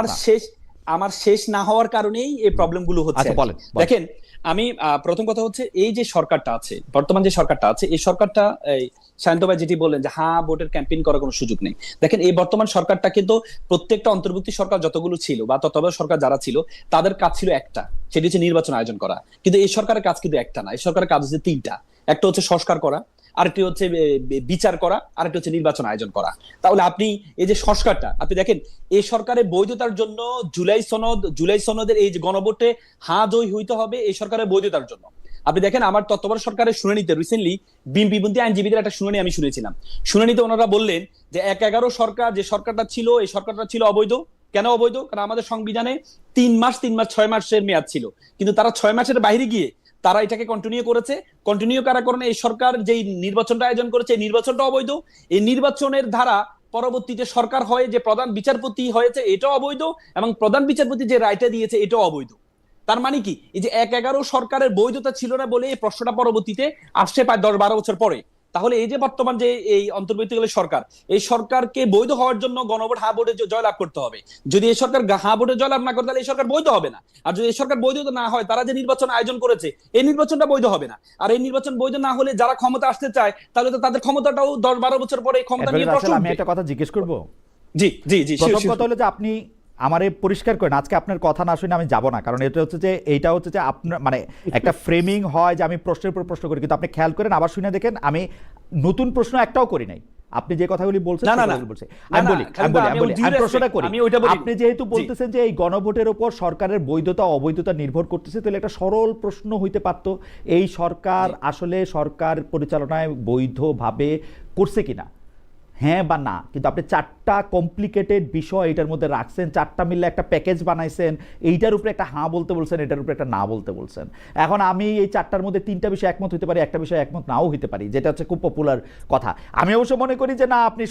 আমার শেষ না হওয়ার কারণেই এই প্রবলেম গুলো হচ্ছে। আচ্ছা বলেন। দেখেন, আমি প্রথম কথা হচ্ছে, এই যে সরকারটা আছে, বর্তমান যে সরকারটা আছে, এই সরকারটা শান্ত ভাই যেটি বললেন যে হ্যাঁ ভোটের ক্যাম্পেইন করার কোনো সুযোগ নেই। দেখেন, এই বর্তমান সরকারটা কিন্তু প্রত্যেকটা অন্তর্বর্তী সরকার যতগুলো ছিল বা তত্ত্বাবধায়ক সরকার যারা ছিল, তাদের কাজ ছিল একটা, সেটি হচ্ছে নির্বাচন আয়োজন করা। কিন্তু এই সরকারের কাজ কিন্তু একটা না, এই সরকারের কাজ হচ্ছে 3টা। একটা হচ্ছে সংস্কার করা, আরেকটি হচ্ছে বিচার করা, আরেকটি হচ্ছে নির্বাচন আয়োজন করা। তাহলে আপনি এই যে সংস্কারটা, আপনি দেখেন, এই সরকারের বৈধতার জন্য জুলাই সনদের এই যে গণভোটে হ্যাঁ জয় হইতে হবে এই সরকারের বৈধতার জন্য। আপনি দেখেন, আমার তত্ত্বাবধায়ক সরকারের শুনানিতে রিসেন্টলি বিএনপিপন্থী আইনজীবীদের একটা শুনানি আমি শুনেছিলাম। শুনানিতে ওনারা বললেন যে 1/11 সরকার যে সরকারটা ছিল, এই সরকারটা ছিল অবৈধ। কেন অবৈধ? কারণ আমাদের সংবিধানে 3 মাস 6 মাসের মেয়াদ ছিল, কিন্তু তারা 6 মাসের বাইরে গিয়ে তারা এটাকে কন্টিনিউ করেছে। কন্টিনিউ করার কারণে এই সরকার যেই নির্বাচনটা আয়োজন করেছে, এই নির্বাচনটা অবৈধ। এই নির্বাচনের ধারা পরবর্তীতে সরকার হয় যে প্রধান বিচারপতি হয়েছে, এটাও অবৈধ, এবং প্রধান বিচারপতি যে রায়টা দিয়েছে এটাও অবৈধ। তার মানে কি, এই যে 1/11 সরকারের বৈধতা ছিল না বলে এই প্রশ্নটা পরবর্তীতে আসছে প্রায় 10-12 বছর পরে। তাহলে এই যে বর্তমান যে এই অন্তর্বর্তীকালীন সরকার, এই সরকারকে বৈধ হওয়ার জন্য গণভোট হ্যাঁ ভোটে জয়লাভ করতে হবে। যদি এই সরকার হ্যাঁ ভোটে জয়লাভ না করে, তাহলে এই সরকার বৈধ হবে না। আর যদি এই সরকার বৈধ না হয়, তারা যে নির্বাচন আয়োজন করেছে এই নির্বাচনটা বৈধ হবে না। আর এই নির্বাচন বৈধ না হলে যারা ক্ষমতা আসতে চায়, তাহলে তো তাদের ক্ষমতাটাও 10-12 বছর পরে এই ক্ষমতা নিয়ে প্রশ্ন। আমি একটা কথা জিজ্ঞেস করব। জি জি জি, প্রথম কথা হলো যে আপনি আমারে পরিষ্কার করেন, আজকে আপনার কথা না শুনে আমি যাব না, কারণ এটা হচ্ছে যে এইটা হচ্ছে যে আপনার মানে একটা ফ্রেমিং হয় যে আমি প্রশ্নের উপর প্রশ্ন করি, কিন্তু আপনি খেয়াল করেন আবার শুনে দেখেন আমি নতুন প্রশ্ন একটাও করি নাই। আপনি যে কথাগুলি বলছেন আমি প্রশ্নটা করি। আপনি যেহেতু বলতেছেন যে এই গণভোটের উপর সরকারের বৈধতা অবৈধতা নির্ভর করতেছে, তাহলে একটা সরল প্রশ্ন হইতে পারত, এই সরকার আসলে সরকার পরিচালনায় বৈধভাবে করছে কিনা, হ্যাঁ বা না। কিন্তু আপনি 4টা কমপ্লিকেটেড বিষয় এটার মধ্যে রাখছেন, 4টা মিলে একটা প্যাকেজ বানাইছেন, এইটার উপরে একটা হ্যাঁ বলতে বলছেন, এটার উপরে একটা না বলতে বলছেন। এখন আমি এই 4টার মধ্যে 3টা বিষয় একমত হতে পারি, একটা বিষয় একমত নাও হতে পারি, যেটা হচ্ছে খুব পপুলার কথা। আমি অবশ্য মনে করি যে না, আপনি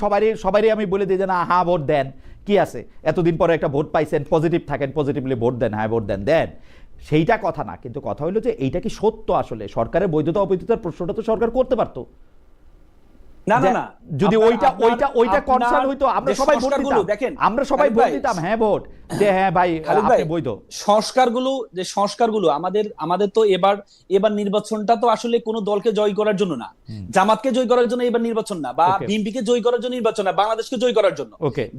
সবারই আমি বলে দিই যে না হ্যাঁ ভোট দেন, কি আছে, এতদিন পরে একটা ভোট পাইছেন, পজিটিভ থাকেন, পজিটিভলি ভোট দেন, হ্যাঁ ভোট দেন দেন, সেইটা কথা না। কিন্তু কথা হলো যে এইটা কি সত্য, আসলে সরকারের বৈধতা অবৈধতার প্রশ্নটা তো সরকার করতে পারতো। না না না, যদি ওইটা কনসার্ন হইতো, আমরা সবাই ভোট দিতাম হ্যাঁ ভোট, যে হ্যাঁ ভাই আপনি বৈধ। সংস্কারগুলো আমাদের তো এবার নির্বাচনটা তো আসলে কোন দলকে জয় করার জন্য না, জামাতকে জয় করার জন্য এবার নির্বাচন না, বা বিএনপিকে জয় করার জন্য নির্বাচন না, বাংলাদেশকে জয় করার জন্য।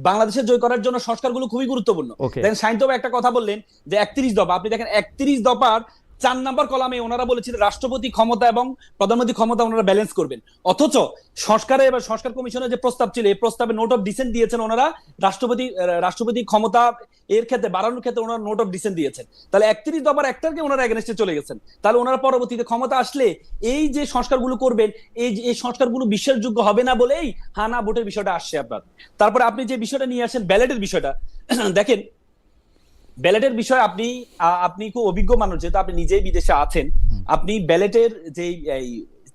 বাংলাদেশে জয় করার জন্য সংস্কারগুলো খুবই গুরুত্বপূর্ণ। দেখেন, শাহিন্ত ভাই একটা কথা বললেন যে 31 দফা, আপনি দেখেন 31 দফার 4 নম্বর কলামে ওনারা বলেছিলেন রাষ্ট্রপতি ক্ষমতা এবং প্রধানমন্ত্রী ক্ষমতা ওনারা ব্যালেন্স করবেন। অথচ সংস্কার কমিশনের যে প্রস্তাব ছিল, এই প্রস্তাবে নোট অফ ডিসেন্ট দিয়েছেন ওনারা, রাষ্ট্রপতি ক্ষমতা এর ক্ষেত্রে বাড়ানোর ক্ষেত্রে ওনারা নোট অফ ডিসেন্ট দিয়েছেন। তাহলে 31 দফার একটাকে ওনারা এগেনস্টে চলে গেছেন। তাহলে ওনারা পরবর্তীতে ক্ষমতা আসলে এই যে সংস্কারগুলো করবেন, এই সংস্কারগুলো বিশ্বাসযোগ্য হবে না বলেই হানা ভোটের বিষয়টা আসছে আপনার। তারপরে আপনি যে বিষয়টা নিয়ে আসেন ব্যালেটের বিষয়টা, দেখেন ব্যালেটের বিষয় আপনি খুব অভিজ্ঞ মানুষ, যেহেতু আপনি নিজেই বিদেশে আছেন, আপনি ব্যালেটের যে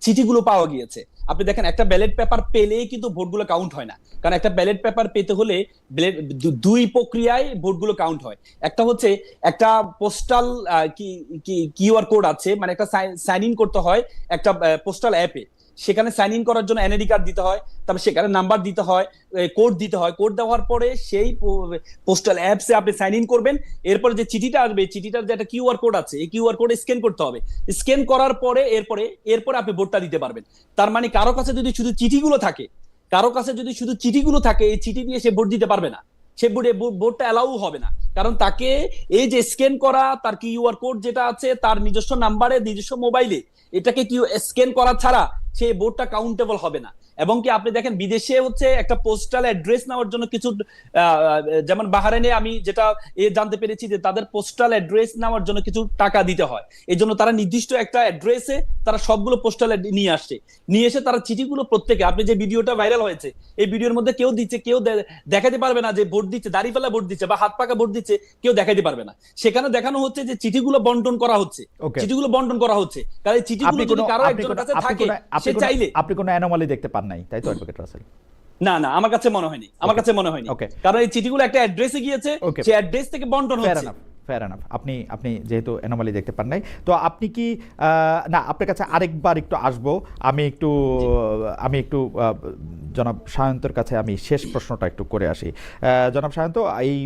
চিঠিগুলো পাওয়া গিয়েছে, আপনি দেখেন একটা ব্যালট পেপার পেলেই কিন্তু ভোটগুলো কাউন্ট হয় না। কারণ একটা ব্যালট পেপার পেতে হলে 2 প্রক্রিয়ায় ভোটগুলো কাউন্ট হয়। একটা হচ্ছে একটা পোস্টাল কিউআর কোড আছে, মানে একটা সাইন ইন করতে হয় একটা পোস্টাল অ্যাপে, সেখানে সাইন ইন করার জন্য এনআইডি কার্ড দিতে হয়, তারপর সেখানে নাম্বার দিতে হয়, কোড দিতে হয়, কোড দেওয়ার পরে সেই পোস্টাল অ্যাপসে আপনি সাইন ইন করবেন। এরপরে যে চিঠিটা আসবে, চিঠিটার যে একটা কিউআর কোড আছে, এই কিউআর কোডে স্ক্যান করতে হবে। স্ক্যান করার পরে এরপরে আপনি ভোটটা দিতে পারবেন। তার মানে কারো কাছে যদি শুধু চিঠিগুলো থাকে, কারো কাছে যদি শুধু চিঠিগুলো থাকে, এই চিঠি দিয়ে সে ভোট দিতে পারবে না, সে ভোটটা অ্যালাউ হবে না। কারণ তাকে এই যে স্ক্যান করা, তার কিউআর কোড যেটা আছে তার নিজস্ব নাম্বারে, নিজস্ব মোবাইলে, এটাকে স্ক্যান করা ছাড়া সেই ভোটটা কাউন্টেবল হবে না। এবং কি আপনি দেখেন বিদেশে হচ্ছে একটা পোস্টাল অ্যাড্রেস নেওয়ার জন্য কিছু যেমন বাহারাইনে আমি যেটা জানতে পেরেছি যে তাদের পোস্টাল অ্যাড্রেস নেওয়ার জন্য কিছু টাকা দিতে হয়। এই জন্য তারা নির্দিষ্ট একটা অ্যাড্রেসে তারা সবগুলো পোস্টাল নিয়ে আসছে, নিয়ে এসে তারা চিঠিগুলো প্রত্যেকে, আপনি যে ভিডিওটা ভাইরাল হয়েছে এই ভিডিওর মধ্যে কেউ দিচ্ছে, কেউ দেখাতে পারবে না যে ভোট দিচ্ছে, দাড়ি ফেলা ভোট দিচ্ছে বা হাত পাকা ভোট দিচ্ছে, কেউ দেখাতে পারবে না। সেখানে দেখানো হচ্ছে যে চিঠিগুলো বন্টন করা হচ্ছে, চিঠিগুলো বন্টন করা হচ্ছে। কারণ এই চিঠিগুলো যদি কারো একজনের কাছে থাকে, সে চাইলে। আপনি কোনো অ্যানোমালি দেখতে পান নাই, তাই তো অ্যাডভোকেট রাসেল? না না, আমার কাছে মনে হয়নি, আমার কাছে মনে হয়নি। কারণ এই চিঠিগুলো একটা অ্যাড্রেসে গিয়েছে, সেই অ্যাড্রেস থেকে বন্টন হচ্ছে। Fair enough. আপনি যেহেতু অ্যানোমালি দেখতে পান নাই, তো আপনি কি না, আপনার কাছে আরেকবার একটু আসবো। আমি একটু জনাব সায়ন্তর কাছে আমি শেষ প্রশ্নটা একটু করে আসি। জনাব সায়ন্ত, এই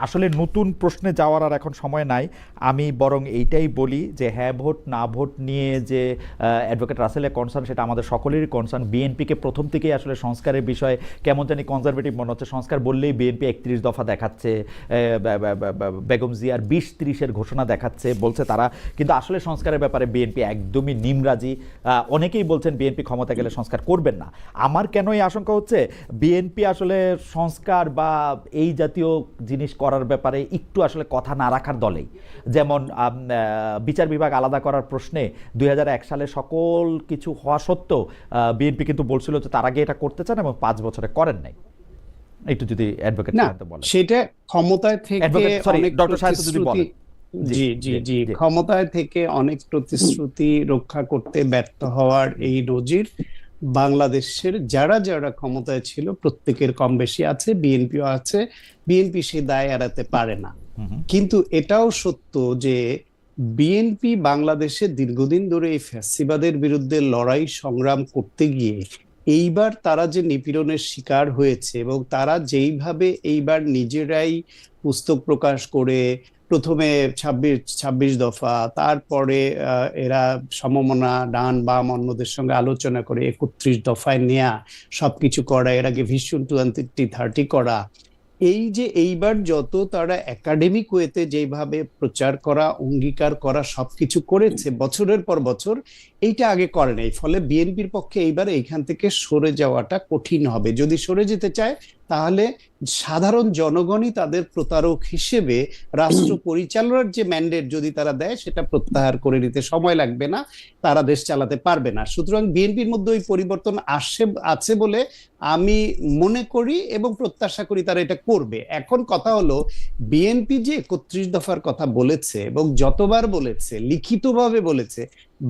আসলে নতুন প্রশ্নে যাওয়ার আর এখন সময় নাই। আমি বরং এইটাই বলি যে হ্যাঁ ভোট না ভোট নিয়ে যে অ্যাডভোকেট রাসেলের কনসার্ন, সেটা আমাদের সকলেরই কনসার্ন। বিএনপিকে প্রথম থেকেই আসলে সংস্কারের বিষয়ে কেমন জানি কনজারভেটিভ মনে হচ্ছে। সংস্কার বললেই বিএনপি 31 দফা দেখাচ্ছে, বেগম জিয়ার 20-30-এর ঘোষণা দেখাচ্ছে, বলছে তারা, কিন্তু আসলে সংস্কারের ব্যাপারে বিএনপি একদমই নিমরাজি। অনেকেই বলছেন বিএনপি ক্ষমতা গেলে সংস্কার করবেন না। আমার কেন এই আশঙ্কা হচ্ছে, বিএনপি আসলে সংস্কার বা এই জাতীয় জিনিস করার ব্যাপারে একটু আসলে কথা না রাখার দলেই। যেমন বিচার বিভাগ আলাদা করার প্রশ্নে 2001 সালে সকল কিছু হওয়া সত্ত্বেও বিএনপি কিন্তু বলছিল যে তার আগে এটা করতে চান এবং 5 বছরে করেন নাই। একটু যদি অ্যাডভোকেট সাহেব বলেন। সেটা ক্ষমতায় থেকে অনেক ডক্টর সাহেব যদি বলেন। জি, ক্ষমতায় থেকে অনেক প্রতিশ্রুতি রক্ষা করতে ব্যর্থ হওয়ার এই নজির বাংলাদেশের যারা যারা ক্ষমতায় ছিল প্রত্যেকের কম বেশি আছে, বিএনপিও আছে। বিএনপি সেই দায় এড়াতে পারে না। কিন্তু এটাও সত্য যে বিএনপি বাংলাদেশে দীর্ঘদিন ধরে এই ফ্যাসিবাদের বিরুদ্ধে লড়াই সংগ্রাম করতে গিয়ে এইবার তারা যে নিপীড়নের শিকার হয়েছে, এবং তারা যেইভাবে এইবার নিজেরাই পুস্তক প্রকাশ করে, প্রথমে 26 দফা, তারপরে এরা সমমনা ডান বাম অন্যদের সঙ্গে আলোচনা করে 31 দফায় নেয়া, সবকিছু করা, এর আগে ভিশন 2030 করা, এই যে এইবার যত তারা একাডেমিক ওয়েতে যেভাবে প্রচার করা, অঙ্গীকার করা, সবকিছু করেছে বছরের পর বছর, এইটা আগে করে নাই। ফলে বিএনপির পক্ষে এইবার এইখান থেকে সরে যাওয়াটা কঠিন হবে। যদি সরে যেতে চায় তাহলে সাধারণ জনগণই তাদের প্রতারক হিসেবে রাষ্ট্র পরিচালনার যে ম্যান্ডেট যদি তারা দেয়, সেটা প্রত্যাহার করে নিতে সময় লাগবে না, তারা দেশ চালাতে পারবে না। সুতরাং বিএনপির মধ্যে ওই পরিবর্তন আছে বলে আমি মনে করি এবং প্রত্যাশা করি তারা এটা করবে। এখন কথা হলো, বিএনপি যে 31 দফার কথা বলেছে এবং যতবার বলেছে, লিখিতভাবে বলেছে,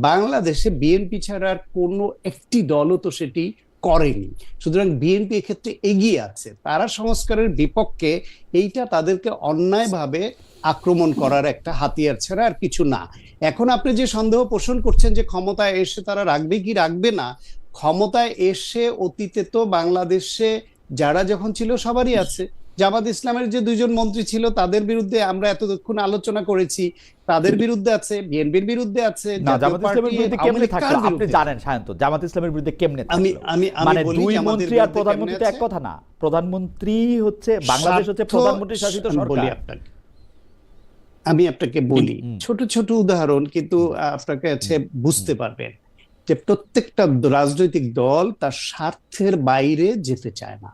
বাংলাদেশে বিএনপি ছাড়া আর কোনো একটি দলও তো সেটি করেনি। সুতরাং বিএনপি এক্ষেত্রে এগিয়ে আছে, তারা সংস্কারের বিপক্ষে। এইটা তাদেরকে অন্যায়ভাবে আক্রমণ করার একটা হাতিয়ার ছাড়া আর কিছু না। এখন আপনি যে সন্দেহ পোষণ করছেন যে ক্ষমতায় এসে তারা রাখবে কি রাখবে না, ক্ষমতায় এসে অতীতে তো বাংলাদেশে যারা যখন ছিল সবারই আছে। জামাত ইসলামের যে 2জন মন্ত্রী ছিল তাদের বিরুদ্ধে আমরা এতক্ষণ আলোচনা করেছি, তাদের বিরুদ্ধে আছে, বিএনপির বিরুদ্ধে আছে। জামাত ইসলামের বিরুদ্ধে কেমনে থাকলো আপনি জানেন সায়ন্ত? জামাত ইসলামের বিরুদ্ধে কেমনে থাকলো? মানে দুই মন্ত্রী আর প্রধানমন্ত্রী তো এক কথা না। প্রধানমন্ত্রী হচ্ছে, বাংলাদেশ হচ্ছে প্রধানমন্ত্রী শাসিত সরকার। আমি আপনাকে বলি ছোট ছোট উদাহরণ, কিন্তু আপনাকে আছে বুঝতে পারবেন যে প্রত্যেকটা রাজনৈতিক দল তার স্বার্থের বাইরে যেতে চায় না।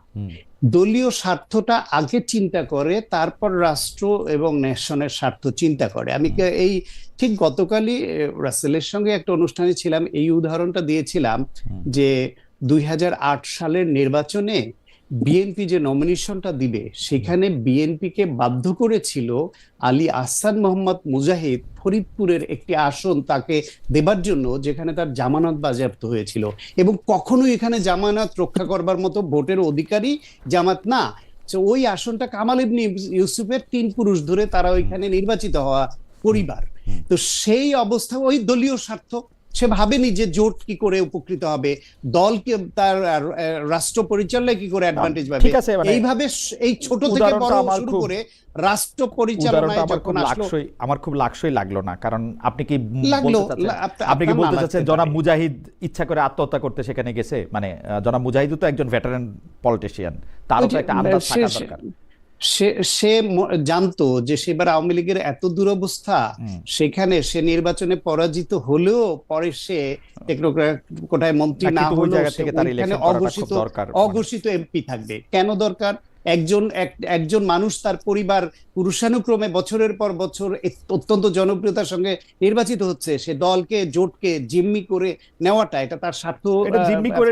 দলীয় স্বার্থটা আগে চিন্তা করে, তারপর রাষ্ট্র এবং নেশনের স্বার্থ চিন্তা করে। আমি এই ঠিক গতকালই রাসেলের সঙ্গে একটা অনুষ্ঠানে ছিলাম, এই উদাহরণটা দিয়েছিলাম যে 2008 সালের নির্বাচনে বিএনপি যে নমিনেশনটা দিবে, সেখানে বিএনপিকে বাধ্য করেছিল আলী আহসান মোহাম্মদ মুজাহিদ ফরিদপুরের একটি আসন তাকে দেবার জন্য, যেখানে তার জামানত বাজেয়াপ্ত হয়েছিল। এবং কখনোই এখানে জামানত রক্ষা করবার মতো ভোটের অধিকারী জামাত না। ওই আসনটা কামাল ইবনে ইউসুফের 3 পুরুষ ধরে তারা ওইখানে নির্বাচিত হওয়া পরিবার। তো সেই অবস্থা, ওই দলীয় স্বার্থ, সে ভাবেনি যে জোট কি করে উপকৃত হবে, দলকে তার রাষ্ট্র পরিচালনায় কি করে অ্যাডভান্টেজ পাবে। ঠিক আছে, মানে এইভাবে এই ছোট থেকে উদাহরণটা বড় আমার শুরু খুব- করে রাষ্ট্র পরিচালনায় যখন আসলো, আমার খুব লাকসই লাগলো না, কারণ আপনি কি লাগলো, বলতে চাচ্ছেন, আপনার আপনি কি বলতে না চাচ্ছেন লাগতে জনাব পারে। মুজাহিদ ইচ্ছা করে আত্মহত্যা করতে সেখানে গেছে? মানে জনাব মুজাহিদও তো একজন ভেটারেন পলিটিশিয়ান, তারও তো একটা আন্দাজ থাকা দরকার। সে জানতো যে সেবার আওয়ামী লীগের এত দুরবস্থা, সেখানে সে নির্বাচনে পরাজিত হলেও পরে সে কোটায় মন্ত্রী না কিন্তু ওই হলেও জায়গা সে থেকে তার ওইখানে ইলেকশন করাটা খুব দরকার। অঘোষিত এমপি থাকবে। কেন দরকার? একজন মানুষ তার পরিবার পুরুষানুক্রমে বছরের পর বছর অত্যন্ত জনপ্রিয়তার সঙ্গে নির্বাচিত হচ্ছে, সে দলকে জোটকে জিম্মি করে নেওয়াটা এটা তার স্বার্থ। এটা জিম্মি করে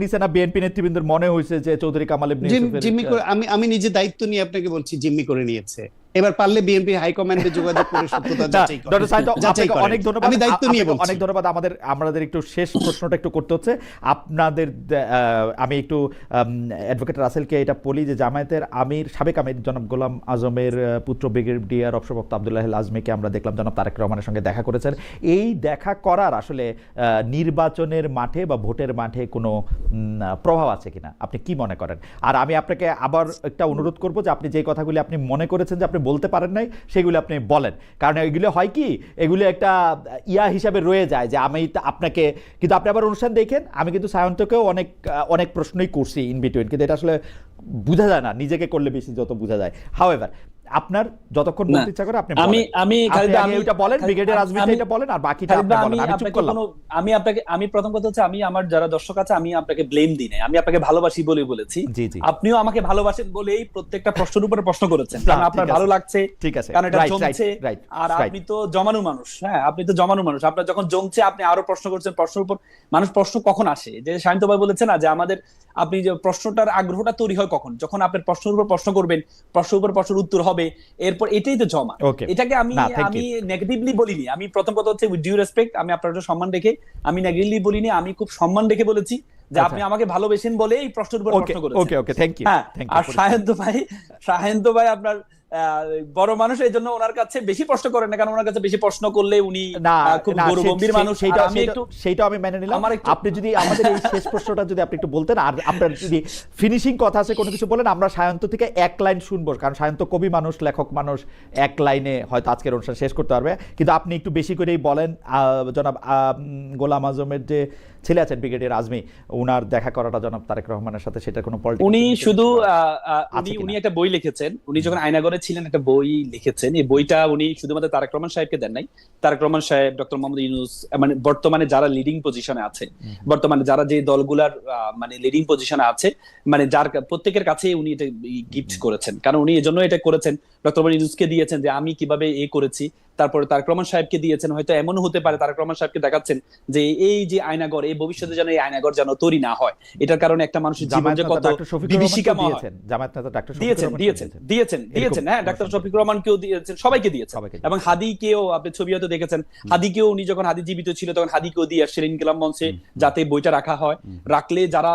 নিছে না বিএনপি নেতৃবৃন্দের মনে হয়েছে যে চৌধুরী কামাল ইবনে ইউসুফের জিম্মি করে, আমি নিজে দায়িত্ব নিয়ে আপনাকে বলছি, জিম্মি করে নিয়েছে। এবার পারলে বিএনপি হাইকমান্ডে যোগাযোগ করে সত্যতা যাচাই করেন। ডক্টর সাইদ, আপনাকে অনেক ধন্যবাদ। আমি দায়িত্ব নিয়ে বলছি। অনেক ধন্যবাদ। আমাদের একটু শেষ প্রশ্নটা একটু করতে হচ্ছে আপনাদের। আমি একটু অ্যাডভোকেট রাসেলকে এটা বলি যে জামায়াতের সাবেক আমির জনাব গোলাম আজমের পুত্র ব্রিগেডিয়ার অবসরপ্রাপ্ত আব্দুল্লাহ আল আজমিকে আমরা দেখলাম জনাব তারেক রহমানের সঙ্গে দেখা করেছেন। এই দেখা করার আসলে নির্বাচনের মাঠে বা ভোটের মাঠে কোনো প্রভাব আছে কিনা আপনি কি মনে করেন? আর আমি আপনাকে আবার একটা অনুরোধ করব যে আপনি যে কথাগুলি আপনি মনে করেছেন যে আপনি বলতে পারেন নাই, সেগুলো আপনি বলেন, কারণ এগুলো হয় কি, এগুলো একটা হিসাবে রয়ে যায় যে আমি আপনাকে, কিন্তু আপনি আবার অনুষ্ঠান দেখেন, আমি কিন্তু সায়ন্তকেও অনেক প্রশ্নই করছি ইন বিটুইন, কিন্তু এটা আসলে বোঝা যায় না, নিজেকে করলে বেশি যত বোঝা যায়। হাউএভার, আপনার যতক্ষণ বলতে ইচ্ছা করে আপনি এটা বলেন, ব্রিগেডিয়ার আজমিটা এটা বলেন, আর বাকিটা আপনি বলেন। আমি চুপ করলাম। আমি প্রথম কথা হচ্ছে, আমি আমার যারা দর্শক আছে আমি আপনাকে ব্লেম দিই নাই, আমি আপনাকে ভালোবাসি বলে বলেছি। আপনিও আমাকে ভালোবাসেন বলেই প্রত্যেকটা প্রশ্নের উপরে প্রশ্ন করেছেন, কারণ আপনার ভালো লাগছে, ঠিক আছে, কারণ এটা জমছে। আর আপনি তো জমানো মানুষ, হ্যাঁ আপনি তো জমানো মানুষ, আপনার যখন জমছে আপনি আরো প্রশ্ন করছেন। প্রশ্নের উপর মানুষ প্রশ্ন কখন আসে, যে শান্ত ভাই বলেছে না যে আমাদের, আপনি যে প্রশ্নটার আগ্রহটা তৈরি হয় কখন, যখন আপনার প্রশ্নের উপর প্রশ্ন করবেন, প্রশ্নের উপর প্রশ্নের উত্তর হবে, এরপর এটাই তো জমা। এটাকে আমি নেগেটিভলি বলিনি। আমি প্রথম কথা হচ্ছে উইথ ডিউ রেসপেক্ট, আমি আপনার সম্মান রেখে আমি নেগেটিভলি বলিনি, আমি খুব সম্মান রেখে বলেছি যে আপনি আমাকে ভালোবেসেন বলে এই প্রশ্নের উপর প্রশ্ন করেছেন। ওকে ওকে, থ্যাংক ইউ। আর শাহেন্ত ভাই আপনার বড় মানুষ, এই জন্য ওনার কাছে বেশি প্রশ্ন করেন না, কারণ ওনার কাছে বেশি প্রশ্ন করলে উনি খুব গম্ভীর মানুষ। সেইটা আমি মেনে নিলাম। আপনি যদি আমাদের এই শেষ প্রশ্নটা যদি আপনি একটু বলতেন, আর আপনার যদি ফিনিশিং কথা আছে কোনো কিছু বলেন, আমরা সায়ন্ত থেকে এক লাইন শুনবো, কারণ সায়ন্ত কবি মানুষ, লেখক মানুষ, এক লাইনে হয়তো আজকের অনুষ্ঠান শেষ করতে পারবে, কিন্তু আপনি একটু বেশি করেই বলেন। জনাব গোলাম আজমের যে ছেলে আছেন ব্রিগেডিয়ার আজমি, উনার দেখা করাটা জনাব তারেক রহমানের সাথে, সেটা কোনো পলিটিক্স, উনি শুধু উনি একটা বই লিখেছেন, উনি যখন আয়নাগরে ছিলেন একটা বই লিখেছেন। এই বইটা উনি শুধুমাত্র তারেক রহমান সাহেবকে দেন নাই, তারেক রহমান সাহেব, ডক্টর মোহাম্মদ ইউনূস, মানে বর্তমানে যারা লিডিং পজিশনে আছে, বর্তমানে যারা যে দলগুলার মানে লিডিং পজিশনে আছে, মানে যার প্রত্যেকের কাছে উনি এটা গিফট করেছেন। কারণ উনি এজন্য এটা করেছেন, ডক্টর মোহাম্মদ ইউনূসকে দিয়েছেন যে আমি কিভাবে করেছি, তারপরে তারেক রহমান সাহেবকে দিয়েছেন। হয়তো এমনও হতে পারে তারেক রহমান সাহেবকে দেখাচ্ছেন যে এই যে আয়নাগর, এই ভবিষ্যতে যেন এই আয়নাগর যেন তৈরি না হয়, এটার কারণে একটা মানুষের জীবন যে কত বিভীষিকাময় হয়। দিয়েছেন হ্যাঁ, ডাক্তার শফিকুর রহমানকেও দিয়েছেন, সবাইকে দিয়েছেন। এবং হাদিকেও আপনি ছবি হয়তো দেখেছেন, হাদিকেও উনি যখন হাদি জীবিত ছিল তখন হাদিকেও দিয়ে আসছিলেন ইনকিলাব মঞ্চে, যাতে বইটা রাখা হয়, রাখলে যারা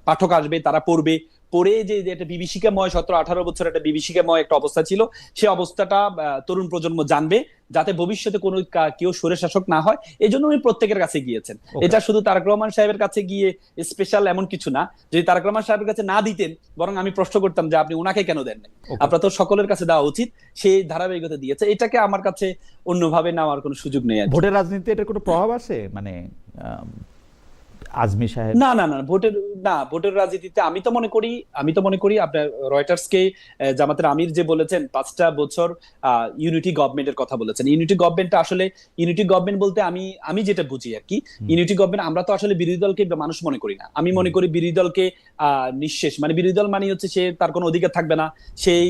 পাঠক আসবে তারা পড়বে, পড়ে যে একটা বিভীষিকাময় 17-18 বছর একটা বিভীষিকাময় একটা অবস্থা ছিল, সেই অবস্থাটা তরুণ প্রজন্ম জানবে, যাতে ভবিষ্যতে কোনো কেউ স্বৈর শাসক না হয়। এই জন্য উনি প্রত্যেকের কাছে গিয়েছেন। এটা শুধু তারেক রহমান সাহেবের কাছে গিয়ে স্পেশাল এমন কিছু না। যদি তারেক রহমান সাহেবের কাছে না দিতেন, বরং আমি প্রশ্ন করতাম যে আপনি উনাকে কেন দেন নাই, আপনার তো সকলের কাছে দেওয়া উচিত। সেই ধারাবাহিকতা দিয়েছে, এটাকে আমার কাছে অন্যভাবে নেওয়ার কোনো সুযোগ নেই। ভোটের রাজনীতিতে এটার কোনো প্রভাব আছে, মানে আজমি সাহেব? না, ভোটের রাজনীতিতে আমি তো মনে করি আপনার রয়টার্সকে জামাতের আমির যে বলেছেন 5টা বছর ইউনিটি গভর্নমেন্টের কথা বলেছেন। ইউনিটি গভর্নমেন্টটা আসলে, ইউনিটি গভর্নমেন্ট বলতে আমি যেটা বুঝি আর কি, ইউনিটি গভর্নমেন্ট আমরা তো আসলে বিরোধী দলকে মানুষ মনে করি না। আমি মনে করি বিরোধী দলকে নিঃশেষ, মানে বিরোধী দল মানে হচ্ছে সে তার কোনো অধিকার থাকবে না, সেই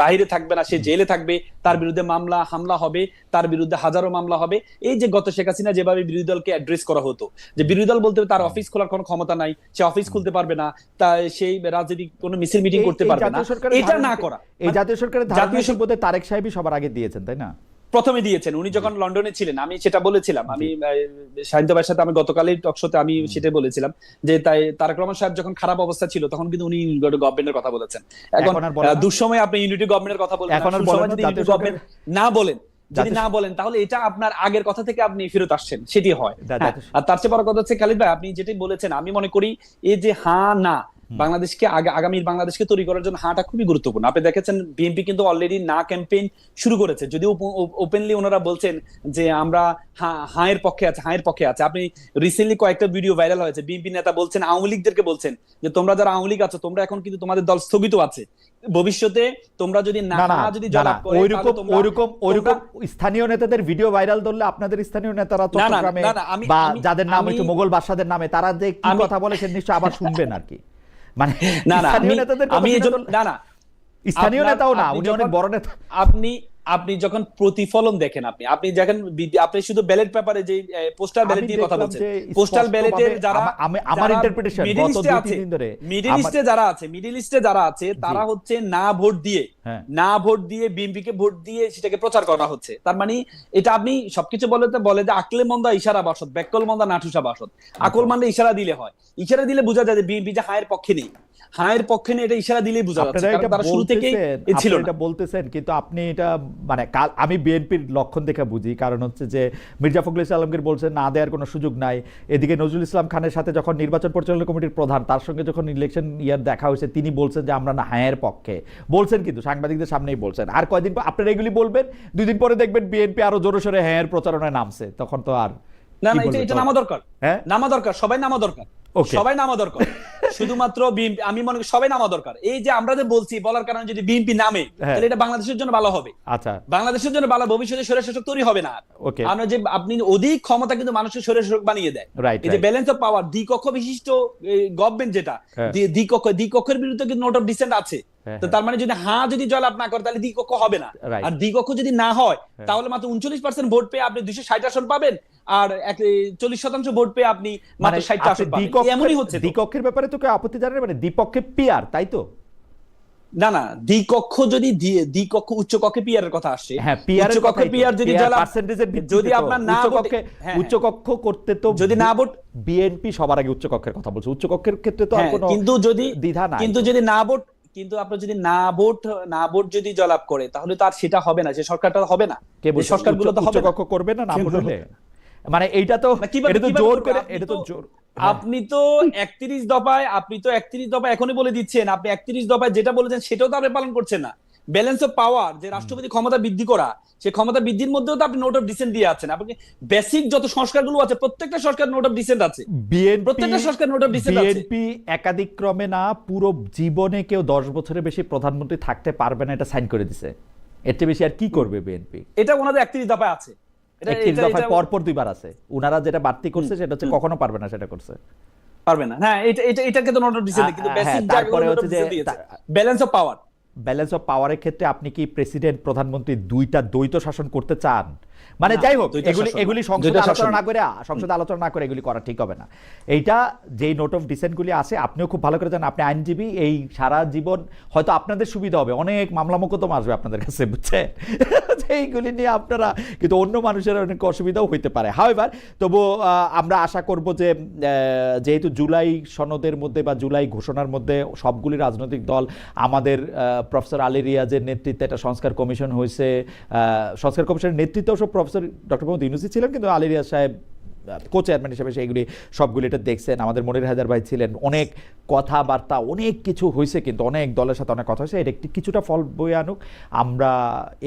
বাইরে থাকবে না, সে জেলে থাকবে, তার বিরুদ্ধে মামলা হামলা হবে, তার বিরুদ্ধে হাজারো মামলা হবে। এই যে গত শেখ হাসিনা যেভাবে বিরোধী দলকে অ্যাড্রেস করা হতো, যে বিরোধী দল বলতে তার অফিস খোলার কোনো ক্ষমতা নাই, সে অফিস খুলতে পারবে না, তাই সেই রাজনীতি কোনো মিছিল মিটিং করতে পারবে না, এটা না করা। এই জাতীয় সরকারের জাতীয় সম্পদে তারেক সাহেবই সবার আগে দিয়েছেন, তাই না? প্রথমে দিয়েছেন উনি যখন লন্ডনে ছিলেন, আমি সেটা বলেছিলাম, আমি শাহিন্ত ভাইয়ের সাথে আমি গতকালই টকশোতে আমি সেটা বলেছিলাম যে তাই তারেক রহমান সাহেব যখন খারাপ অবস্থা ছিল তখন কিন্তু উনি গভর্নমেন্টের কথা বলেছেন। এখন দুঃসময়ে আপনি ইউনিটি গভর্নমেন্টের কথা বলেন, এখন আর বলেন ইউনিটি গভর্নমেন্ট না বলেন, যদি যাতে- না বলেন তাহলে এটা আপনার আগের কথা থেকে আপনি ফেরত আসছেন, সেটি হয়। যাতে- হ্যাঁ, আর তার চেয়ে বড় কথা হচ্ছে খালিদ ভাই, আপনি যেটি বলেছেন, আমি মনে করি এই যে হ্যাঁ না, বাংলাদেশকে আগামীর বাংলাদেশকে তৈরি করার জন্য হাঁটা খুবই গুরুত্বপূর্ণ। আপনি দেখেছেন বিএনপি কিন্তু অলরেডি না ক্যাম্পেইন শুরু করেছে, যদিও ওপেনলি ওনারা বলছেন যে আমরা হাঁয়ের পক্ষে আছে, হাঁয়ের পক্ষে আছে। আপনি রিসেন্টলি কয়েকটা ভিডিও ভাইরাল হয়েছে, বিএনপি নেতা বলছেন আওয়ামী লীগদেরকে বলছেন যে তোমরা যারা আওয়ামী লীগ আছো তোমরা এখন কিন্তু তোমাদের দল স্থগিত আছে, ভবিষ্যতে তোমরা যদি না না না যদি না, জলাপ না, করে ওইরকম স্থানীয় নেতাদের ভিডিও ভাইরাল ধরলে আপনাদের স্থানীয় নেতারা চট্টগ্রামে বা যাদের নাম একটু মোগল বাদশাদের নামে তারা যে কি কথা বলে সে নিশ্চয় আবার শুনবেন আর কি। মানে না না স্থানীয় নেতাদের আমি না না স্থানীয় নেতাও না, উনি অনেক বড় নেতা। আপনি যখন প্রতিফলন দেখেন, আপনি দেখেন আপনি শুধু ব্যালট পেপারে যে পোস্টাল ব্যালট নিয়ে কথা বলছেন, পোস্টাল ব্যালটের যারা আমার ইন্টারপ্রিটেশন গত 2-3 দিন ধরে মিডল ইস্টে যারা আছে তারা হচ্ছে না ভোট দিয়ে বিএনপি কে ভোট দিয়ে সেটাকে প্রচার করা হচ্ছে। তার মানে এটা আপনি সবকিছু বলে যে আকলে মন্দা ইশারা বাসদ, বেকল মন্দা নাঠুসা বাসদ। আকল মানে ইশারা দিলে হয়, ইশারা দিলে বোঝা যায় যে বিএনপি যে হায়ের পক্ষে নেই, হায়ের পক্ষে নেই, এটা ইশারা দিলেই বোঝা যাচ্ছে, কারণ তারা শুরু থেকেই ছিল না। এটা বলতেছেন কিন্তু আপনি এটা মানে আমি বিএনপির লক্ষণ দেখে বুঝি, কারণ হচ্ছে যে মির্জা ফখরুল ইসলাম আলমগীর বলছেন না দেওয়ার কোনো সুযোগ নাই, এদিকে নজরুল ইসলাম খানের সাথে যখন নির্বাচন পরিচালনা কমিটির প্রধান তার সঙ্গে যখন ইলেকশন ইয়ার দেখা হয়েছে তিনি বলছেন যে আমরা না হায়ের পক্ষে বলছেন, কিন্তু সাংবাদিকদের সামনেই বলছেন। আর কয়দিন পর আপনারা এগুলি বলবেন, 2 দিন পরে দেখবেন বিএনপি আরো জোরে সোরে হায়ের প্রচারণায় নামছে, তখন তো আর না এটা নামা দরকার, নামা দরকার, সবাই নামা দরকার, সবাই নামা দরকার, শুধুমাত্র বিএনপি আমি মনে করি সবাই নামা দরকার। এই যে আমরা যে বলছি বলার কারণে যদি বিএনপি নামে তাহলে এটা বাংলাদেশের জন্য ভালো হবে। আচ্ছা, বাংলাদেশের জন্য ভালো, ভবিষ্যতে স্বৈরশাসক তৈরি হবে না। আমরা যে আপনি অধিক ক্ষমতা কিন্তু মানুষের স্বৈরশাসক বানিয়ে দেয়। এই যে ব্যালেন্স অফ পাওয়ার দ্বিকক্ষ বিশিষ্ট গভর্নমেন্ট যেটা দ্বিকক্ষের বিরুদ্ধে কিন্তু নোট অফ ডিসেন্ট আছে। তো তার মানে যদি যদি জয়লাভ না করে তাহলে দ্বিকক্ষ হবে না। আর দ্বিকক্ষ যদি না হয় তাহলে মাত্র 39% ভোট পেয়ে আপনি 260 আসন পাবেন, আর 40% ভোট পেয়ে আপনি মাত্র 60 আসন পাবেন। এমনই হচ্ছে। দ্বিকক্ষের ব্যাপারে তো কেউ আপত্তি জানায়, মানে দ্বিপক্ষে পিআর, তাই তো? না দ্বিকক্ষ যদি দ্বিকক্ষ উচ্চ কক্ষে পিআর এর কথা আসছে, হ্যাঁ পিআর এর কথা, পিআর যদি পার্সেন্টেজের ভিত্তিতে, যদি আপনার না উচ্চ কক্ষ করতে তো যদি না ভোট, বিএনপি সবার আগে উচ্চ কক্ষের কথা বলছে, উচ্চ কক্ষের ক্ষেত্রে তো আর কোনো কিন্তু যদি দ্বিধা নাই, কিন্তু যদি না ভোট, কিন্তু আপনার যদি না ভোট যদি জয়লাভ করে তাহলে তো আর সেটা হবে না, যে সরকারটা হবে না, যে সরকারগুলো তো হবে উচ্চ কক্ষ করবে না, না বললে মানে এইটা তো এটা তো জোর করে, এটা তো জোর। আপনি তো 31 দফায় এখনই বলে দিচ্ছেন, আপনি 31 দফায় যেটা বলেছেন সেটাও তো আপনি পালন করছেন না। ব্যালেন্স অফ পাওয়ার, যে রাষ্ট্রপতি ক্ষমতা বৃদ্ধি করা, সেই ক্ষমতা বৃদ্ধির মধ্যেও তো আপনি নোট অফ ডিসেন্ট দিয়ে আছেন। আপনি বেসিক যত সংস্কারগুলো আছে প্রত্যেকটা সংস্কার নোট অফ ডিসেন্ট আছে, প্রত্যেকটা সংস্কার নোট অফ ডিসেন্ট আছে। বিএনপি একাধিক ক্রমে না পুরো জীবনে কেউ 10 বছরের বেশি প্রধানমন্ত্রী থাকতে পারবে না, এটা সাইন করে দিছে। এর চেয়ে বেশি আর কি করবে বিএনপি? এটা ওনাদের 31 দফায় আছে, 31 দফায় পরপর 2 বার আছে। ওনারা যেটা বাড়তি করছে সেটা হচ্ছে কখনো পারবে না, সেটা করছে পারবে না। হ্যাঁ এটাকে তো নোট অফ ডিসেন্ট, কিন্তু বেসিক তারপরে হচ্ছে যে balance of power, balance of পাওয়ারের ক্ষেত্রে আপনি কি প্রেসিডেন্ট প্রধানমন্ত্রী দুইটা দ্বৈত শাসন করতে চান? মানে যাই হোক, এগুলি সংসদে আলোচনা না করে এগুলি করা ঠিক হবে না। এইটা যেই নোট অফ ডিসেন্ট গুলি আছে, আপনিও খুব ভালো করে জানেন, আপনি আইনজীবী, এই সারা জীবন হয়তো আপনাদের সুবিধা হবে, অনেক মামলা মোকদ্দমা আসবে আপনাদের কাছে, বুঝছেন, এইগুলি নিয়ে আপনারা, কিন্তু অন্য মানুষের অনেক অসুবিধাও হইতে পারে। হাওয়েভার তবু আমরা আশা করব যে যেহেতু জুলাই সনদের মধ্যে বা জুলাই ঘোষণার মধ্যে সবগুলি রাজনৈতিক দল, আমাদের প্রফেসর আলী রিয়াজের নেতৃত্বে একটা সংস্কার কমিশন হয়েছে, সংস্কার কমিশনের নেতৃত্বেও সব প্রফেসর ডক্টর মোহাম্মদ ইউনূসী ছিলেন, কিন্তু আলী রিয়াজ সাহেব কো চেয়ারম্যান হিসেবে সেইগুলি সবগুলি এটা দেখছেন, আমাদের মনির হায়দার ভাই ছিলেন, অনেক কথাবার্তা, অনেক কিছু হয়েছে, কিন্তু অনেক দলের সাথে অনেক কথা হয়েছে, এটা একটি কিছুটা ফল বয়ে আনুক, আমরা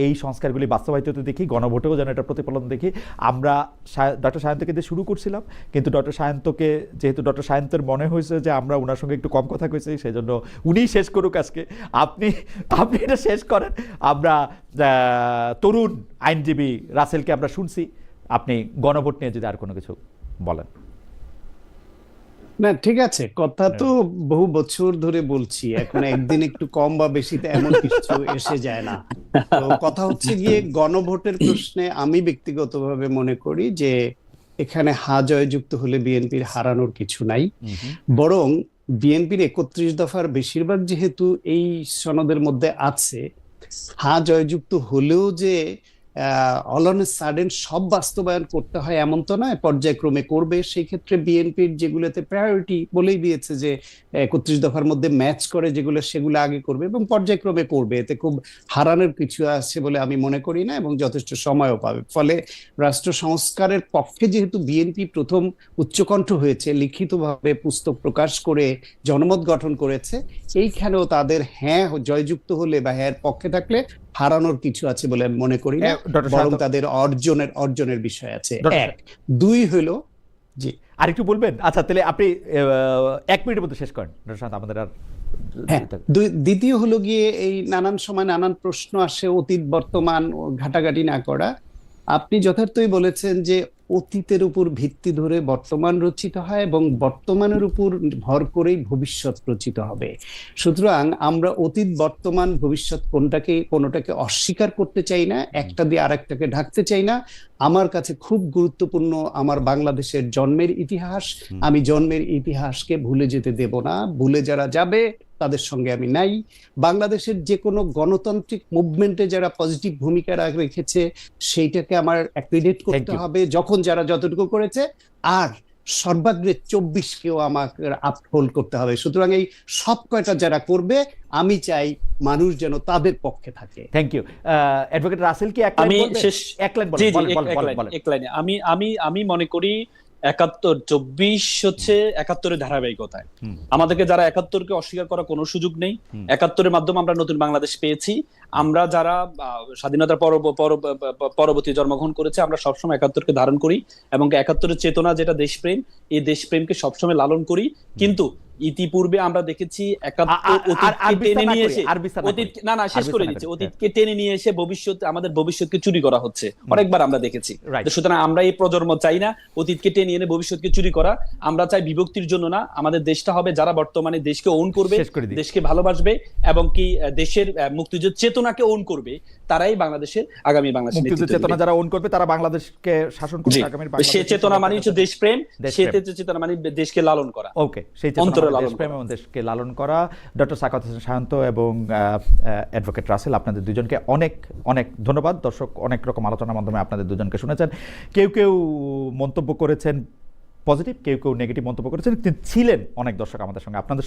এই সংস্কারগুলি বাস্তবায়িত হতে দেখি, গণভোটেও যেন এটা প্রতিফলন দেখি। আমরা ডক্টর সায়ন্তকে দিয়ে শুরু করছিলাম, কিন্তু যেহেতু ডক্টর সায়ন্তের মনে হয়েছে যে আমরা ওনার সঙ্গে একটু কম কথা কইছি, সেই জন্য উনিই শেষ করুক আজকে। আপনি এটা শেষ করেন। আমরা তরুণ আইনজীবী রাসেলকে আমরা শুনছি, আপনি গণভোট নিয়ে যদি আর কোনো কিছু বলেন। না ঠিক আছে, কথা তো বহু বছর ধরে বলছি, এখন একদিন একটু কম বা বেশিতে এমন কিছু এসে যায় না। তো কথা হচ্ছে গিয়ে গণভোটের প্রশ্নে আমি ব্যক্তিগতভাবে মনে করি যে এখানে হা জয়যুক্ত হলে বিএনপির হারানোর কিছু নাই, বরং বিএনপির 31 দফার বেশিরভাগ যেহেতু এই সনদের মধ্যে আছে, হা জয়যুক্ত হলেও যে অল অন সাডেন সব বাস্তবায়ন করতে হয় এমন তো নয়, পর্যায়ক্রমে করবে। সেই ক্ষেত্রে বিএনপির যেগুলোতে প্রায়োরিটি বলেই দিয়েছে যে 31 দফার মধ্যে ম্যাচ করে যেগুলো, সেগুলো আগে করবে এবং পর্যায়ক্রমে করবে। এতে খুব হারানোর কিছু আছে বলে আমি মনে করি না, এবং যথেষ্ট সময়ও পাবে। ফলে রাষ্ট্র সংস্কারের পক্ষে যেহেতু বিএনপি প্রথম উচ্চকণ্ঠ হয়েছে, লিখিতভাবে পুস্তক প্রকাশ করে জনমত গঠন করেছে, এইখানেও তাদের হ্যাঁ জয়যুক্ত হলে বা হ্যাঁ পক্ষে থাকলে হারানোর কিছু আছে বলে আমি মনে করি না, ডক্টর বরং শাহাদাত, তাদের অর্জনের বিষয় আছে। ডক্টর এক দুই হলো জি আর একটু বলবেন? আচ্ছা, তাহলে আপনি 1 মিনিটের মধ্যে শেষ করেন ডক্টর শাহাদাত, আমাদের আর হ্যাঁ। দ্বিতীয় হলো গিয়ে এই নানান সময় নানান প্রশ্ন আসে, অতীত বর্তমান ঘাটাঘাটি না করা। আপনি যথার্থই বলেছেন যে অতীতের উপর ভিত্তি ধরে বর্তমান রচিত হয় এবং বর্তমানের উপর ভর করেই ভবিষ্যৎ রচিত হবে। সুতরাং আমরা অতীত বর্তমান ভবিষ্যৎ কোনোটাকে অস্বীকার করতে চাই না, একটা দিয়ে আরেকটাকে ঢাকতে চাই না। আমার কাছে খুব গুরুত্বপূর্ণ আমার বাংলাদেশের জন্মের ইতিহাস। আমি জন্মের ইতিহাসকে ভুলে যেতে দেব না। ভুলে যারা যাবে তাদের সঙ্গে আমি নাই। বাংলাদেশের যে কোনো গণতান্ত্রিক মুভমেন্টে যারা পজিটিভ ভূমিকা রেখেছে সেইটাকে আমার অ্যাপ্রিডিয়েট করতে হবে, যখন যারা যতটুকু করেছে। আর সর্বাগ্রে 24-কেও আমাকে আপহোল্ড করতে হবে। সুতরাং এই সব কয়টা যারা করবে, আমি চাই মানুষ যেন তাদের পক্ষে থাকে। Thank you. অ্যাডভোকেট রাসেল কি এক লাইন আমি বলবেন? শেষ এক লাইন জি বলেন, জি বলেন, বলেন। এক লাইনে আমি মনে করি 71-24 হচ্ছে 71-এর ধারাবাহিকতায়। আমাদেরকে যারা 71-কে অস্বীকার করার কোনো সুযোগ নেই। 71-এর মাধ্যমে আমরা নতুন বাংলাদেশ পেয়েছি। আমরা যারা স্বাধীনতার পরবর্তী জন্মগ্রহণ করেছে, আমরা সবসময় 71-কে ধারণ করি এবং 71-এর চেতনা যেটা দেশপ্রেম, এই দেশপ্রেমকে সবসময় লালন করি। কিন্তু ইতিপূর্বে আমরা দেখেছি 71 অতীতকে টেনে নিয়ে এসে শেষ করে দিচ্ছে, অতীতকে টেনে নিয়ে এসে আমাদের ভবিষ্যৎকে চুরি করা হচ্ছে, অনেকবার আমরা দেখেছি। সুতরাং আমরা এই প্রজন্ম চাই না অতীতকে টেনে এনে ভবিষ্যৎকে চুরি করা। আমরা চাই বিভক্তির জন্য না, আমাদের দেশটা হবে যারা বর্তমানে দেশকে ওন করবে, দেশকে ভালোবাসবে এবং কি দেশের মুক্তিযুদ্ধের চেতনাকে ওন করবে, তারাই বাংলাদেশের আগামী বাংলাদেশ মুক্তিযুদ্ধের চেতনা যারা ওন করবে তারা বাংলাদেশকে শাসন করবে। আগামী সে চেতনা মানে হচ্ছে দেশপ্রেম, সে চেতনা মানে দেশকে লালন করা। ওকে, সেই দেশপ্রেম এবং দেশকে লালন করা। ডক্টর সাখাওয়াত হোসেন শান্ত এবং অ্যাডভোকেট রাসেল, আপনাদের দুজনকে অনেক অনেক ধন্যবাদ। দর্শক অনেক রকম আলোচনার মাধ্যমে আপনাদের দুজনকে শুনেছেন। কেউ কেউ মন্তব্য করেছেন পজিটিভ, কেউ কেউ নেগেটিভ মন্তব্য করেছেন, কিন্তু ছিলেন অনেক দর্শক আমাদের সঙ্গে। আপনাদের